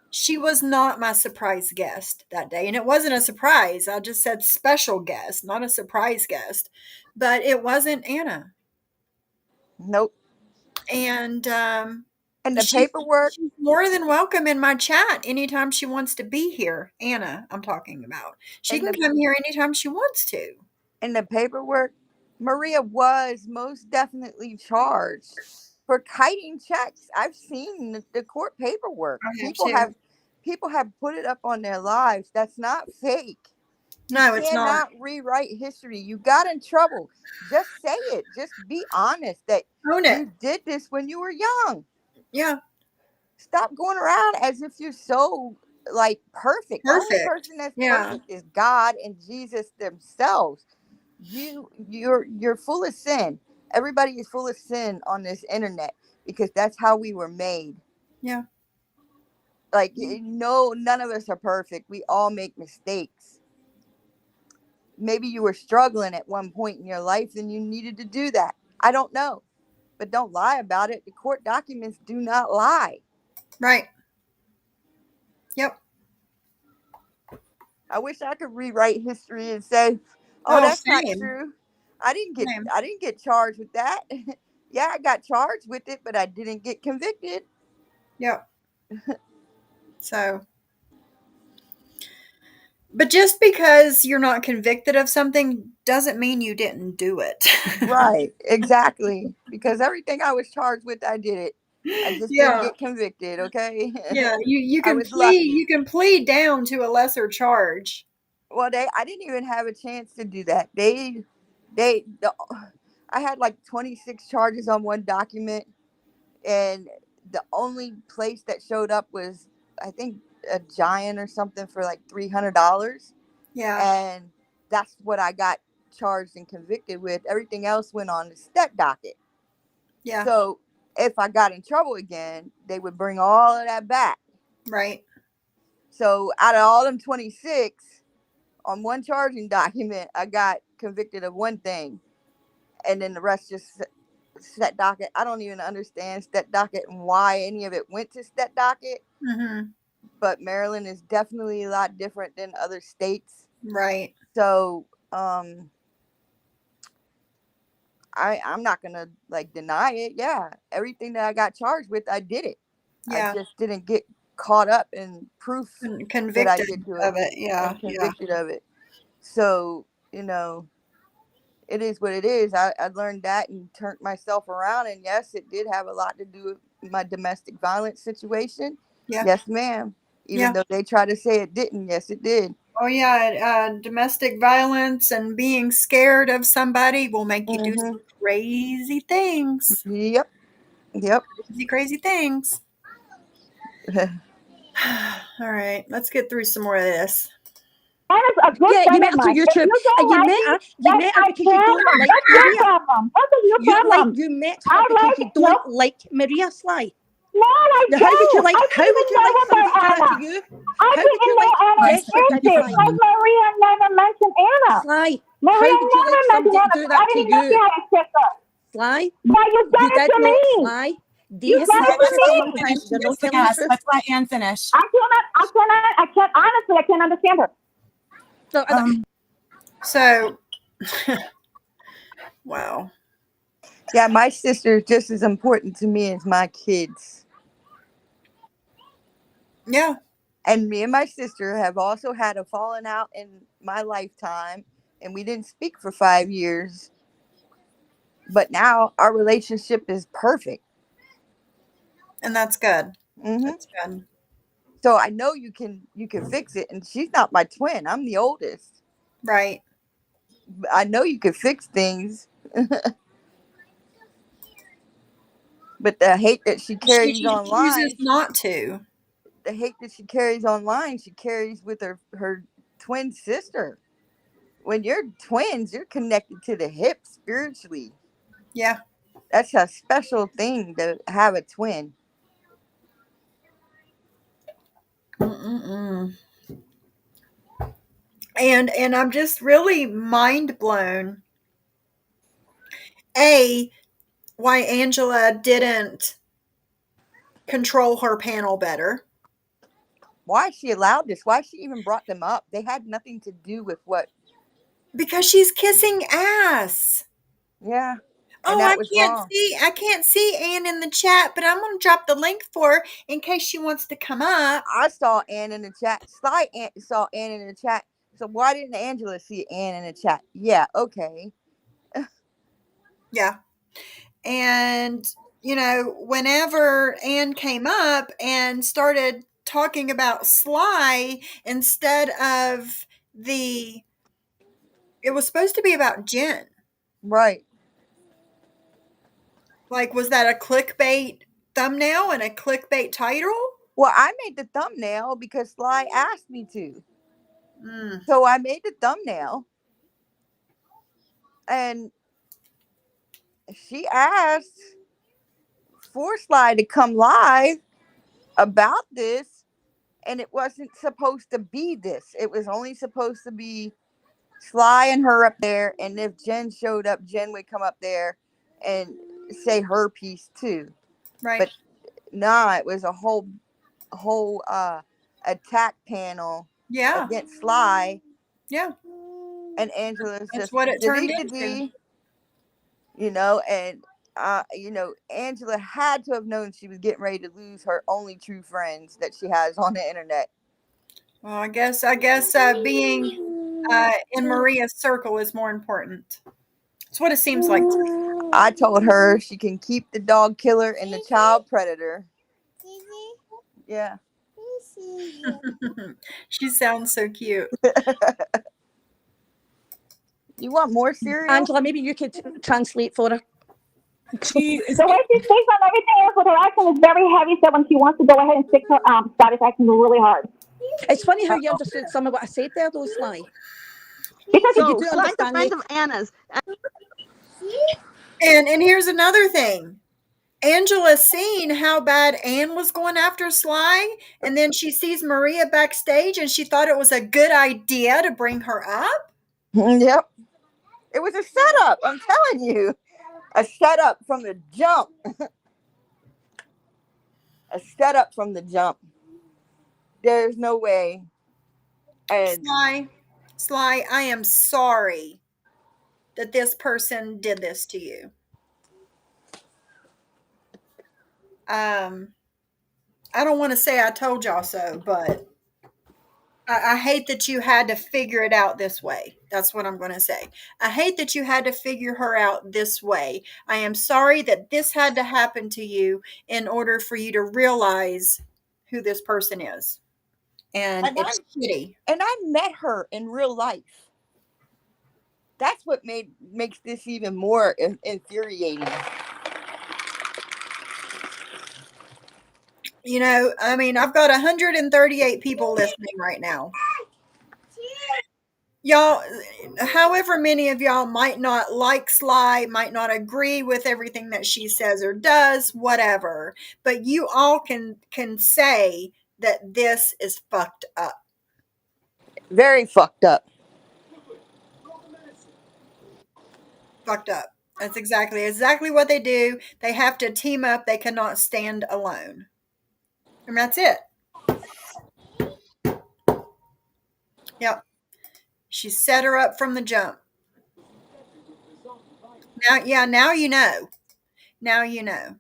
She was not my surprise guest that day. And it wasn't a surprise. I just said special guest, not a surprise guest. But it wasn't Anna. Nope. And And the she's paperwork, more than welcome in my chat anytime she wants to be here. Anna, I'm talking about. She and can the come here anytime she wants to. in the paperwork, Maria was most definitely charged for kiting checks. I've seen the court paperwork. I have People too. have put it up on their lives. That's not fake. You No, it's not. cannot rewrite history. You got in trouble. Just say it. Just be honest that Own it. you did this when you were young. Yeah. Stop going around as if you're so like perfect. The only Perfect. person that's Yeah. perfect is God and Jesus themselves. You're full of sin. Everybody is full of sin on this internet because that's how we were made. Yeah. Like, no, none of us are perfect. We all make mistakes. Maybe you were struggling at one point in your life and you needed to do that. I don't know. But don't lie about it. The court documents do not lie. Right. Yep. I wish I could rewrite history and say, "Oh, Oh, that's not same. true. I didn't Same. get charged with that." Yeah, I got charged with it, but I didn't get convicted. Yep. So But just because you're not convicted of something doesn't mean you didn't do it. Right, exactly. Because everything I was charged with, I did it. I just didn't Yeah. get convicted, okay? Yeah, you I can was lucky. you can plead down to a lesser charge. Well, I didn't even have a chance to do that. I had like 26 charges on one document, and the only place that showed up was, I think, a Giant or something for like $300, Yeah. and that's what I got charged and convicted with. Everything else went on the stet docket. Yeah. So if I got in trouble again, they would bring all of that back. Right. So out of all them 26 on one charging document, I got convicted of one thing, and then the rest just stet docket. I don't even understand stet docket and why any of it went to stet docket. Mm-hmm. But Maryland is definitely a lot different than other states. Right. So I'm not gonna like deny it. Yeah, everything that I got charged with, I did it. I Yeah. just didn't get caught up in proof that I Convicted did do of it it. Yeah. and Yeah. convicted of it. So, it is what it is. I learned that and turned myself around. And yes, it did have a lot to do with my domestic violence situation. Yeah. Yes, ma'am. Even Yeah. though they try to say it didn't. Yes, it did. Oh yeah, domestic violence and being scared of somebody will make you do some crazy things. Yep. Yep. Crazy things. All right, let's get through some more of this. Anna's a good Yeah, you friend met of her through mine. If YouTube, you don't and you like met me, her. You that's met her my because you don't problem. like That's your Maria. problem. That's your problem. You met I her because like you no, don't like Maria, Sly. no, I Now, how would you don't. like? I How didn't would even you know like about somebody do that Anna. to you? I How would didn't you know like Anna Jess to existed identify because you? Maria never mentioned Anna. Sly, how Maria would you never like mentioned somebody to Anna, do so I that to didn't know she you? had a sister. Sly, But you've you done it did to not, me. Sly. You've These done it to narcissists me. sometimes She they're is not the telling the guest. truth. Let's let Ann finish. Honestly, I can't understand her. So, wow. Yeah, my sister is just as important to me as my kids. Yeah. And me and my sister have also had a falling out in my lifetime, and we didn't speak for 5 years. But now our relationship is perfect. And that's good. hmm That's good. So I know you can fix it. And she's not my twin. I'm the oldest. Right. I know you can fix things. But the hate that she carries She chooses online, not to. she carries with her twin sister. When you're twins, you're connected to the hip spiritually. Yeah. That's a special thing to have a twin. Mm-mm-mm. And I'm just really mind blown. Why Angela didn't control her panel better. Why she allowed this? Why she even brought them up? They had nothing to do with what. Because she's kissing ass. Yeah, and Oh, that was wrong. I can't see Ann in the chat, but I'm gonna drop the link for her in case she wants to come up. I saw Ann in the chat. Saw Ann in the chat. So why didn't Angela see Ann in the chat? Yeah, okay. Yeah. And whenever Ann came up and started talking about Sly instead of it was supposed to be about Jen. Right. Like, was that a clickbait thumbnail and a clickbait title? Well, I made the thumbnail because Sly asked me to. Mm. So I made the thumbnail. And she asked for Sly to come live about this. And it wasn't supposed to be this. It was only supposed to be Sly and her up there. And if Jen showed up, Jen would come up there and say her piece too. Right. But nah, it was a whole attack panel against Sly. Yeah. And Angela's That's just what it turned delete the into. D, and Angela had to have known she was getting ready to lose her only true friends that she has on the internet. Well, I guess being in Maria's circle is more important. It's what it seems like to me. I told her she can keep the dog killer and the child predator. Yeah. She sounds so cute. You want more cereal? Angela, maybe you could translate for her. She is The way she speaks on everything else with her accent is very heavy. So when she wants to go ahead and stick her Scottish accent really hard. It's funny how you understood some of what I said there, though, Sly. Because So you do Sly's a understand friend me. of Anna's. And here's another thing. Angela seen how bad Anne was going after Sly, and then she sees Maria backstage and she thought it was a good idea to bring her up. Yep. It was a setup. I'm telling you. A setup from the jump. A setup from the jump. There's no way. And Sly, I am sorry that this person did this to you. I don't want to say I told y'all so, but I hate that you had to figure it out this way. That's what I'm going to say. I hate that you had to figure her out this way. I am sorry that this had to happen to you in order for you to realize who this person is. And it's shitty. And I met her in real life. That's what makes this even more infuriating. You know, I mean, I've got 138 people listening right now. Y'all, however many of y'all might not like Sly, might not agree with everything that she says or does, whatever, but you all can say that this is fucked up. Very fucked up. Fucked up. That's exactly what they do. They have to team up. They cannot stand alone. And that's it. Yep. She set her up from the jump. Now you know. Now you know.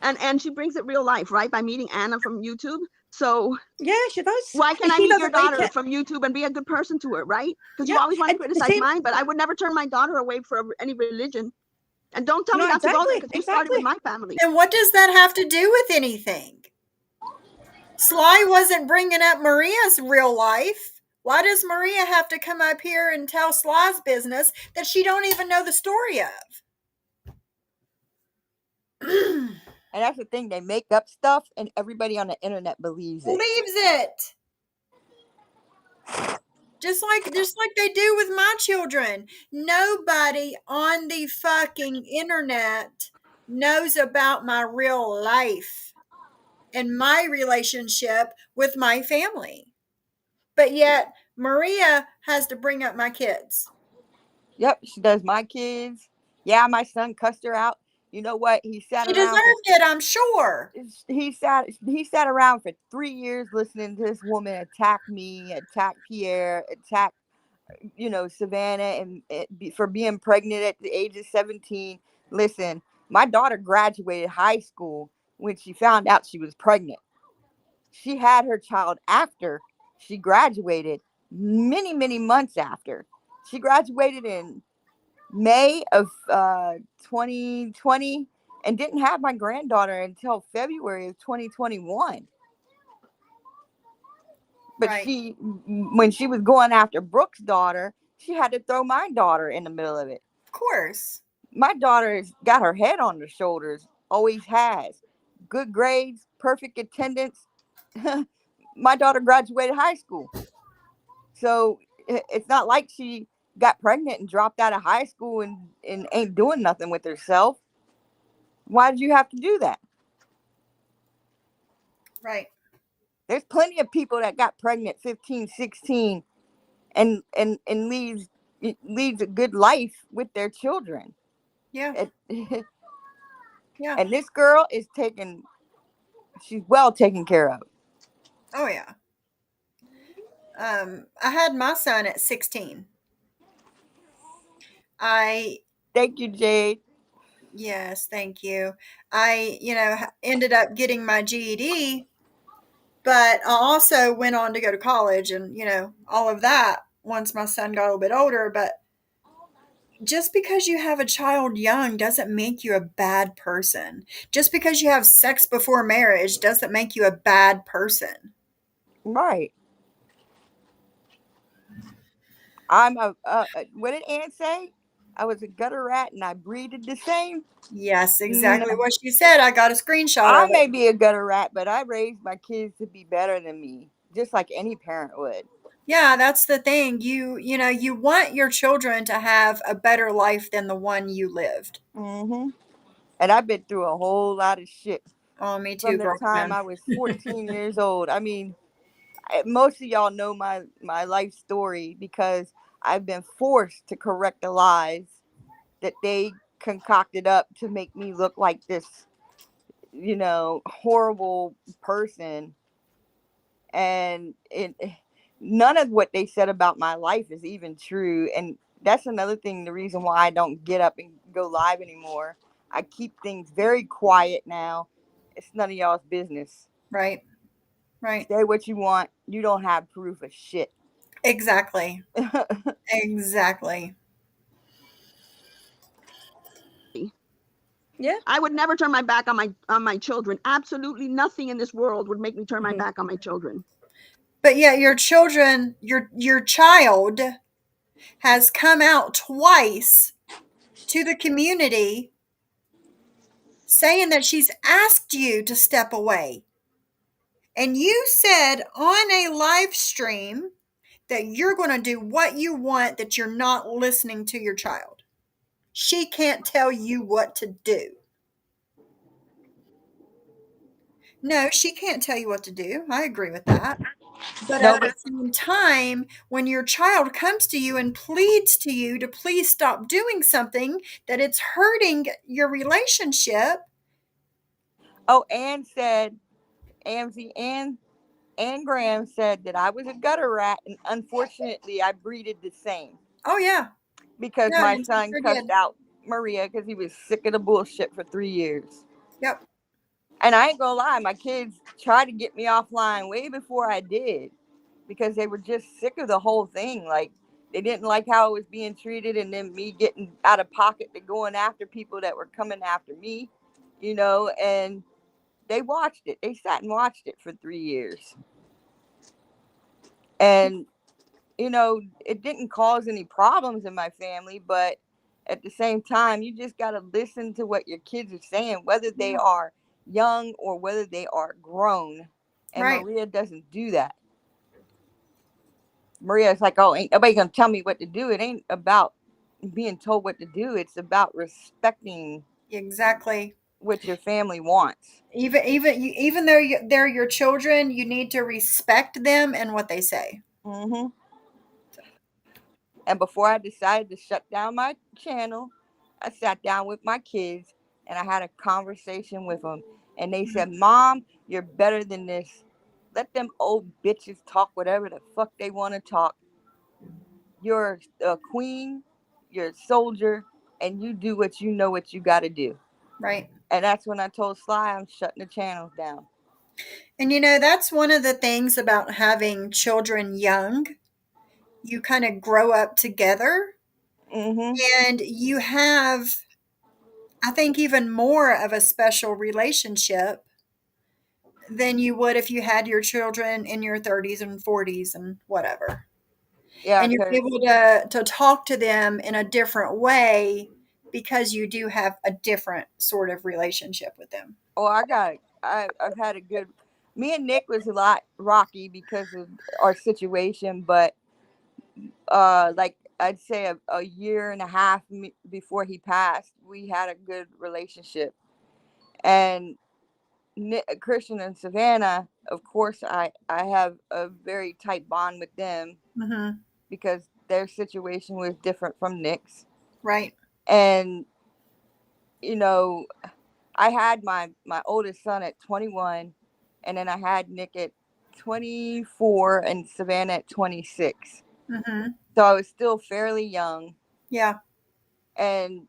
And she brings it real life, right? By meeting Anna from YouTube. So yeah, she does. Why can't I meet your daughter from YouTube and be a good person to her, right? Because you always want to criticize mine, but I would never turn my daughter away for any religion. And don't tell me not to go there because you started with my family. And what does that have to do with anything? Sly wasn't bringing up Maria's real life. Why does Maria have to come up here and tell Sly's business that she don't even know the story of? And that's the thing. They make up stuff and everybody on the internet believes it. Believes it. Just like they do with my children. Nobody on the fucking internet knows about my real life and my relationship with my family. But yet Maria has to bring up my kids. Yep, she does my kids. Yeah, my son cussed her out. You know what? He sat He around. deserved it, I'm sure. He sat around for 3 years listening to this woman attack me, attack Pierre, attack Savannah, and for being pregnant at the age of 17. Listen, my daughter graduated high school when she found out she was pregnant. She had her child after she graduated, many, many months after. She graduated in May of 2020 and didn't have my granddaughter until February of 2021. But right. When she was going after Brooke's daughter, she had to throw my daughter in the middle of it. Of course. My daughter's got her head on her shoulders, always has. Good grades, perfect attendance. My daughter graduated high school. So it's not like she got pregnant and dropped out of high school and ain't doing nothing with herself. Why did you have to do that? Right. There's plenty of people that got pregnant 15, 16 and leads a good life with their children. Yeah. Yeah. And this girl is she's well taken care of. Oh yeah. I had my son at 16. Thank you, Jade. Yes, thank you. I ended up getting my GED But I also went on to go to college and, all of that once my son got a little bit older. But just because you have a child young doesn't make you a bad person. Just because you have sex before marriage doesn't make you a bad person. Right. I'm what did Ann say? I was a gutter rat and I breeded the same. Yes, No, exactly what she said. I got a screenshot I of may it. be a gutter rat, but I raised my kids to be better than me, just like any parent would. Yeah, that's the thing. You want your children to have a better life than the one you lived. And I've been through a whole lot of shit Oh, me from too, the time girlfriend. I was 14 years old. I mean, most of y'all know my life story because I've been forced to correct the lies that they concocted up to make me look like this, horrible person. And none of what they said about my life is even true. And that's another thing, the reason why I don't get up and go live anymore. I keep things very quiet now. It's none of y'all's business. Right. Right. Say what you want. You don't have proof of shit. Exactly. Exactly. Yeah. I would never turn my back on my children. Absolutely nothing in this world would make me turn my back on my children. But yet your children, your child has come out twice to the community saying that she's asked you to step away. And you said on a live stream that you're going to do what you want, that you're not listening to your child. She can't tell you what to do. No, she can't tell you what to do. I agree with that. But No, at but the same time, when your child comes to you and pleads to you to please stop doing something that it's hurting your relationship. oh, Ann said, Ann Graham said that I was a gutter rat, and unfortunately, I breeded the same. Oh yeah, Because yeah, my you son sure cussed did. out Maria because he was sick of the bullshit for 3 years. Yep. And I ain't gonna lie, my kids tried to get me offline way before I did because they were just sick of the whole thing. Like, they didn't like how it was being treated, and then me getting out of pocket to going after people that were coming after me, and they watched it. They sat and watched it for 3 years. And, it didn't cause any problems in my family, but at the same time, you just got to listen to what your kids are saying, whether they are young or whether they are grown. And Right. Maria doesn't do that. Maria's like, oh, ain't nobody gonna tell me what to do. It ain't about being told what to do. It's about respecting Exactly. what your family wants. Even though they're your children, you need to respect them and what they say. And before I decided to shut down my channel, I sat down with my kids and I had a conversation with them. And they said, Mom, you're better than this. Let them old bitches talk whatever the fuck they want to talk. You're a queen, you're a soldier, and you do what you know what you got to do. Right. And that's when I told Sly I'm shutting the channels down. And that's one of the things about having children young. You kind of grow up together, and you have, I think, even more of a special relationship than you would if you had your children in your 30s and 40s and whatever. Yeah, And you're able to talk to them in a different way because you do have a different sort of relationship with them. Oh, I've had a good, me and Nick was a lot rocky because of our situation, but like I'd say a year and a half before he passed, we had a good relationship. And Christian and Savannah, of course, I have a very tight bond with them because their situation was different from Nick's. Right. And I had my oldest son at 21, and then I had Nick at 24 and Savannah at 26. So I was still fairly young. Yeah. And,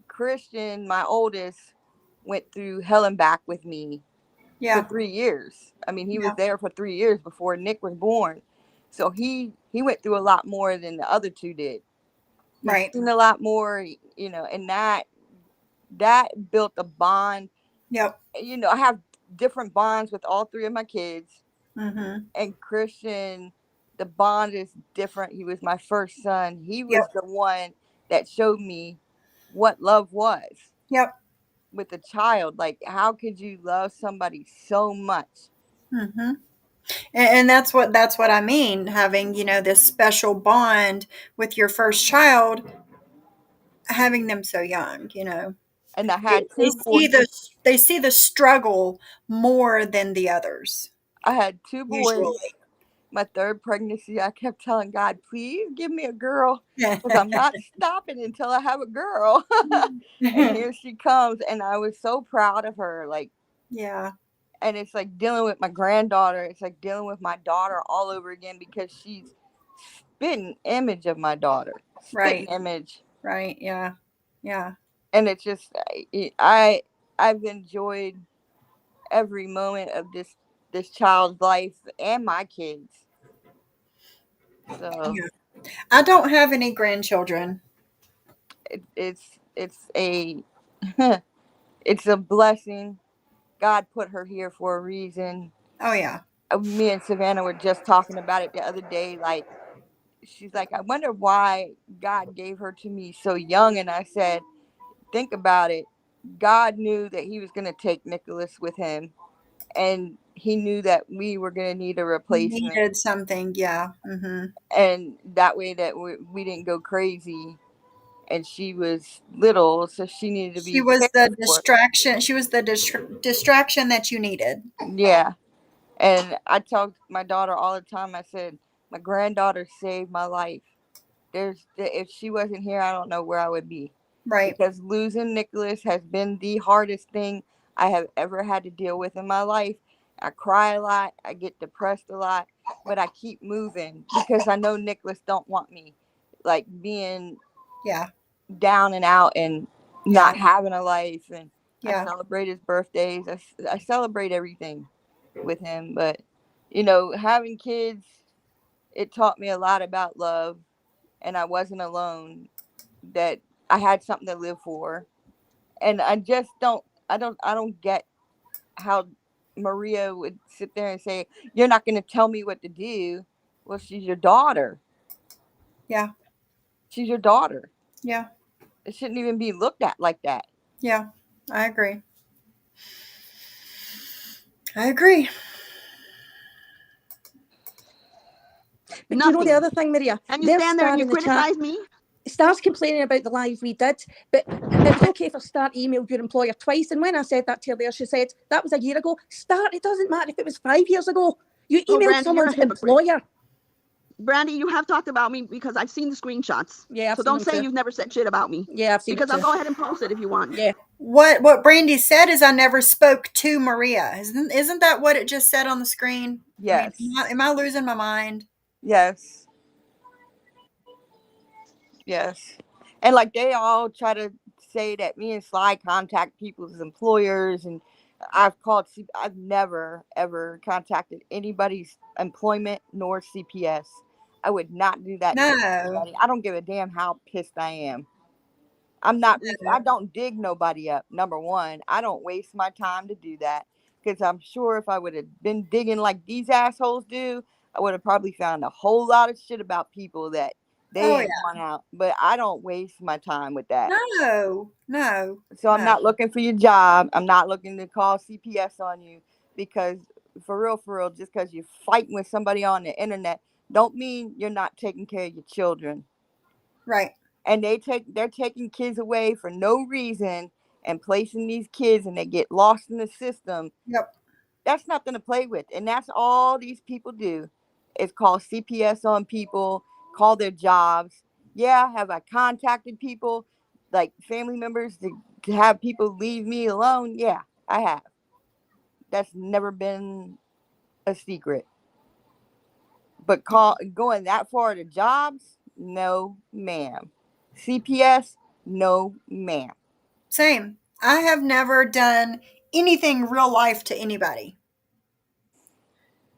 Christian, my oldest, went through hell and back with me. Yeah. for 3 years. I mean, he was Yeah. there for 3 years before Nick was born. So he went through a lot more than the other two did. He's Right. seen a lot more, you know, and that built a bond. Yep. You know, I have different bonds with all three of my kids. Mm-hmm. And Christian, the bond is different. He was my first son. He was Yep. the one that showed me what love was. Yep. With a child, like, how could you love somebody so much? Mm-hmm. And that's what I mean, having, you know, this special bond with your first child, having them so young, you know. And I They, had they two see boys. the struggle more than the others, I had two boys. usually. My third pregnancy, I kept telling God, please give me a girl, Yeah. because I'm not stopping until I have a girl. And here she comes, and I was so proud of her. Like, Yeah. and it's like dealing with my granddaughter. It's like dealing with my daughter all over again, because she's spitting image of my daughter. Spitting Right. image. Right. Yeah. Yeah. And it's just, I've enjoyed every moment of this child's life and my kids. So Yeah. I don't have any grandchildren. it's a it's a blessing. God put her here for a reason. Oh yeah. Me and Savannah were just talking about it the other day. Like, she's like, I wonder why God gave her to me so young. And I said, think about it. God knew that he was going to take Nicholas with him, and he knew that we were going to need a replacement. Needed something. Yeah. Mm-hmm. And that way that we didn't go crazy. And she was little, so she needed to She be was the cared for. distraction. She was the distraction that you needed. Yeah. And I talk to my daughter all the time. I said, my granddaughter saved my life. If she wasn't here, I don't know where I would be. Right. Because losing Nicholas has been the hardest thing I have ever had to deal with in my life. I cry a lot. I get depressed a lot. But I keep moving because I know Nicholas don't want me, like, being Yeah. down and out and not having a life. And I Yeah. celebrate his birthdays. I celebrate everything with him. But, you know, having kids, it taught me a lot about love, and I wasn't alone, that I had something to live for. And I just I don't get how Maria would sit there and say, you're not going to tell me what to do. Well, she's your daughter. Yeah. She's your daughter. Yeah. It shouldn't even be looked at like that. Yeah. I agree. I agree. But do you know the other thing, Maria? And you stand there and you criticize me? Star's complaining about the live we did, but it was okay for Star emailed your employer twice. And when I said that to her there, she said, that was a year ago. Star, it doesn't matter if it was 5 years ago. You emailed Brandy, someone's employer. Brandy, you have talked about me because I've seen the screenshots. Yeah, so don't say you've never said shit about me. Yeah, I've seen because it too. I'll go ahead and post it if you want. Yeah. What Brandy said is I never spoke to Maria. Isn't that what it just said on the screen? Yes. I mean, am I losing my mind? Yes. Yes. And like, they all try to say that me and Sly contact people's employers, and I've never ever contacted anybody's employment nor CPS. I would not do that to anybody. I don't give a damn how pissed I am. I don't dig nobody up. Number one, I don't waste my time to do that, because I'm sure if I would have been digging like these assholes do, I would have probably found a whole lot of shit about people that they ain't want out. But I don't waste my time with that. No. So I'm not looking for your job. I'm not looking to call CPS on you, because for real, just because you're fighting with somebody on the internet don't mean you're not taking care of your children. Right. And they're taking kids away for no reason and placing these kids, and they get lost in the system. Yep. That's nothing to play with. And that's all these people do, is call CPS on people, call their jobs. Yeah, have I contacted people, like family members, to have people leave me alone? Yeah, I have. That's never been a secret. But going that far to jobs? No, ma'am. CPS? No, ma'am. Same. I have never done anything real life to anybody.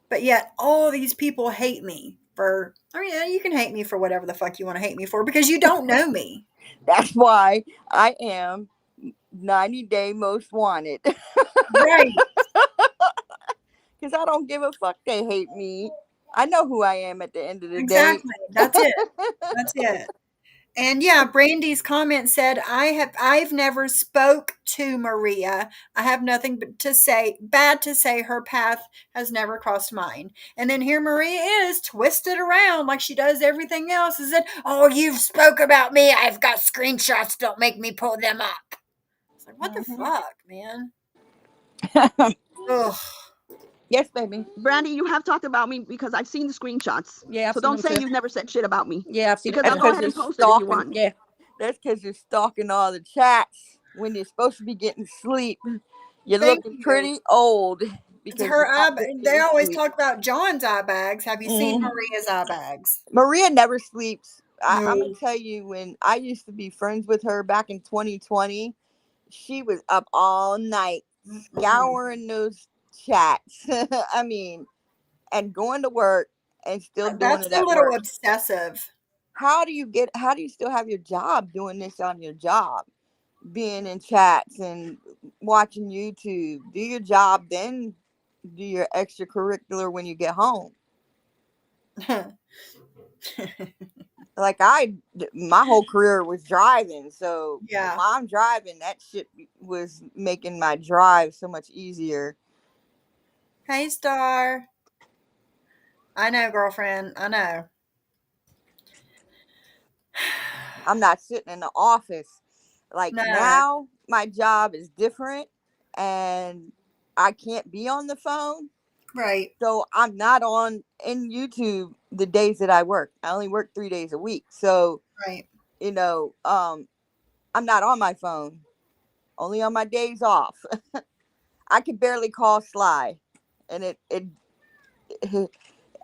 But yet all these people hate me for, I mean, you can hate me for whatever the fuck you want to hate me for because you don't know me. That's why I am 90-day most wanted. Right. Because I don't give a fuck they hate me. I know who I am at the end of the Exactly. day. That's it. That's it. And yeah, Brandy's comment said, I've never spoke to Maria. I have nothing but bad to say. Her path has never crossed mine. And then here Maria is twisted around like she does everything else. Is it, oh, you've spoke about me. I've got screenshots. Don't make me pull them up. It's like, what the fuck, man? Ugh. Yes, baby. Brandy, you have talked about me because I've seen the screenshots. Yeah, so don't say you've never said shit about me. Yeah, I've seen because it. I'll go ahead and post it if you want. Yeah. That's because you're stalking all the chats when you're supposed to be getting sleep. You're looking pretty old. Because They always talk about John's eye bags. Have you seen Maria's eye bags? Maria never sleeps. No. I'm going to tell you, when I used to be friends with her back in 2020, she was up all night scouring those chats. I mean, and going to work and still doing it at work. That's a little obsessive. How do you still have your job doing this on your job? Being in chats and watching YouTube. Do your job, then do your extracurricular when you get home. Like my whole career was driving, so yeah, while I'm driving, that shit was making my drive so much easier. Hey, Star. I know, girlfriend. I know. I'm not sitting in the office. Like now, my job is different, and I can't be on the phone. Right. So I'm not in YouTube the days that I work. I only work 3 days a week. So, right. You know, I'm not on my phone. Only on my days off. I could barely call Sly. And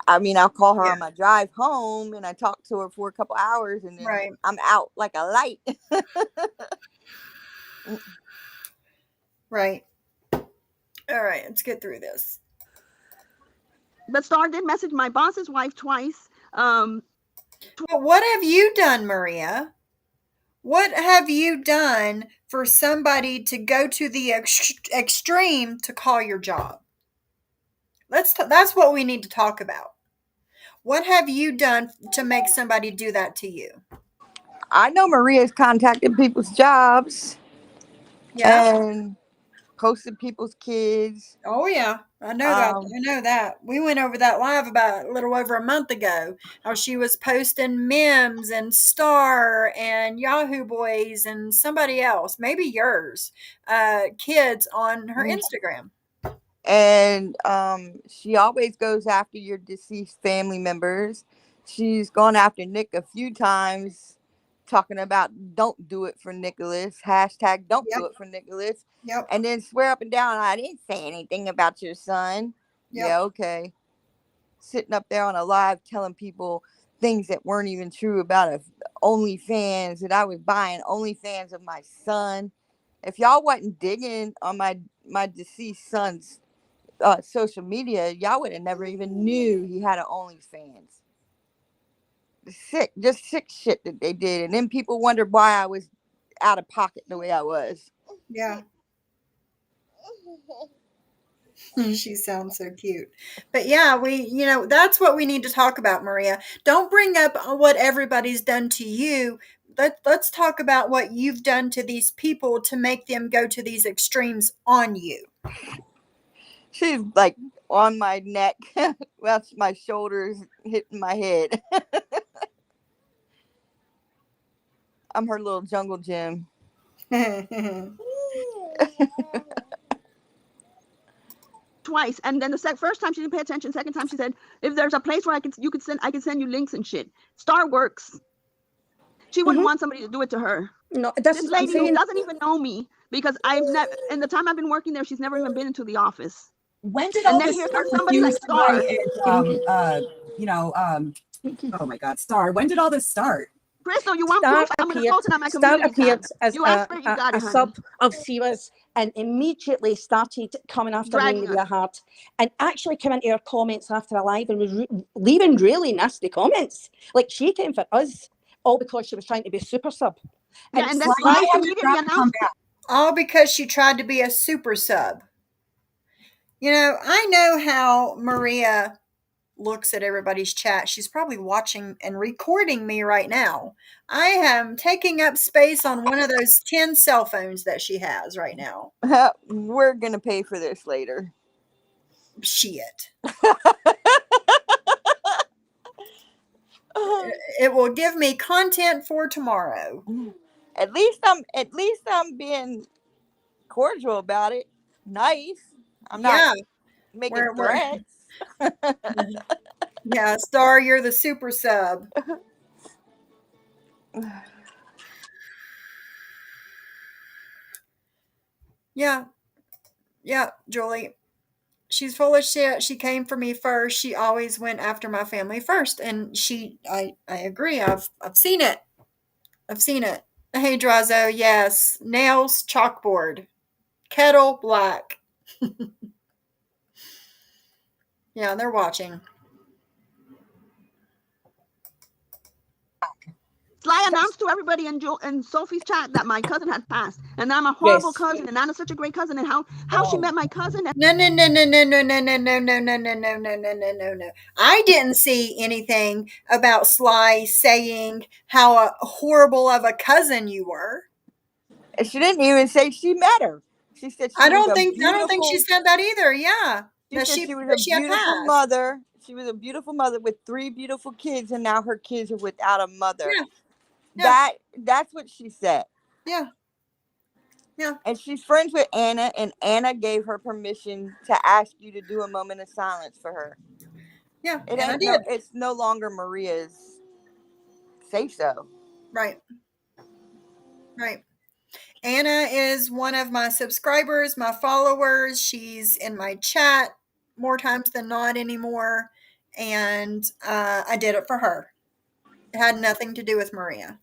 I mean, I'll call her on my drive home and I talk to her for a couple hours and then I'm out like a light. Right. All right, let's get through this. But Star did message my boss's wife twice. What have you done, Maria? What have you done for somebody to go to the extreme to call your job? That's what we need to talk about. What have you done to make somebody do that to you? I know Maria's contacted people's jobs. Yeah. And posted people's kids. Oh yeah, I know that. I know that. We went over that live about a little over a month ago. How she was posting memes and Star and Yahoo Boys and somebody else, maybe yours, kids on her Instagram. And she always goes after your deceased family members. She's gone after Nick a few times, talking about don't do it for Nicholas. # don't do it for Nicholas. Yep. And then swear up and down, I didn't say anything about your son. Yep. Yeah, okay. Sitting up there on a live telling people things that weren't even true about OnlyFans, that I was buying OnlyFans of my son. If y'all wasn't digging on my deceased son's social media, y'all would have never even knew he had an OnlyFans. Just sick shit that they did. And then people wondered why I was out of pocket the way I was. Yeah. She sounds so cute. But yeah, that's what we need to talk about, Maria. Don't bring up what everybody's done to you. Let's talk about what you've done to these people to make them go to these extremes on you. She's like on my neck. Well, my shoulders hitting my head. I'm her little jungle gym. Twice, and then the first time she didn't pay attention. Second time she said, "If there's a place where I can send you links and shit." Star works. She wouldn't want somebody to do it to her. No, this lady who doesn't even know me, because I've never, in the time I've been working there, she's never even been into the office. When did all this start? Somebody like Star. Oh my God, Star. When did all this start? Crystal, you want Star proof? I'm going to appeared, post it on my Star community appeared tab. as You asked for it, you got a it, honey. sub of Siwa's and immediately started coming after me Dragging with us. a heart, and actually came into our comments after a live and was leaving really nasty comments. Like, she came for us, all because she was trying to be super sub. Yeah, and then Sly Sly had to immediately come announced back. All because she tried to be a super sub. You know, I know how Maria looks at everybody's chat. She's probably watching and recording me right now. I am taking up space on one of those 10 cell phones that she has right now. We're going to pay for this later. Shit. It will give me content for tomorrow. At least I'm being cordial about it. Nice. I'm not making threats. Yeah, Star, you're the super sub. Yeah, Julie. She's full of shit. She came for me first. She always went after my family first, and I agree. I've seen it. I've seen it. Hey, Drazo, yes. Nails, chalkboard. Kettle, black. Yeah, they're watching. Sly announced to everybody in Sophie's chat that my cousin had passed, and I'm a horrible cousin, and Anna's such a great cousin, and how she met my cousin. No. I didn't see anything about Sly saying how horrible of a cousin you were. She didn't even say she met her. She said she I don't think she said that either. Yeah. She said she was a beautiful mother. She was a beautiful mother with 3 beautiful kids, and now her kids are without a mother. Yeah. That's what she said. Yeah. And she's friends with Anna, and Anna gave her permission to ask you to do a moment of silence for her. Yeah, it's no longer Maria's say so. Right. Anna is one of my subscribers, my followers. She's in my chat more times than not anymore. And I did it for her. It had nothing to do with Maria.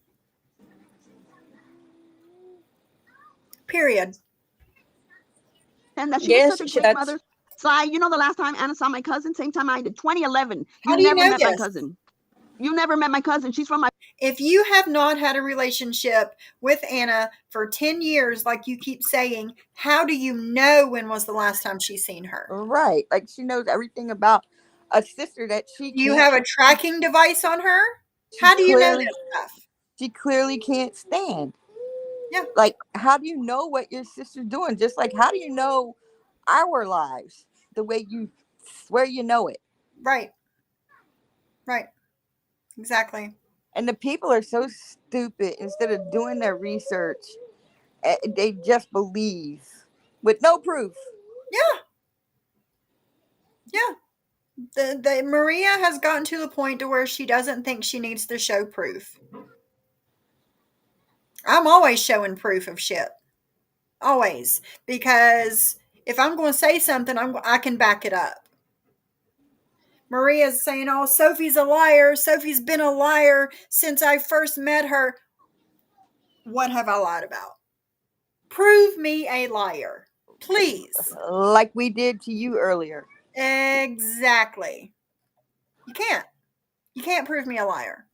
Period. And that she was such a great mother. Sly, you know the last time Anna saw my cousin? Same time I did, 2011. How do you never know met this? my cousin. You never met my cousin. She's from my... If you have not had a relationship with Anna for 10 years, like you keep saying, how do you know when was the last time she's seen her? Right. Like, she knows everything about a sister that she You have a tracking device on her? How do you know this stuff? She clearly can't stand. Yeah. Like, how do you know what your sister's doing? Just like, how do you know our lives the way you swear you know it? Right. Exactly. And the people are so stupid. Instead of doing their research, they just believe with no proof. Yeah. Maria has gotten to the point to where she doesn't think she needs to show proof. I'm always showing proof of shit. Always. Because if I'm going to say something, I can back it up. Maria's saying, oh, Sophie's a liar. Sophie's been a liar since I first met her. What have I lied about? Prove me a liar, please. Like we did to you earlier. Exactly. You can't prove me a liar.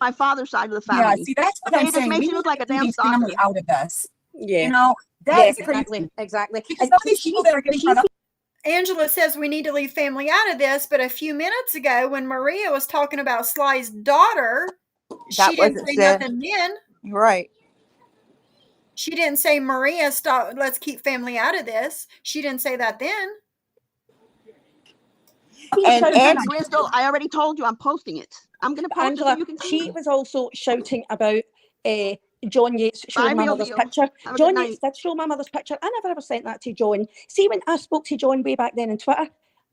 My father's side of the family. Yeah, see, that's what I'm saying. Makes you look like a damn family out of this. Yeah. You know, that's exactly. Because some of these people that are getting front up. Angela says we need to leave family out of this, but a few minutes ago when Maria was talking about Sly's daughter, she didn't say nothing then. Right. She didn't say, Maria, stop, let's keep family out of this. She didn't say that then. And Crystal, I already told you I'm posting it. I'm going to post Angela, it so you can see she was also shouting about John Yates showing my mother's deal. picture. John Yates did show my mother's picture. I never ever sent that to John. See, when I spoke to John way back then on Twitter,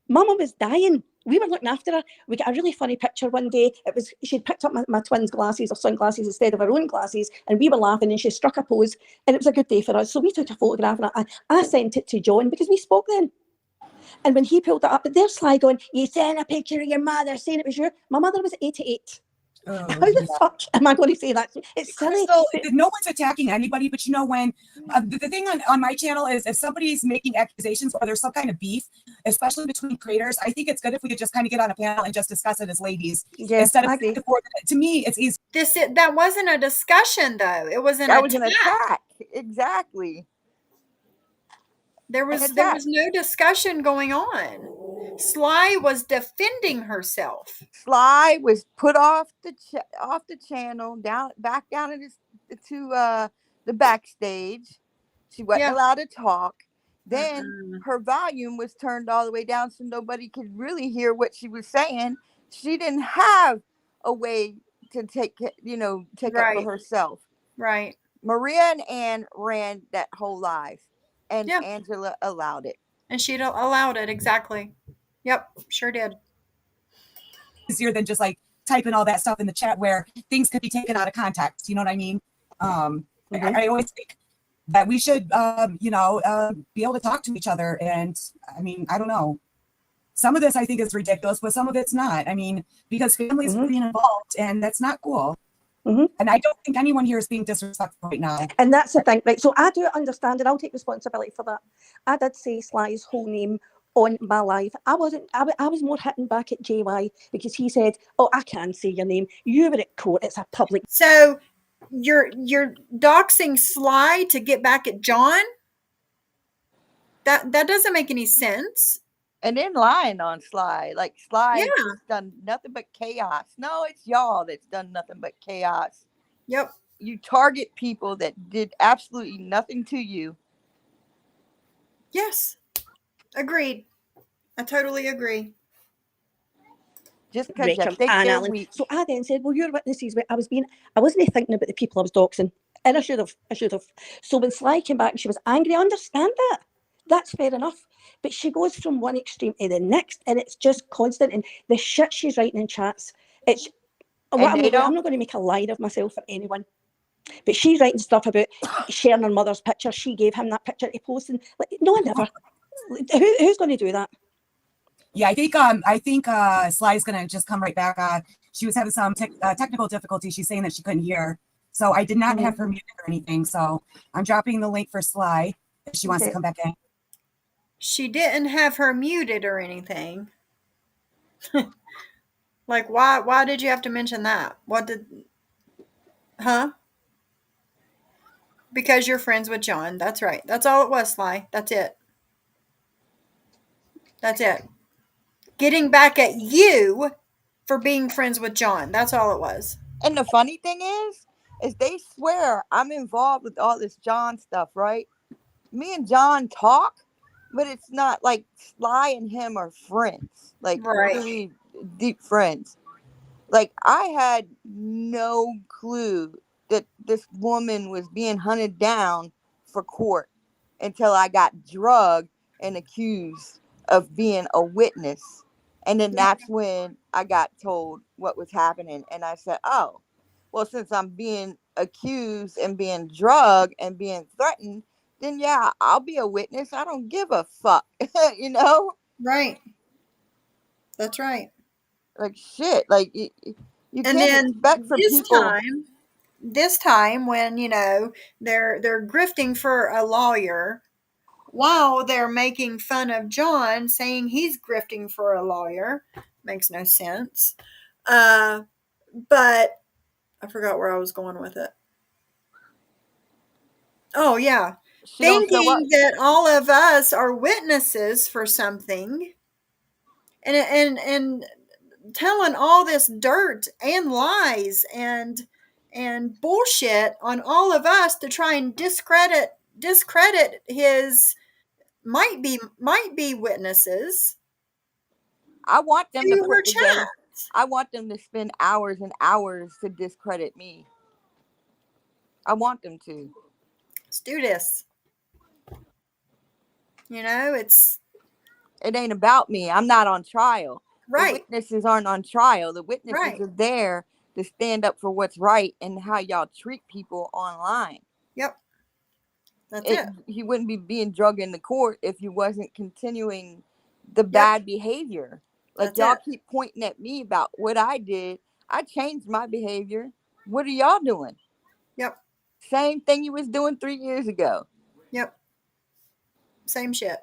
Mama was dying. We were looking after her. We got a really funny picture one day. It was she'd picked up my twins' glasses or sunglasses instead of her own glasses, and we were laughing, and she struck a pose, and it was a good day for us. So we took a photograph, and I sent it to John because we spoke then. And when he pulled it up, there's Sly going, you sent a picture of your mother saying it was you. My mother was 88. Oh, How the fuck am I going to say that? It's silly. Crystal, no one's attacking anybody, but you know, when the thing on my channel is if somebody's making accusations or there's some kind of beef, especially between creators, I think it's good if we could just kind of get on a panel and just discuss it as ladies. Yeah, instead of I agree. to me, it's easy. That wasn't a discussion, though. It was an That attack. was an attack. Exactly. There was no discussion going on. Sly was defending herself. Sly was put off the channel, back down to the backstage. She wasn't allowed to talk. Then her volume was turned all the way down so nobody could really hear what she was saying. She didn't have a way to take up for herself. Right. Maria and Ann ran that whole live, and Angela allowed it. And she allowed it, exactly. Yep, sure did. Easier than just like typing all that stuff in the chat where things could be taken out of context. You know what I mean? I always think that we should, be able to talk to each other. And I mean, I don't know. Some of this I think is ridiculous, but some of it's not. I mean, because families are being involved, and that's not cool. And I don't think anyone here is being disrespectful right now. And that's the thing, right? So I do understand, and I'll take responsibility for that. I did say Sly's whole name on my live. I was more hitting back at JY because he said, "Oh, I can say your name. You were at court. It's a public." So you're doxing Sly to get back at John? That doesn't make any sense. And then lying on Sly. Like Sly has done nothing but chaos. No, it's y'all that's done nothing but chaos. Yep. You target people that did absolutely nothing to you. Yes. Agreed. I totally agree. Just because you think they're weak. So I then said, well, your witnesses, I wasn't thinking about the people I was doxing. And I should have. So when Sly came back and she was angry, I understand that. That's fair enough. But she goes from one extreme to the next, and it's just constant. And the shit she's writing in chats, I'm not going to make a liar of myself for anyone. But she's writing stuff about sharing her mother's picture. She gave him that picture to post. And no, never. Who's going to do that? Yeah, I think Sly's going to just come right back on. She was having some technical difficulties. She's saying that she couldn't hear. So I did not have her muted or anything. So I'm dropping the link for Sly if she wants to come back in. She didn't have her muted or anything. Like, why did you have to mention that? Because you're friends with John. That's right. That's all it was, Sly. That's it. Getting back at you for being friends with John. That's all it was. And the funny thing is they swear I'm involved with all this John stuff, right? Me and John talk, but it's not like Sly and him are friends, like really deep friends. Like I had no clue that this woman was being hunted down for court until I got drugged and accused of being a witness. And then that's when I got told what was happening. And I said, oh, well, since I'm being accused and being drugged and being threatened, then yeah, I'll be a witness. I don't give a fuck, you know? Right. That's right. Like shit. Like you can't expect from people. This time when, they're grifting for a lawyer while they're making fun of John, saying he's grifting for a lawyer. Makes no sense. But I forgot where I was going with it. Oh, yeah. Thinking that all of us are witnesses for something and telling all this dirt and lies and bullshit on all of us to try and discredit his might be witnesses. I want them to put together. I want them to spend hours and hours to discredit me. I want them to. Let's do this. It ain't about me. I'm not on trial. Right. The witnesses aren't on trial. The witnesses are there to stand up for what's right and how y'all treat people online. Yep. That's it. He wouldn't be being drugged in the court if you wasn't continuing the bad behavior. Like y'all keep pointing at me about what I did. I changed my behavior. What are y'all doing? Yep. Same thing you was doing 3 years ago. Yep. Same shit.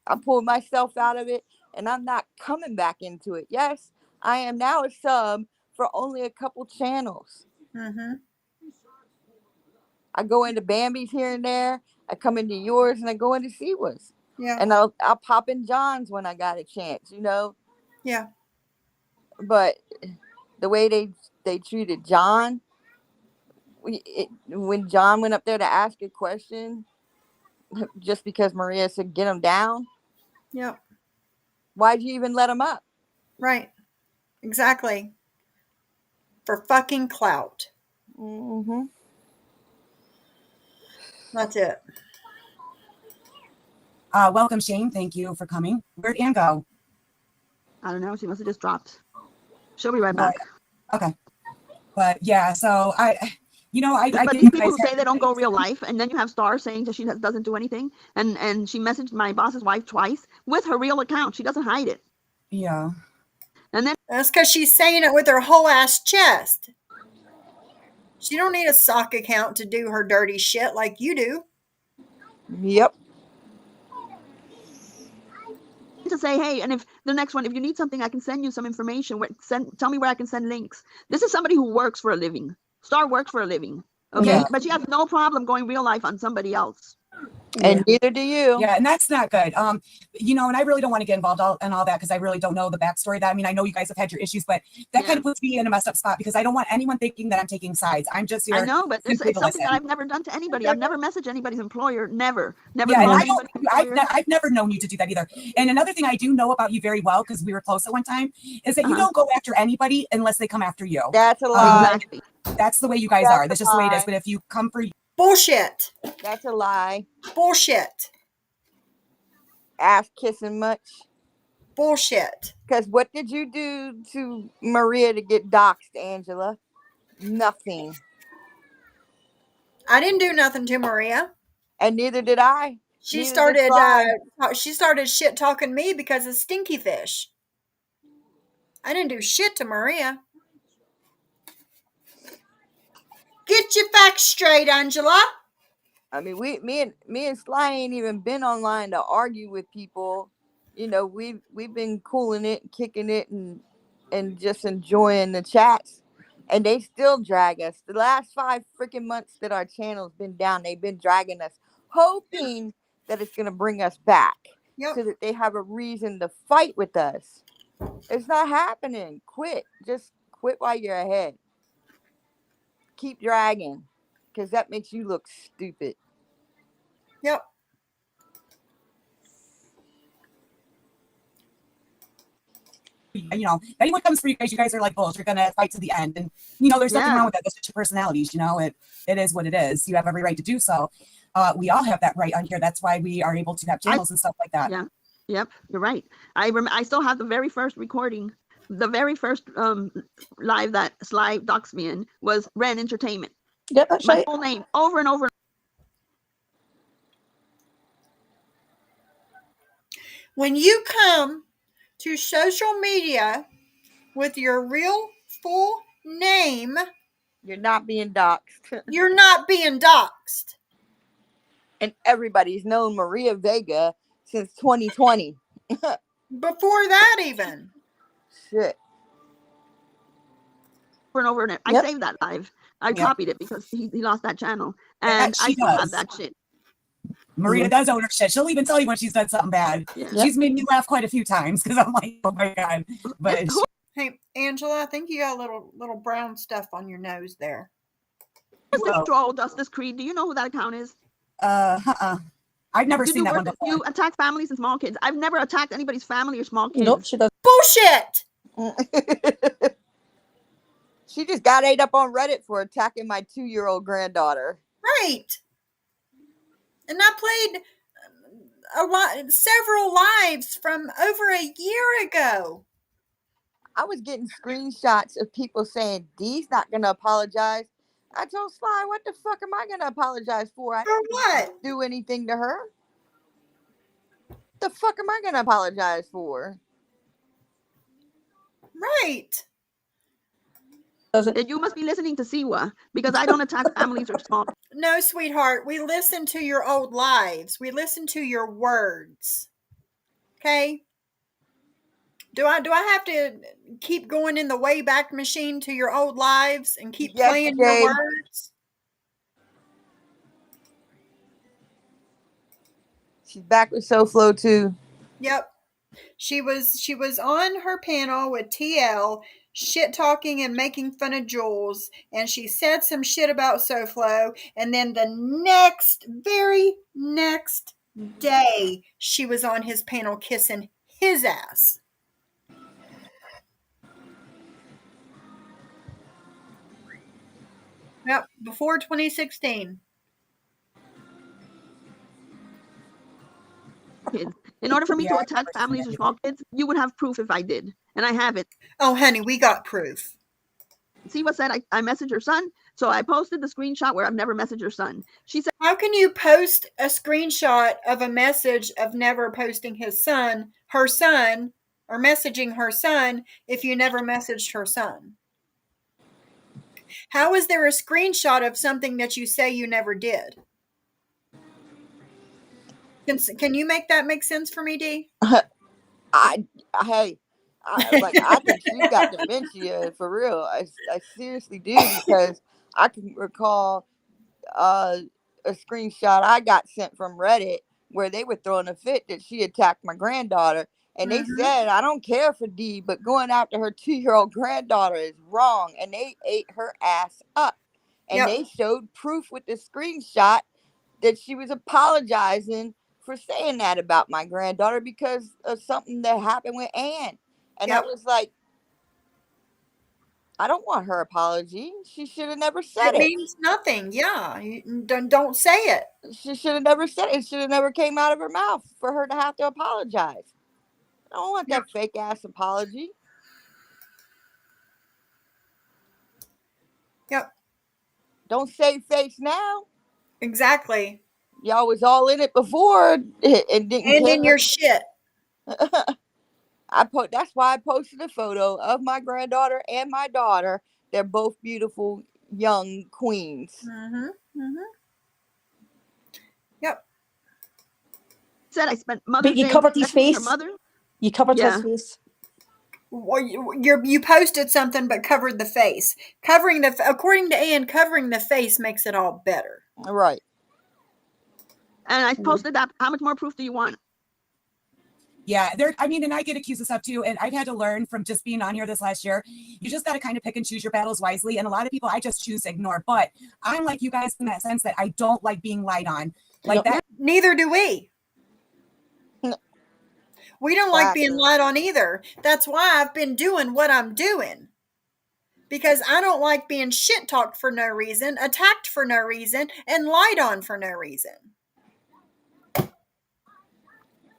I pulled myself out of it, and I'm not coming back into it. Yes, I am now a sub for only a couple channels. Mm-hmm. I go into Bambi's here and there. I come into yours, and I go into Siwa's. Yeah. And I'll pop in John's when I got a chance, you know. Yeah. But the way they treated John, when John went up there to ask a question, just because Maria said get him down. Yep. Why'd you even let him up? Right. Exactly. For fucking clout. Mm-hmm. That's it. Welcome, Shane. Thank you for coming. Where'd Ann go? I don't know. She must have just dropped. She'll be right back. Okay. But yeah, so I But think these people who say they don't go real life, and then you have Star saying that she doesn't do anything, and she messaged my boss's wife twice with her real account. She doesn't hide it. Yeah. And then that's because she's saying it with her whole ass chest. She don't need a sock account to do her dirty shit like you do. Yep. to say, hey, and if the next one, if you need something, I can send you some information. Tell me where I can send links. This is somebody who works for a living. Star works for a living. Okay. Yeah. But she has no problem going real life on somebody else. And neither do you. Yeah, and that's not good. And I really don't want to get involved in all that because I really don't know the backstory of that. I mean, I know you guys have had your issues, but that kind of puts me in a messed up spot because I don't want anyone thinking that I'm taking sides. I'm just here. I know, but it's something that I've never done to anybody. I've never messaged anybody's employer. Never. Yeah, I've never known you to do that either. And another thing I do know about you very well, because we were close at one time, is that you don't go after anybody unless they come after you. That's a lie. Exactly. That's the way you guys are. That's just the way it is. But if you come for bullshit. That's a lie. Bullshit. Ass kissing much. Bullshit. Because what did you do to Maria to get doxxed, Angela? Nothing. I didn't do nothing to Maria. And neither did I. She started shit talking me because of Stinky Fish. I didn't do shit to Maria. Get your facts straight, Angela. I mean, me and Sly ain't even been online to argue with people. You know, we've been cooling it, kicking it, and just enjoying the chats. And they still drag us. The last 5 freaking months that our channel's been down, they've been dragging us, hoping that it's gonna bring us back, so that they have a reason to fight with us. It's not happening. Quit. Just quit while you're ahead. Keep dragging, because that makes you look stupid. Yep. Anyone comes for you guys are like bulls. You're gonna fight to the end, and there's nothing wrong with that. That's just your personalities. It is what it is. You have every right to do so. We all have that right on here. That's why we are able to have channels and stuff like that. Yeah. Yep. You're right. I still have the very first recording. The very first live that Sly doxed me in was Ren Entertainment. Yep, that's my right. full name over and over. When you come to social media with your real full name, you're not being doxxed. You're not being doxxed. And everybody's known Maria Vega since 2020. Before that even. Shit. Over and over and I saved that live. I copied it because he lost that channel. And I still have that shit. Maria does own her shit. She'll even tell you when she's done something bad. Yeah. She's made me laugh quite a few times because I'm like, oh my God. But hey, Angela, I think you got a little brown stuff on your nose there. Who's this troll, Justice Creed? Do you know who that account is? I've never seen that one before. You attack families and small kids. I've never attacked anybody's family or small kids. Nope, she does. Bullshit! She just got ate up on Reddit for attacking my 2-year-old granddaughter. Right. And I played several lives from over a year ago. I was getting screenshots of people saying, Dee's not going to apologize. I told Sly, what the fuck am I going to apologize for? I didn't do anything to her. The fuck am I going to apologize for? Right. And you must be listening to Siwa, because I don't attack families or small. No, sweetheart, we listen to your old lives. We listen to your words. Okay? Do I have to keep going in the Wayback Machine to your old lives and keep Yes, playing your Jay. words? She's back with SoFlo too. Yep. She was on her panel with TL, shit talking and making fun of Jules, and she said some shit about SoFlo, and then the very next day she was on his panel kissing his ass. Yep, before 2016. Kids. In order for me Yeah, to I've attack never seen families it or either. small kids, you would have proof if I did, and I have it. Oh, honey, we got proof. Siwa said I messaged her son, so I posted the screenshot where I've never messaged her son. She said, How can you post a screenshot of a message of never posting her son, or messaging her son if you never messaged her son? How is there a screenshot of something that you say you never did? Can you make that make sense for me, Dee? I think she's got dementia for real. I seriously do, because I can recall a screenshot I got sent from Reddit where they were throwing a fit that she attacked my granddaughter, and they said, I don't care for Dee, but going after her 2-year-old granddaughter is wrong, and they ate her ass up. And Yep. they showed proof with the screenshot that she was apologizing for saying that about my granddaughter because of something that happened with Ann. And I Yep. was like, I don't want her apology. She should have never said It it. means nothing. Yeah. You don't say it. She should have never said it. It should have never came out of her mouth for her to have to apologize. I don't want that fake ass apology. Yep. Don't save face now. Exactly. Y'all was all in it before and didn't And care. in your shit. That's why I posted a photo of my granddaughter and my daughter. They're both beautiful young queens. Yep. said I spent Mother's But you Day covered his messaging her face. mother. You covered his Yeah. face. Well, you posted something but covered the face. According to Ann, covering the face makes it all better. Right. And I posted that. How much more proof do you want? Yeah, and I get accused of stuff too. And I've had to learn from just being on here this last year. You just got to kind of pick and choose your battles wisely. And a lot of people I just choose to ignore. But I'm like you guys in that sense that I don't like being lied on. Like that. Neither do we. We don't like being lied on either. That's why I've been doing what I'm doing. Because I don't like being shit talked for no reason, attacked for no reason, and lied on for no reason.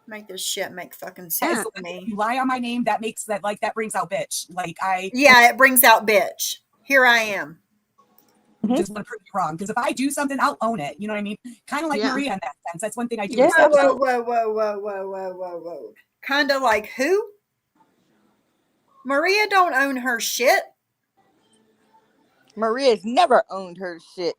Make this shit make fucking sense to me. You lie on my name, that brings out bitch. Yeah, it brings out bitch. Here I am. Just want to prove you wrong. Because if I do something, I'll own it. You know what I mean? Kind of like Maria in that sense. That's one thing I do. Yes, absolutely. Whoa. Kind of like who? Maria don't own her shit. Maria's never owned her shit.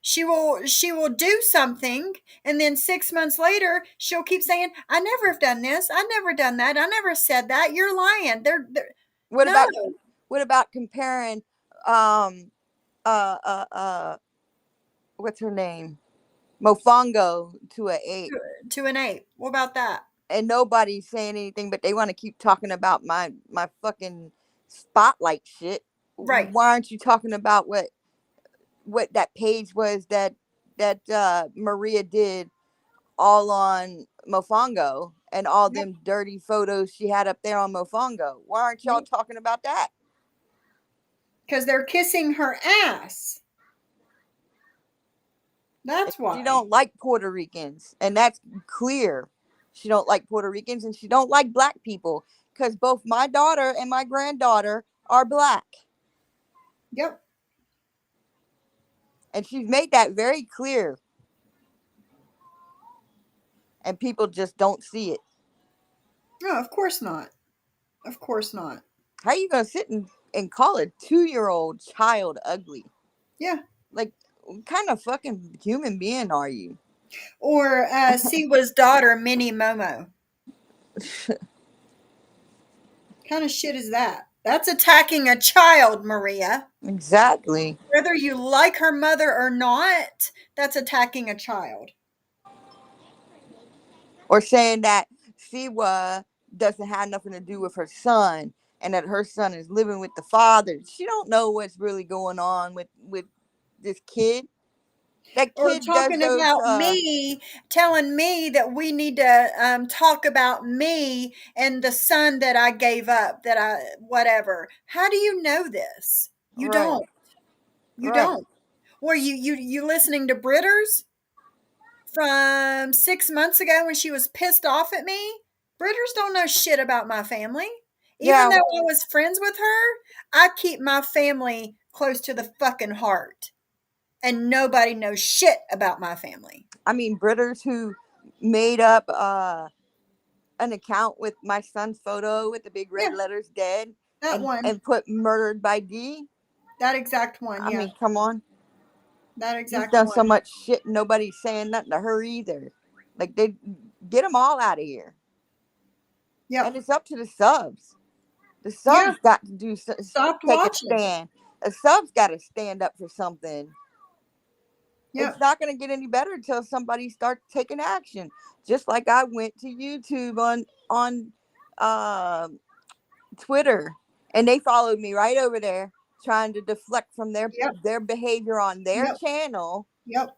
She will do something, and then 6 months later she'll keep saying, I never have done this, I never done that, I never said that, you're lying. What about comparing what's her name, Mofongo to an ape? To an ape. What about that? And nobody's saying anything, but they want to keep talking about my fucking spotlight shit. Right. Why aren't you talking about what that page was that Maria did all on Mofongo and all them dirty photos she had up there on Mofongo? Why aren't y'all talking about that? Because they're kissing her ass. That's why. She don't like Puerto Ricans, and that's clear. She don't like Puerto Ricans, and she don't like black people, because both my daughter and my granddaughter are black. Yep. And she's made that very clear. And people just don't see it. No, of course not. Of course not. How are you going to sit and and call a 2-year-old child ugly. Yeah. Like, what kind of fucking human being are you? Or Siwa's daughter, Minnie Momo. Kind of shit is that? That's attacking a child, Maria. Exactly. Whether you like her mother or not, that's attacking a child. Or saying that Siwa doesn't have nothing to do with her son, and that her son is living with the father. She don't know what's really going on with this kid. That Or kid does talking those. about me, telling me that we need to talk about me and the son that I gave up, that I, whatever. How do you know this? You Right. don't. You Right. don't. Were you listening to Britters from 6 months ago when she was pissed off at me? Britters don't know shit about my family. Even Yeah. though I was friends with her, I keep my family close to the fucking heart. And nobody knows shit about my family. I mean, Britters who made up an account with my son's photo with the big red letters "dead" That one. and put "murdered by D." That exact one, I yeah. mean, come on. That She's exact done one. so much shit. Nobody's saying nothing to her either. Like, they get them all out of here. Yeah. And it's up to the subs. The Yeah. subs got to do Stopped take watching. a stand. The subs got to stand up for something. Yeah. It's not going to get any better until somebody starts taking action. Just like I went to YouTube on Twitter, and they followed me right over there, trying to deflect from their behavior on their channel. Yep.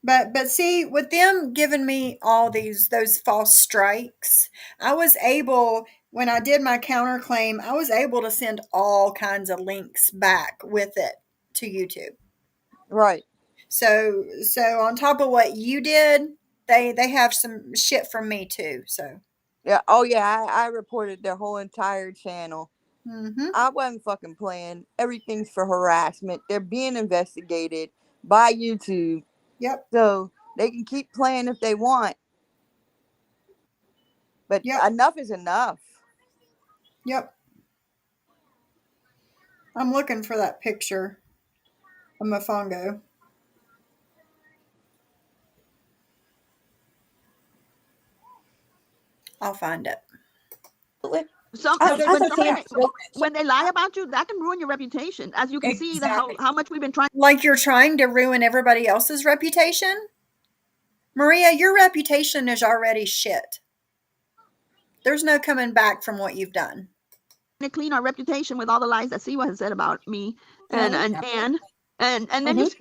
But see, with them giving me all those false strikes, I was able, when I did my counterclaim, I was able to send all kinds of links back with it to YouTube. Right. So on top of what you did, they have some shit from me too. So yeah. Oh yeah, I reported their whole entire channel. Mm-hmm. I wasn't fucking playing. Everything's for harassment. They're being investigated by YouTube. Yep. So they can keep playing if they want. But enough is enough. Yep. I'm looking for that picture of Mofongo. I'll find it. When they lie about you, that can ruin your reputation. As you can see, how much we've been trying. Like you're trying to ruin everybody else's reputation? Maria, your reputation is already shit. There's no coming back from what you've done. To clean our reputation with all the lies that Siwa has said about me and then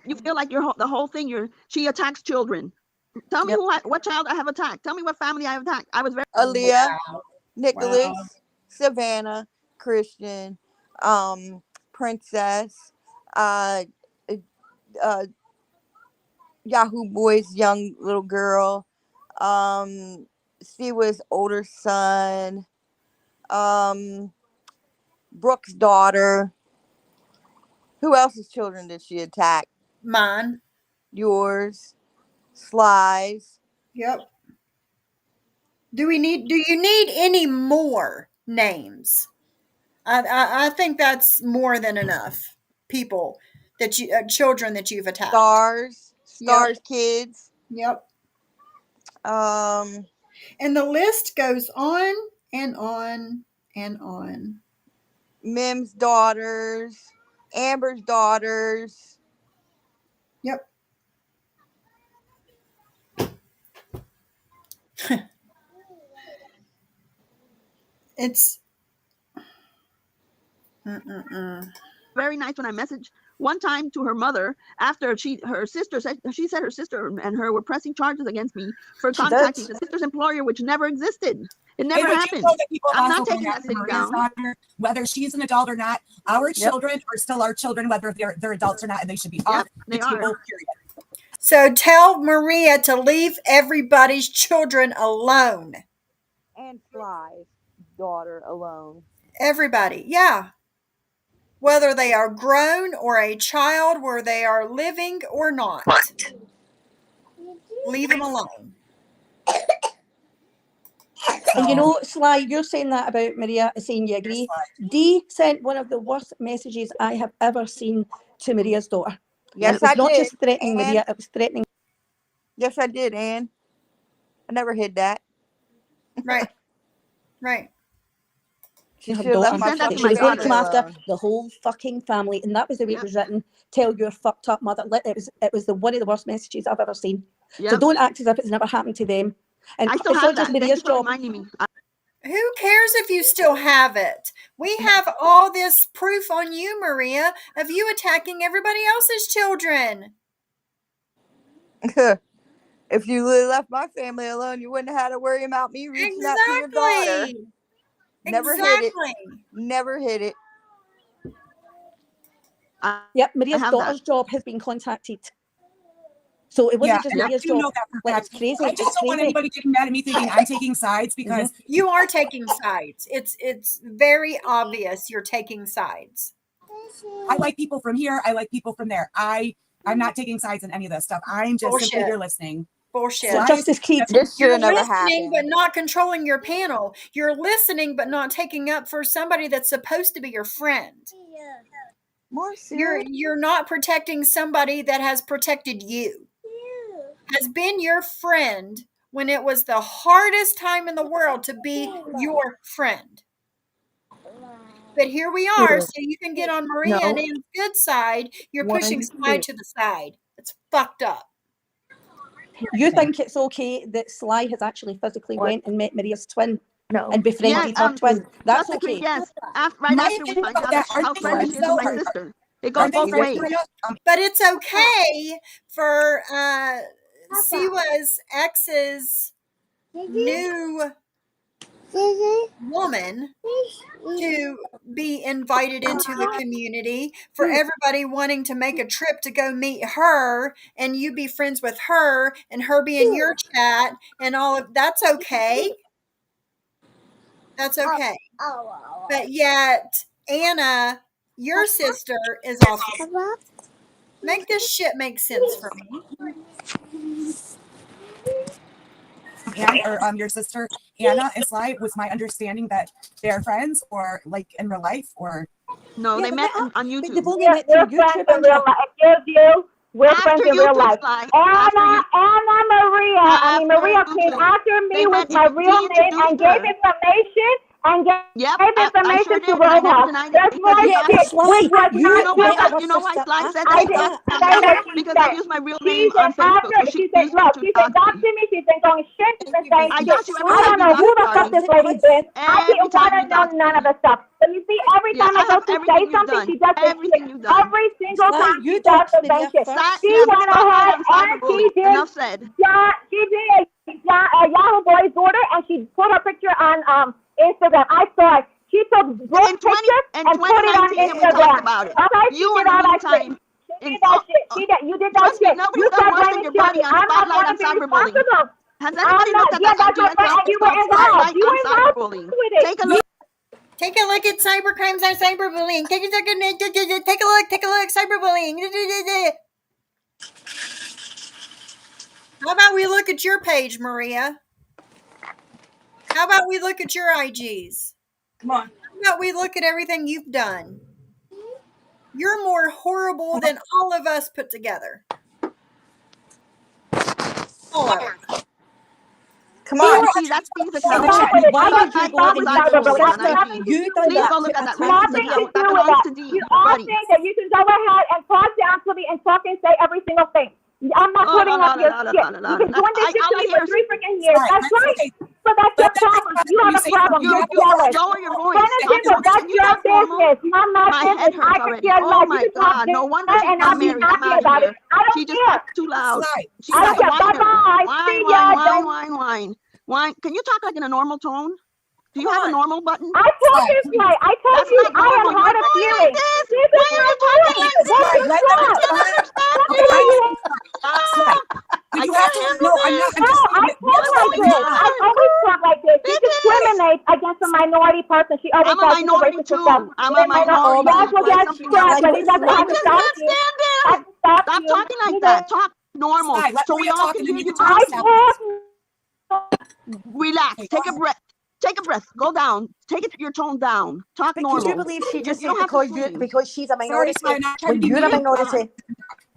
you feel like the whole thing she attacks children. Tell me what child I have attacked. Tell me what family I have attacked. I was very Aaliyah, Nicholas, Savannah, Christian, Princess, Yahoo Boy's young little girl, Siwa's older son, Brooke's daughter. Who else's children did she attack? Mine. Yours. Sly's. Yep. Do you need any more names? I think that's more than enough people that you children that you've attacked. Stars kids. Yep. And the list goes on and on and on. Mim's daughters, Amber's daughters. Yep. It's very nice when I messaged one time to her mother after her sister said her sister and her were pressing charges against me for contacting the sister's employer, which never existed. It never happened. I'm not taking that sitting down. Daughter, whether she's an adult or not, our children are still our children, whether they're adults or not, and they should be off the table, period. So tell Maria to leave everybody's children alone. And Sly's daughter alone. Everybody, yeah. Whether they are grown or a child, where they are living or not. Leave them alone. And you know, Sly, you're saying that about Maria, saying you agree. Dee sent one of the worst messages I have ever seen to Maria's daughter. Yes, And it was I not did. just threatening And Maria, it was threatening. yes, I did, Ann. I never hid that. Right. Right. She Her should have left daughter, my sent that that to she my was going to daughter. come after alone. the whole fucking family, and that was the way Yep. it was written. Tell your fucked up mother. It was one of the worst messages I've ever seen. Yep. So don't act as if it's never happened to them. And I still it's have not just that. Thank you Maria's for job. reminding me. Who cares if you still have it? We have all this proof on you, Maria, of you attacking everybody else's children. If you would have left my family alone, you wouldn't have had to worry about me reaching out to your daughter. Exactly. Never hid it. Exactly. Never hid it. Yep, Maria's have daughter's job has been contacted. So it wasn't just and I Maria's do job. know that for a Like, fact. it's crazy. I just don't want anybody getting mad at me thinking I'm taking sides, because You are taking sides. It's very obvious you're taking sides. I like people from here. I like people from there. I'm not taking sides in any of this stuff. I'm just simply Bullshit. here listening. Bullshit. So Justice Keith, This should You're have never listening happened. but not controlling your panel. You're listening but not taking up for somebody that's supposed to be your friend. More serious. You're not protecting somebody that has protected you. Has been your friend when it was the hardest time in the world to be your friend. But here we are, so you can get on Maria and Ann's good side. You're pushing Sly to the side. It's fucked up. you think it's okay that Sly has actually physically went and met Maria's twin and befriended Yes, her twin? That's Jessica, okay. yes. Right after we find out how friendly she is with my sister. It goes both ways. But it's okay for Siwa's ex's new woman to be invited into the community, for everybody wanting to make a trip to go meet her, and you be friends with her and her be in your chat and all of that's okay. That's okay. But yet Anna, your sister, is off. Make this shit make sense for me. And or your sister Anna and Sly, was my understanding that they're friends, or like in real life, or no, they met on YouTube. They've only met through YouTube. In real life. We're friends in real life. Anna Maria came after me with my real name and gave information and gave information to Roadhouse. There's more shit, which was not you know why Sly said I that? didn't say that she Because said. I used my real She name on said Facebook. after, she said, look, she said, doxing me, she's been going shit, she's been saying I shit. got you every I don't time know you who the doxed fuck me. this lady's been. I Every didn't time want to you know doxed none of me. the stuff. So you see, every Yeah, time I I go have to say everything you've something, done. she does this Everything shit. you've done. Every single Sly, time you she does doxed the Maria same shit. first. She Yeah, went stop ahead that. I'm and she cyberbullying. did. Enough said. Yeah, she did a Yahoo Boy's order, and she put her picture on Instagram. I saw it. She took Brooke's picture and put it on 2019, we Instagram. talked about it. Okay, You, she in did the all that shit. meantime, She did that shit. You did that trust me, shit. nobody's You done start worse than blaming your shit on buddy me. on I'm not Spotlight going on to be cyberbullying. responsible. Has I'm anybody not. looked at Yeah, that that's your friend, and you were involved. Spotlight You on were involved cyberbullying? with it. Take a look. Take a look at cybercrimes on cyberbullying. Take a look. Take a look. Cyberbullying. How about we look at your page, Maria? How about we look at your IGs? Come on. How about we look at everything you've done? You're more horrible than all of us put together. All of it. Come on. See, that's being Why accountable. did you go I and you cyberbullying on sister? IG. You done Please that go look to at that. attack Reference Nothing Maria. to account. That do with belongs that. to D. You all Buddy. think that you can go ahead and talk down to me and talk and say every single thing. I'm not putting up your shit. You've been doing this shit to me for 3 freaking years. That's right. So that's your problem. You have a problem. You're jealous. Lower your voice. That's your business, not my My head business. hurts I can already. care Oh less. my You can talk God. No wonder this she's and not I'll be married. I'm happy out of about here. it. I don't She just care. talked too loud. She's I don't like care. Bye-bye. See ya. Whine. Can you talk like in a normal tone? Do you have a normal button? I told this way. I told That's you not I am normal. hard You're of going hearing. like this. This Why is are you not talking good. like What's this? your I stop? can't understand What you. are you? I you can't have to handle no, I'm this. not No, I understanding. talk like this. I always talk like this. She discriminates against a minority person. She always I'm a talks. She's a minority racist too. herself. I'm a minority. Yes, well, yes, Some people yes, are but it doesn't I have to just stop can't you. stand this. Have to stop Stop you. talking like You that. know, Talk normal. Sly, let So we Maria all talk can and then hear you you. can talk. I talk. Relax. Take a breath. Take a breath. Go down. Take your tone down. Talk But normal. do you believe she just You said don't have to because she's a Sorry, minority? I'm not trying When to be you're a mean. minority,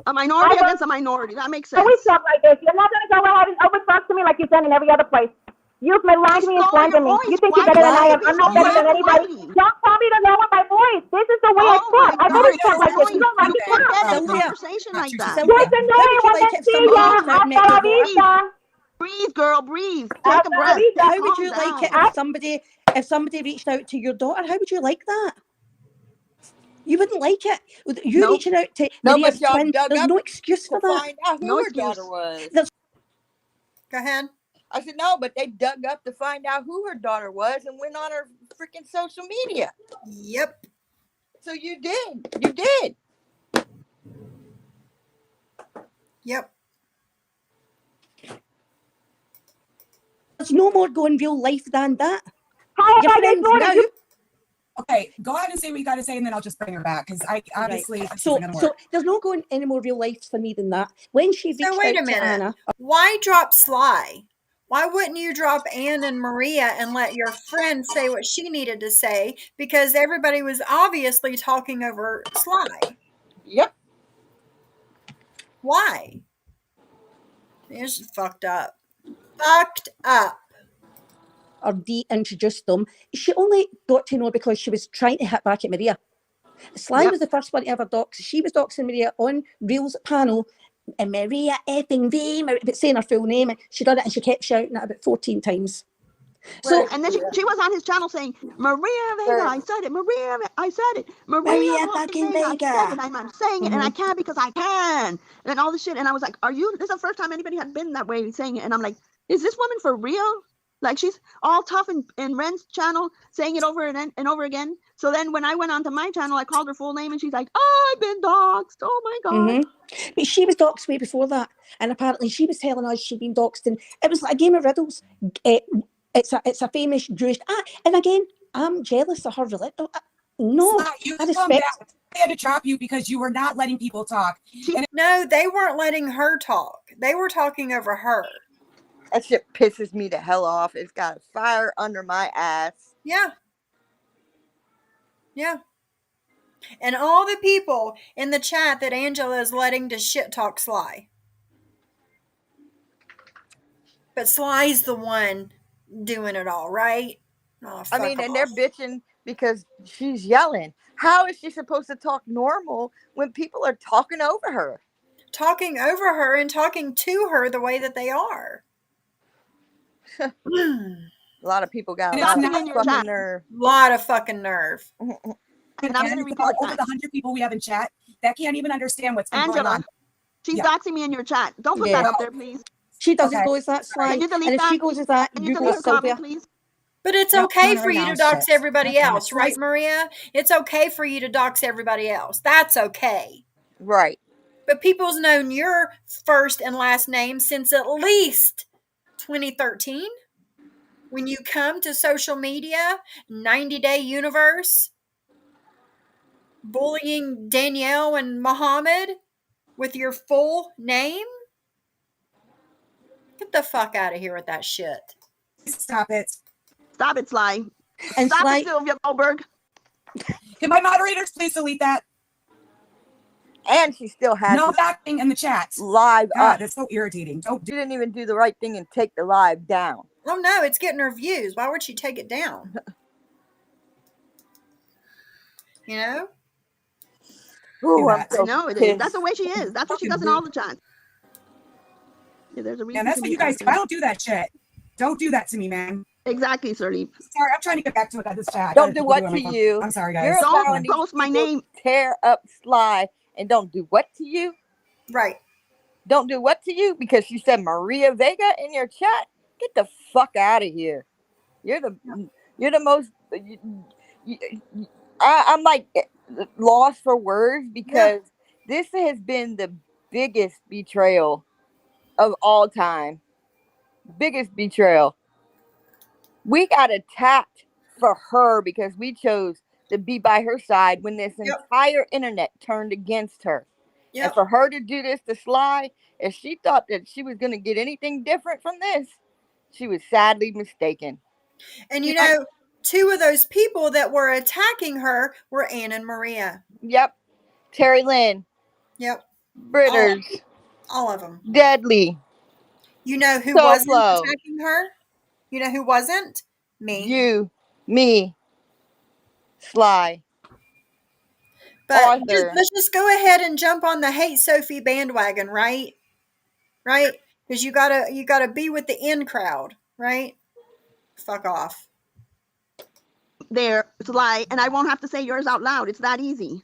A minority against a minority. That makes sense. Always talk like this. You're not going to go ahead and overtalk to me like you've done in every other place. You've maligned me and Just lower your slandered me. voice. You think Why you're better than I you am. I'm not so better than loud anybody. whining? Don't tell me to lower my voice. This is the way I Oh talk. my I've God, always you're talked like this. annoying. You don't like You to can't talk. get a Sylvia. conversation like that. Yes, Sylvia, and no, how would you like when it I if see somebody ya. reached out and met Hasta your la daughter? vista. Breathe, girl, breathe. Take Hasta a la breath. vista. How would Calm you like it down. if somebody reached out to your daughter? How would you like that? You wouldn't like it. You Nope. reaching out to No, Maria's but y'all twin. dug There's up no excuse to for that. find out who No her excuse. daughter was. Go ahead. I said, no, but they dug up to find out who her daughter was and went on her freaking social media. Yep. So you did. You did. Yep. There's no more going real life than that. How Your have I friends ignored now. you? Okay, go ahead and say what you got to say, and then I'll just bring her back because I obviously this So, isn't going to work. so there's no going any more real life for me than that. When she reached So wait out a to minute. Anna, Why drop Sly? Why wouldn't you drop Ann and Maria and let your friend say what she needed to say? Because everybody was obviously talking over Sly. Yep. Why? It's just fucked up. Fucked up. or de-introduced them, she only got to know because she was trying to hit back at Maria. Sly Yep. was the first one to ever dox. She was doxing Maria on Reel's panel, and Maria effing V, but saying her full name, and she done it and she kept shouting it about 14 times. So, And then she was on his channel saying, Maria Vega, I said it. Maria, I said it. Maria fucking fucking Vega. I said Vega. it. I'm saying it, and I can because I can. And all this shit. And I was like, this is the first time anybody had been that way saying it. And I'm like, is this woman for real? Like, she's all tough in Ren's channel saying it over and over again. So then when I went onto my channel, I called her full name and she's like, I've been doxxed. Oh my God. But she was doxed way before that. And apparently she was telling us she'd been doxed. And it was like a game of riddles. It's a famous Jewish. And again, I'm jealous of her religion. No, I respect. They had to drop you because you were not letting people talk. No, they weren't letting her talk. They were talking over her. That shit pisses me the hell off. It's got a fire under my ass. Yeah. Yeah. And all the people in the chat that Angela is letting to shit talk Sly. But Sly's the one doing it all, right? Oh, I mean, and they're bitching because she's yelling. How is she supposed to talk normal when people are talking over her? Talking over her and talking to her the way that they are. A lot of people got a lot lot of fucking nerve. Lot of fucking nerve. And I'm going to report over the 100 people we have in chat that can't even understand what's going Angela, on. she's doxing me in your chat. Don't put that up there, please. She doesn't go as that, Sly. Can you delete And if that? she goes as that, Can you delete go her comment, Sylvia. please? But it's okay for you to dox everybody else, right, Maria? It's okay for you to dox everybody else. That's okay. Right. But people's known your first and last name since at least 2013. When you come to social media, 90-day universe, bullying Danielle and Muhammad with your full name? Get the fuck out of here with that shit. Stop it. Stop it, Sly. And Stop Sly, it, Sylvia Goldberg. Can my moderators please delete that? And she still has no doxing in the chat. Live God, up. that's so irritating. She didn't even do the right thing and take the live down. Oh no, it's getting her views. Why would she take it down? You know? Ooh, I know it is. That's the way she is. That's what she does in all the chats. Yeah, there's a reason. And that's what you guys do. I don't do that shit. Don't do that to me, man. Exactly, Sir Leap. Sorry, I'm trying to get back to this chat. Don't do what to you. I'm sorry, guys. You're Don't post my name. Tear up Sly and don't do what to you? Right. Don't do what to you because she said Maria Vega in your chat? Get the fuck out of here. You're the most I'm like lost for words because this has been the biggest betrayal of all time. Biggest betrayal. We got attacked for her because we chose to be by her side when this entire internet turned against her. And for her to do this to Sly, if she thought that she was going to get anything different from this, she was sadly mistaken. And you know, two of those people that were attacking her were Ann and Maria. Yep. Terry Lynn. Yep. Britters. All of them. Deadly. You know who So wasn't flow. attacking her? You know who wasn't? Me. You. Me. Sly. But Arthur. let's just go ahead and jump on the Hate Sophie bandwagon, right? Right? Because you gotta be with the in crowd, right? Fuck off. There, Sly, and I won't have to say yours out loud. It's that easy.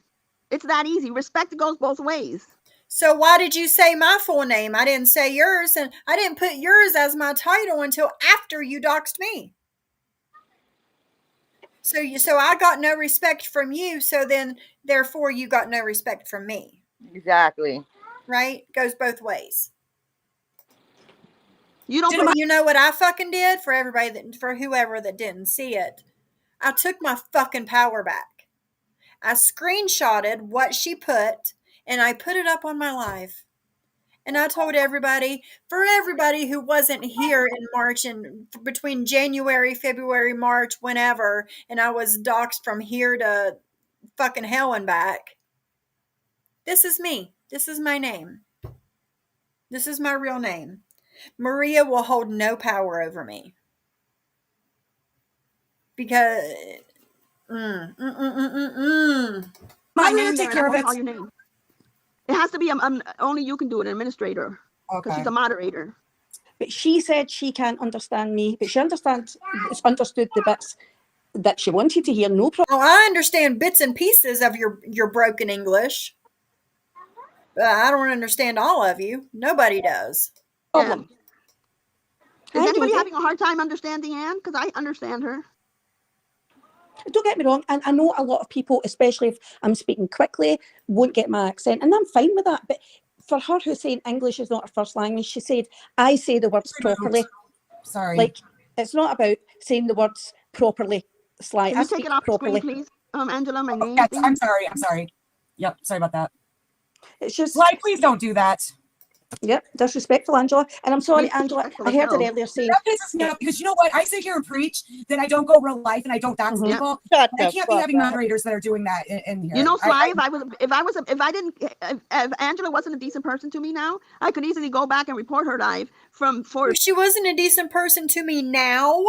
It's that easy. Respect goes both ways. So why did you say my full name? I didn't say yours, and I didn't put yours as my title until after you doxed me. So I got no respect from you, so then therefore you got no respect from me. Exactly. Right? Goes both ways. You don't. You know what I fucking did for everybody for whoever that didn't see it? I took my fucking power back. I screenshotted what she put and I put it up on my live. And I told everybody, for everybody who wasn't here in March and between January, February, March, whenever, and I was doxxed from here to fucking hell and back. This is me. This is my name. This is my real name. Maria will hold no power over me. Because My name take care of it. Your name. It has to be only you can do it, an administrator, because she's a moderator. But she said she can't understand me, but she understood the bits that she wanted to hear. No problem. Oh, I understand bits and pieces of your broken English. I don't understand all of you. Nobody does. Problem. Is anybody having a hard time understanding Anne? Because I understand her. Don't get me wrong, and I know a lot of people, especially if I'm speaking quickly, won't get my accent, and I'm fine with that. But for her who's saying English is not her first language, she said, I say the words properly. Sorry. Like, it's not about saying the words properly, Sly. Can you take it off properly, the screen, please? Angela, my name. Yes, I'm sorry. Yep, sorry about that. It's just... Sly, please don't do that. Yep, disrespectful, Angela. And I'm sorry, Angela, I heard it earlier saying... That pisses me off because you know what? I sit here and preach, then I don't go real life and I don't dox people. I can't be having moderators that are doing that in here. You know, Sly, if Angela wasn't a decent person to me now, I could easily go back and report her live If she wasn't a decent person to me now...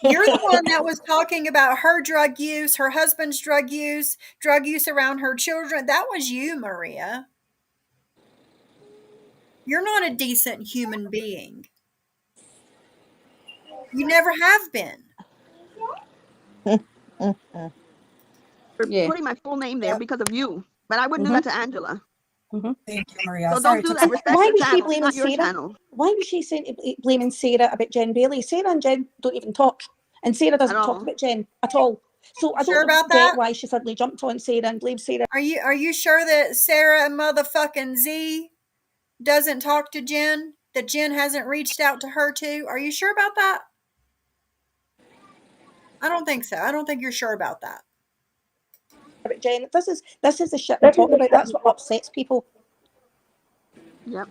You're the one that was talking about her drug use, her husband's drug use around her children. That was you, Maria. You're not a decent human being. You never have been. Putting my full name there because of you. But I wouldn't do that to Angela. Thank you, Maria. So don't do that. Why was she blaming Sarah? Why was she blaming Sarah about Jen Bailey? Sarah and Jen don't even talk. And Sarah doesn't talk about Jen at all. So I don't get why she suddenly jumped on Sarah and blamed Sarah. Are you sure that Sarah motherfucking Z doesn't talk to Jen? That Jen hasn't reached out to her too? Are you sure about that? I don't think so. I don't think you're sure about that. But Jen, this is the shit we're talking about. That's what upsets people. Yep.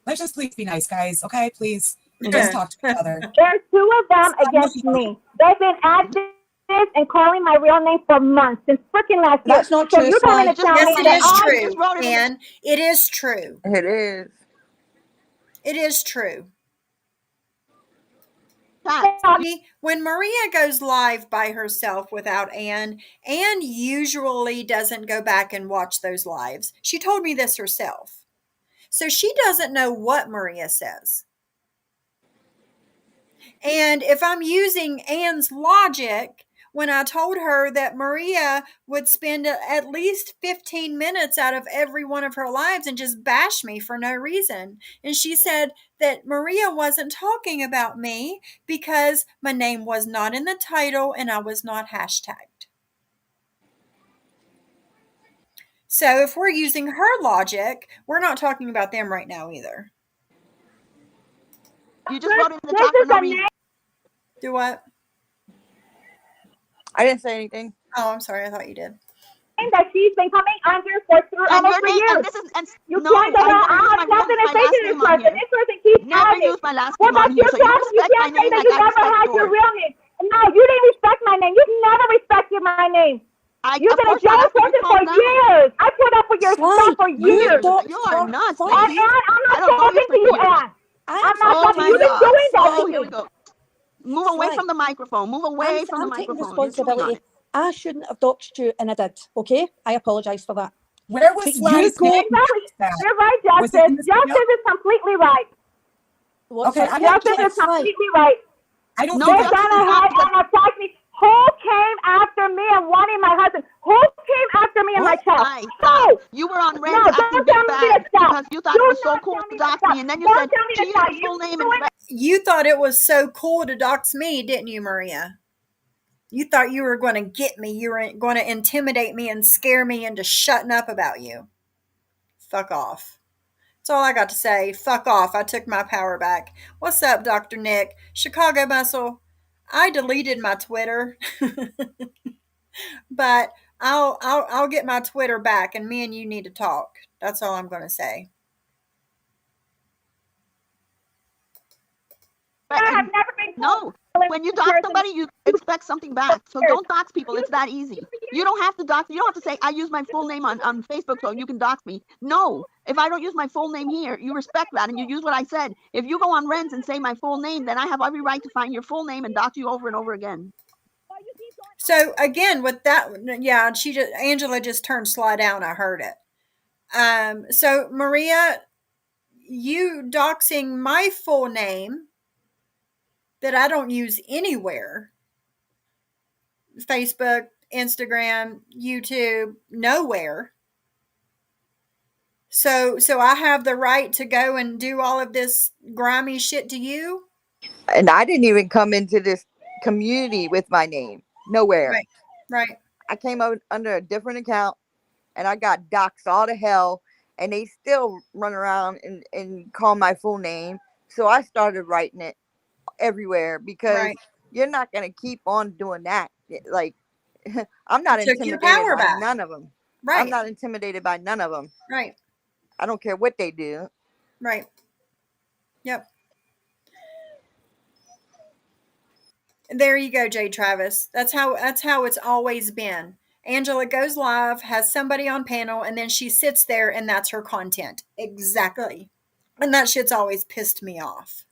Let's just please be nice, guys. Okay, please. Just talk to each other. There's two of them against me. They've been at this and calling my real name for months, since freaking last year. That's not true. You're going to tell me it is true, Anne. It is true. It is. It is true. When Maria goes live by herself without Anne usually doesn't go back and watch those lives. She told me this herself. So she doesn't know what Maria says. And if I'm using Anne's logic, when I told her that Maria would spend at least 15 minutes out of every one of her lives and just bash me for no reason. And she said that Maria wasn't talking about me because my name was not in the title and I was not hashtagged. So if we're using her logic, we're not talking about them right now either. You just wrote it in the chat for no reason. Do what? I didn't say anything. Oh, I'm sorry. I thought you did. that she's been coming under for almost 3 years. You can't go out. I have nothing to say to this person. This person keeps Never talking. use my last What name on about here, your so you problem? You respect my can't say name that like you I never respect had your yours. real name. No, you didn't respect my name. You've never respected my name. You've been a jealous person for years. I put up with your stuff for years. You are nuts, And lady. I'm I not don't know you talking for to you, years. Ann. I'm not Oh talking. my You've been God. doing that Oh, to here me. we go. Move away from the microphone. Move away from the taking microphone. You're chewing on responsibility. it. I shouldn't have doxed you, and I did. Okay, I apologise for that. Where was But Sly's you go. name? You're right, Was it in Justice. this video? Justice is completely right. Okay, I'm not Justice getting is completely right. I don't No, think They're Justice gonna is not, have because and attack me. Who came after me and wanting my husband? Who came after me and my child? Sly, stop. You were on Rent acting don't big tell me to bad stop. because you thought Do it was so not cool tell to me to dox stop. me, and then you Don't said tell me she to used stop. her full name You and You thought it was so cool to dox me, didn't you, Maria? You thought you were going to get me. You were going to intimidate me and scare me into shutting up about you. Fuck off. That's all I got to say. Fuck off. I took my power back. What's up, Dr. Nick? Chicago Muscle. I deleted my Twitter, but I'll get my Twitter back, and me and you need to talk. That's all I'm going to say. I've never been no. When you dox somebody, you expect something back. So don't dox people. It's that easy. You don't have to dox. You don't have to say, I use my full name on Facebook so you can dox me. No. If I don't use my full name here, you respect that and you use what I said. If you go on Rents and say my full name, then I have every right to find your full name and dox you over and over again. So again, with that, yeah, Angela just turned Sly down. I heard it. So Maria, you doxing my full name that I don't use anywhere. Facebook, Instagram, YouTube, nowhere. So I have the right to go and do all of this grimy shit to you? And I didn't even come into this community with my name. Nowhere. Right. I came out under a different account and I got doxxed all to hell, and they still run around and call my full name. So I started writing it everywhere because you're not going to keep on doing that. Like, I'm not intimidated by none of them. Right. I'm not intimidated by none of them. Right. I don't care what they do. Right. Yep. There you go, Jay Travis. That's how it's always been. Angela goes live, has somebody on panel, and then she sits there and that's her content. Exactly. And that shit's always pissed me off.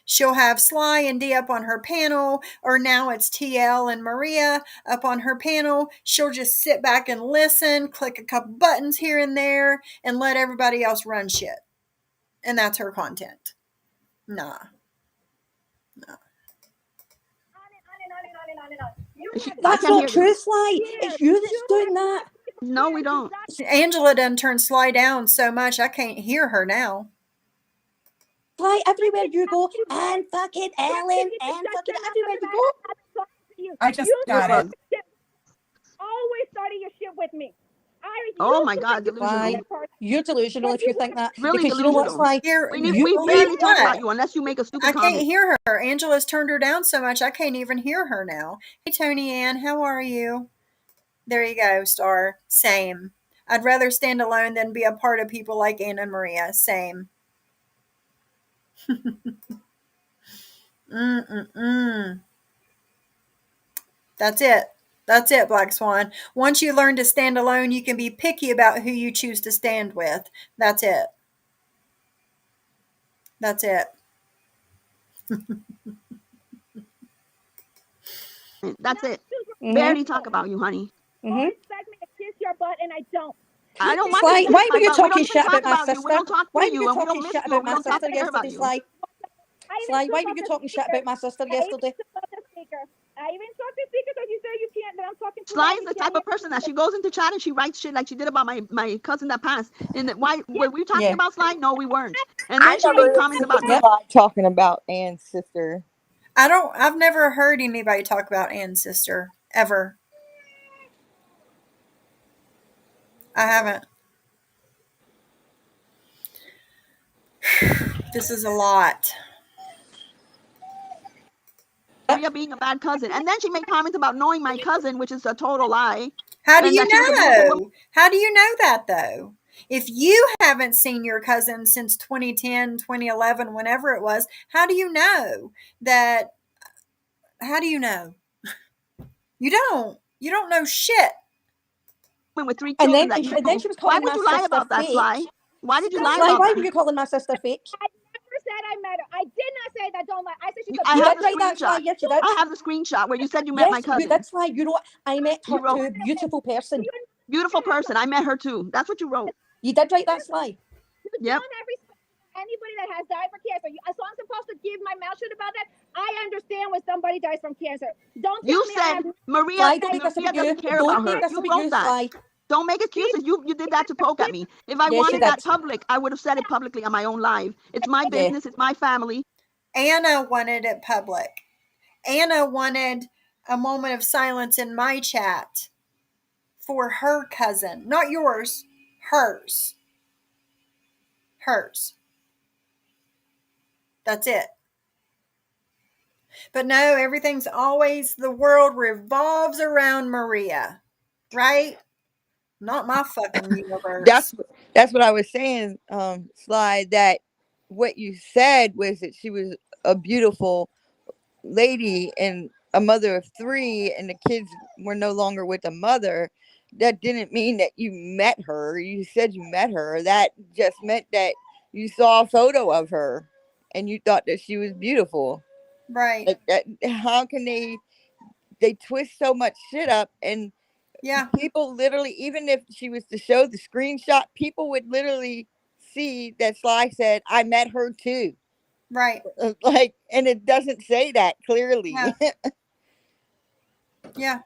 She'll have Sly and D up on her panel, or now it's TL and Maria up on her panel. She'll just sit back and listen, click a couple buttons here and there, and let everybody else run shit. And that's her content. Nah. That's not true, Sly. It's you that's doing that. No, we don't. Angela done turned Sly down so much I can't hear her now. Sly, everywhere you go, and fucking Ellen, and fucking everywhere you go. I just got it. Always starting your shit with me. Oh my God, delusional. You're delusional if you think that. Really because delusional. You know what's like, we barely talk about you unless you make a stupid comment. I can't hear her. Angela's turned her down so much I can't even hear her now. Hey, Tony Ann, how are you? There you go, Star. Same. I'd rather stand alone than be a part of people like Ann and Maria. Same. That's it. That's it, Black Swan. Once you learn to stand alone, you can be picky about who you choose to stand with. That's it. That's it. That's it. Barely talk about you, honey. Expect me to kiss your butt and I don't. I don't want Sly, to. why were you talking shit about my sister? We don't talk Why to were you, you and we talking don't shit miss you, about and we my don't talk sister to her about yesterday, you. Sly? Sly, why were you talking shit about my sister yesterday? I even talked to speaker because you said you can't, but I'm talking to Sly is the type of person that she goes into chat and she writes shit like she did about my cousin that passed. And why were we talking about Sly? No, we weren't. And then she made comments about Sly talking about Ann's sister. I've never heard anybody talk about Ann's sister ever. I haven't. This is a lot. Maria being a bad cousin. And then she made comments about knowing my cousin, which is a total lie. How do and you that she was a beautiful woman. know? How do you know that though? If you haven't seen your cousin since 2010, 2011, whenever it was, how do you know that? How do you know? You don't. You don't know shit. With 3 And children then, that you and then knew. she was Why calling would my you lie sister about that, fake. Sly? Why did you lie Sly, about why that? were you calling my sister fake? I never said I met her. I did not say that. Don't lie. I said she's a I You have did the write that, Sly. screenshot. Yes, you did. I have the screenshot where you said you met my Yes, you cousin. did, Sly. You wrote, I met her You wrote- too. Beautiful person. Beautiful person. I met her too. That's what you wrote. You did write that, Sly. You Yep. don't have respect for anybody that has died for cancer. So I'm supposed to keep my mouth shut about that? I understand when somebody dies from cancer. Don't tell You me said Maria, Sly, don't make this Maria about you. doesn't care Don't about make her. this You about wrote you, that. Sly. Don't make excuses. You did that to poke at me. If I Yes, you wanted that did. public, I would have said it publicly on my own live. It's my business. It's my family. Anna wanted it public. Anna wanted a moment of silence in my chat for her cousin, not yours, hers. Hers. That's it. But no, everything's always, the world revolves around Maria, right? Not my fucking universe. That's what I was saying, Sly, that what you said was that she was a beautiful lady and a mother of 3 and the kids were no longer with the mother. That didn't mean that you met her. You said you met her. That just meant that you saw a photo of her and you thought that she was beautiful. Right. Like that, how can they twist so much shit up? And yeah, people literally, even if she was to show the screenshot, people would literally see that Sly said, I met her too. Right. Like, and it doesn't say that clearly. Yeah. Yeah.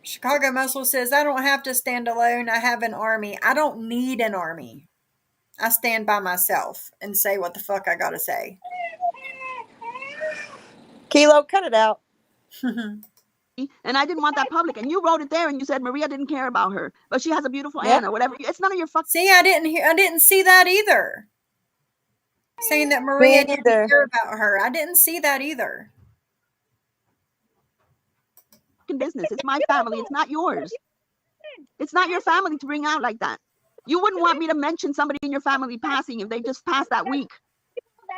Chicago Muscle says, I don't have to stand alone. I have an army. I don't need an army. I stand by myself and say what the fuck I gotta say. Kilo, cut it out. And I didn't want that public. And you wrote it there, and you said Maria didn't care about her, but she has a beautiful Yep. Anna. Whatever. It's none of your fucking. See, I didn't see that either. Saying that Maria didn't care about her. I didn't see that either. Business. It's my family. It's not yours. It's not your family to bring out like that. You wouldn't want me to mention somebody in your family passing if they just passed that week.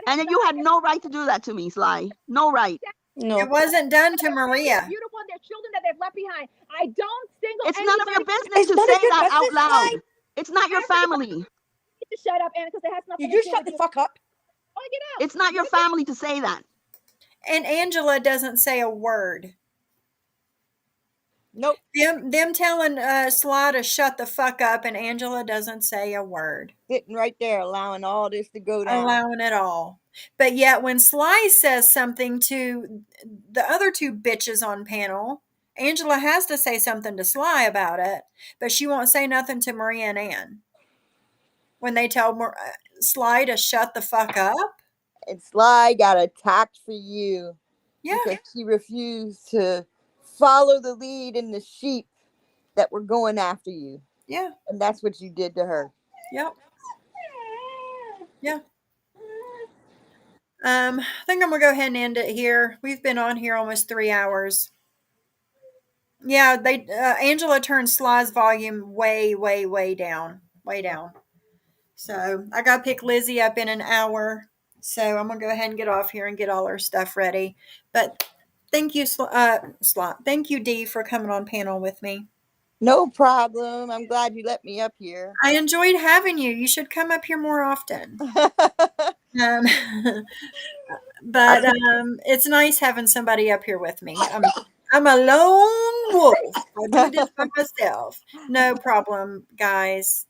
And then you had no right to do that to me, Sly. No right. No. It wasn't done to Maria. Beautiful, their children that they've left behind. I don't single. It's none of your business It's to none say of your that out business, loud. Sly. It's not your family. To shut up, Anna, because it has nothing You to do shut with the fuck up. Oh, get out. It's not your family to say that. And Angela doesn't say a word. Nope. Them telling Sly to shut the fuck up, and Angela doesn't say a word. Sitting right there, allowing all this to go down. Allowing it all. But yet when Sly says something to the other 2 bitches on panel, Angela has to say something to Sly about it, but she won't say nothing to Maria and Ann. When they tell Sly to shut the fuck up. And Sly got attacked for you. Yeah. Because she refused to follow the lead in the sheep that were going after you. Yeah. And that's what you did to her. Yep. Yeah. I think I'm gonna go ahead and end it here. We've been on here almost 3 hours. Yeah, they Angela turned Sly's volume way, way, way down. Way down. So I gotta pick Lizzie up in an hour. So I'm gonna go ahead and get off here and get all our stuff ready. But thank you, thank you, Dee, for coming on panel with me. No problem. I'm glad you let me up here. I enjoyed having you. You should come up here more often. But it's nice having somebody up here with me. I'm a lone wolf. I do this by myself. No problem, guys.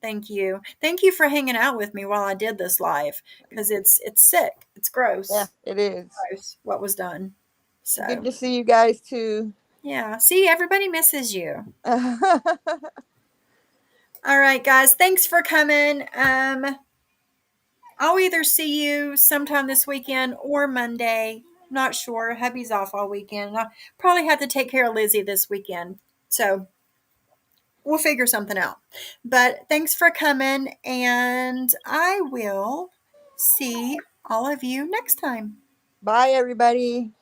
Thank you. Thank you for hanging out with me while I did this live, because it's sick. It's gross. Yeah, it is. Gross what was done. So good to see you guys too. Yeah. See, everybody misses you. All right, guys. Thanks for coming. I'll either see you sometime this weekend or Monday. Not sure. Hubby's off all weekend. I'll probably have to take care of Lizzie this weekend. So we'll figure something out. But thanks for coming, and I will see all of you next time. Bye, everybody.